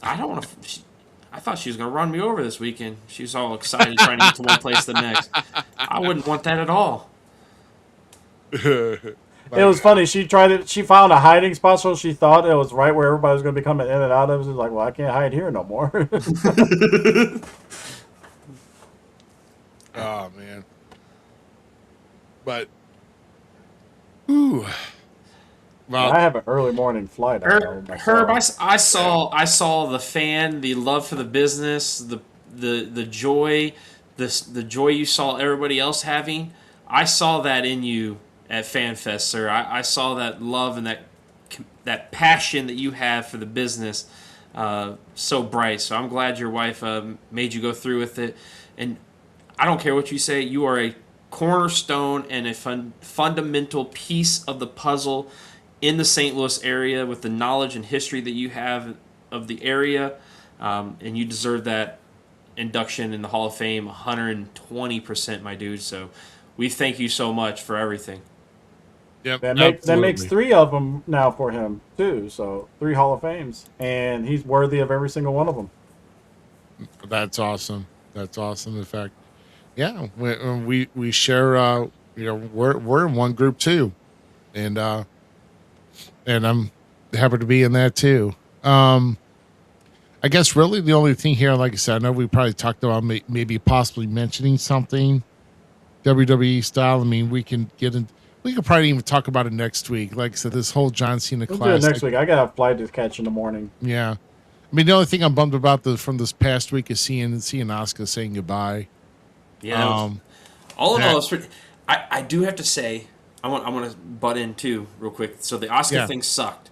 I don't want to. I thought she was going to run me over this weekend. She was all excited trying to get to one place to the next. I wouldn't want that at all. It was funny. She found a hiding spot, so she thought it was right where everybody was going to be coming in and out. It was like, well, I can't hide here no more. Oh, man. But, ooh. Well, I have an early morning flight. Herb, I saw the fan, the love for the business, the joy, the joy you saw everybody else having. I saw that in you at FanFest, sir. I saw that love and that that passion that you have for the business so bright. So I'm glad your wife made you go through with it. And I don't care what you say, you are a cornerstone and a fundamental piece of the puzzle in the St. Louis area with the knowledge and history that you have of the area. And you deserve that induction in the Hall of Fame 120%, my dude. So we thank you so much for everything. Yep, That makes 3 of them now for him too. So 3 Hall of Fames, and he's worthy of every single one of them. That's awesome. That's awesome. In fact, yeah, we share. We're in one group too, and I'm happy to be in that too. I guess really the only thing here, like I said, I know we probably talked about maybe possibly mentioning something WWE style. I mean, we can get in. We could probably even talk about it next week. Like I said, this whole John Cena We'll Classic. do it next week. I got a flight to catch in the morning. Yeah, I mean the only thing I'm bummed about from this past week is seeing Asuka saying goodbye. Yeah. All in all, I do have to say, I want to butt in too real quick. So the Asuka thing sucked.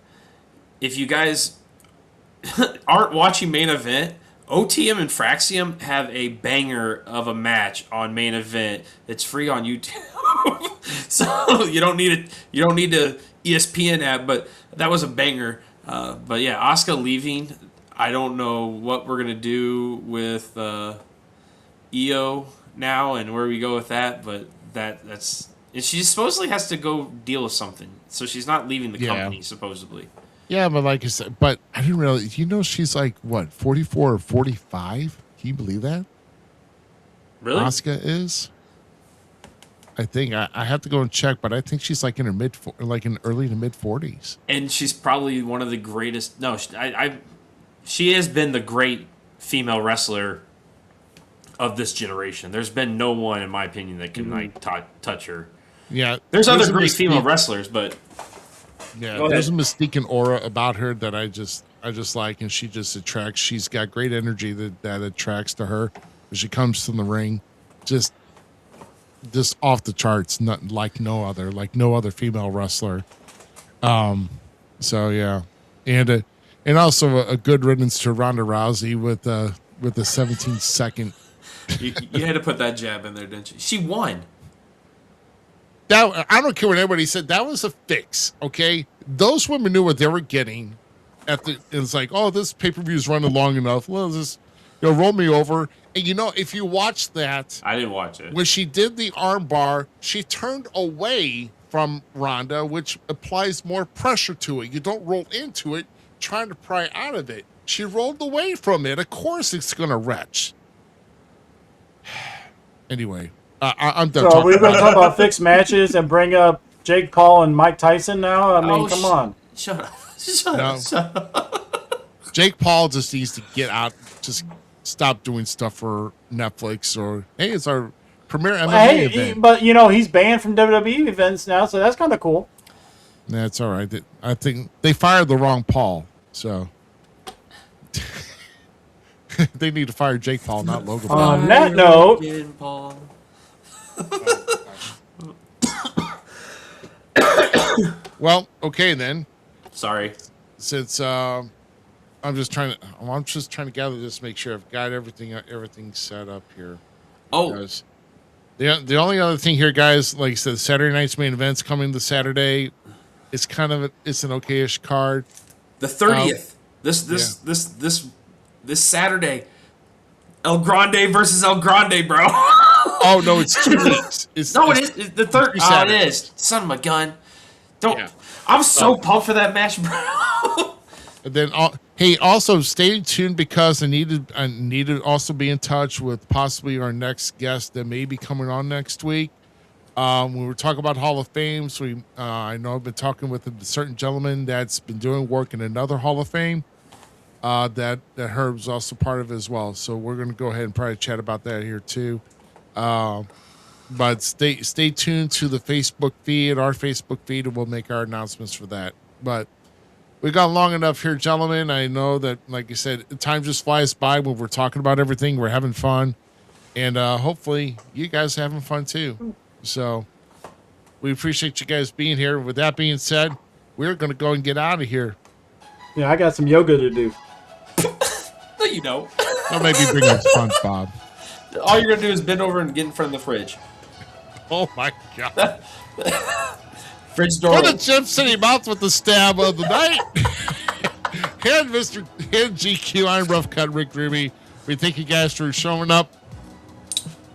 If you guys aren't watching Main Event, OTM and Fraxium have a banger of a match on Main Event. It's free on YouTube. So you don't need it. You don't need the ESPN app, but that was a banger. But yeah, Asuka leaving. I don't know what we're gonna do with EO now and where we go with that. But that's and she supposedly has to go deal with something. So she's not leaving the company supposedly. Yeah, but like I said, but I didn't realize. She's like what, 44 or 45? Can you believe that? Really? Asuka is. I think I have to go and check, but I think she's like in her early to mid 40s. And she's probably one of the greatest. No, she has been the great female wrestler of this generation. There's been no one, in my opinion, that can touch her. Yeah, there's other great female wrestlers, but there's a mystique and aura about her that I just like, and she just attracts. She's got great energy that attracts to her when she comes to the ring. Just off the charts, not like no other female wrestler. So yeah, and also a good riddance to Ronda Rousey with a 17-second. You had to put that jab in there, didn't you? She won. That, I don't care what anybody said. That was a fix. Okay, those women knew what they were getting. It's like, oh, this pay-per-view is running long enough. Well, just roll me over. And if you watch that, I didn't watch it. When she did the arm bar, she turned away from Ronda, which applies more pressure to it. You don't roll into it, trying to pry out of it. She rolled away from it. Of course, it's going to retch. Anyway, I'm done. So we're going to talk about fixed matches and bring up Jake Paul and Mike Tyson now. I mean, come on. Shut up. Shut up. Jake Paul just needs to get out. Just stop doing stuff for Netflix or hey, it's our premier MMA event. But he's banned from WWE events now, so that's kind of cool. That's all right. I think they fired the wrong Paul, so they need to fire Jake Paul, not Logan Paul. On that note, well, okay then. Sorry. Since I'm just trying to gather this, make sure I've got everything set up here. Oh, because the only other thing here, guys, like I said, Saturday night's main event's coming this Saturday. It's it's an okay-ish card. The 30th. This Saturday. El Grande versus El Grande, bro. Oh no, it's 2 weeks. It is the third. Oh, it is. Son of a gun. I'm so pumped for that match, bro. And then, hey, also stay tuned because I need to also be in touch with possibly our next guest that may be coming on next week. We were talking about Hall of Fame, so I know I've been talking with a certain gentleman that's been doing work in another Hall of Fame that Herb's also part of as well. So we're going to go ahead and probably chat about that here too. But stay tuned to the Facebook feed, our Facebook feed, and we'll make our announcements for that. But we've gone long enough here, gentlemen. I know that, like you said, time just flies by when we're talking about everything. We're having fun. And hopefully you guys are having fun too. So we appreciate you guys being here. With that being said, we're going to go and get out of here. Yeah, I got some yoga to do. No, you don't. Or maybe bring up SpongeBob. All you're gonna do is bend over and get in front of the fridge. Oh my God. Fridge door. For the Chip City Mouth with the stab of the night. And GQ, I'm Rough Cut Rick Ruby. We thank you guys for showing up.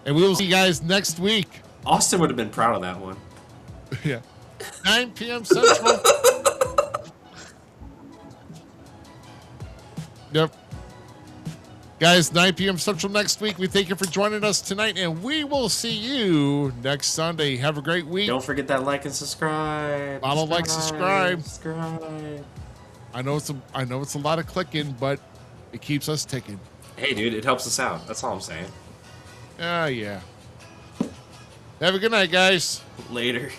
And we will see you guys next week. Austin would have been proud of that one. Yeah. 9 p.m. Central. Yep. Guys, 9 p.m. Central next week. We thank you for joining us tonight, and we will see you next Sunday. Have a great week. Don't forget that like and subscribe. Follow, like, subscribe. Subscribe. I know it's a lot of clicking, but it keeps us ticking. Hey, dude, it helps us out. That's all I'm saying. Yeah. Have a good night, guys. Later.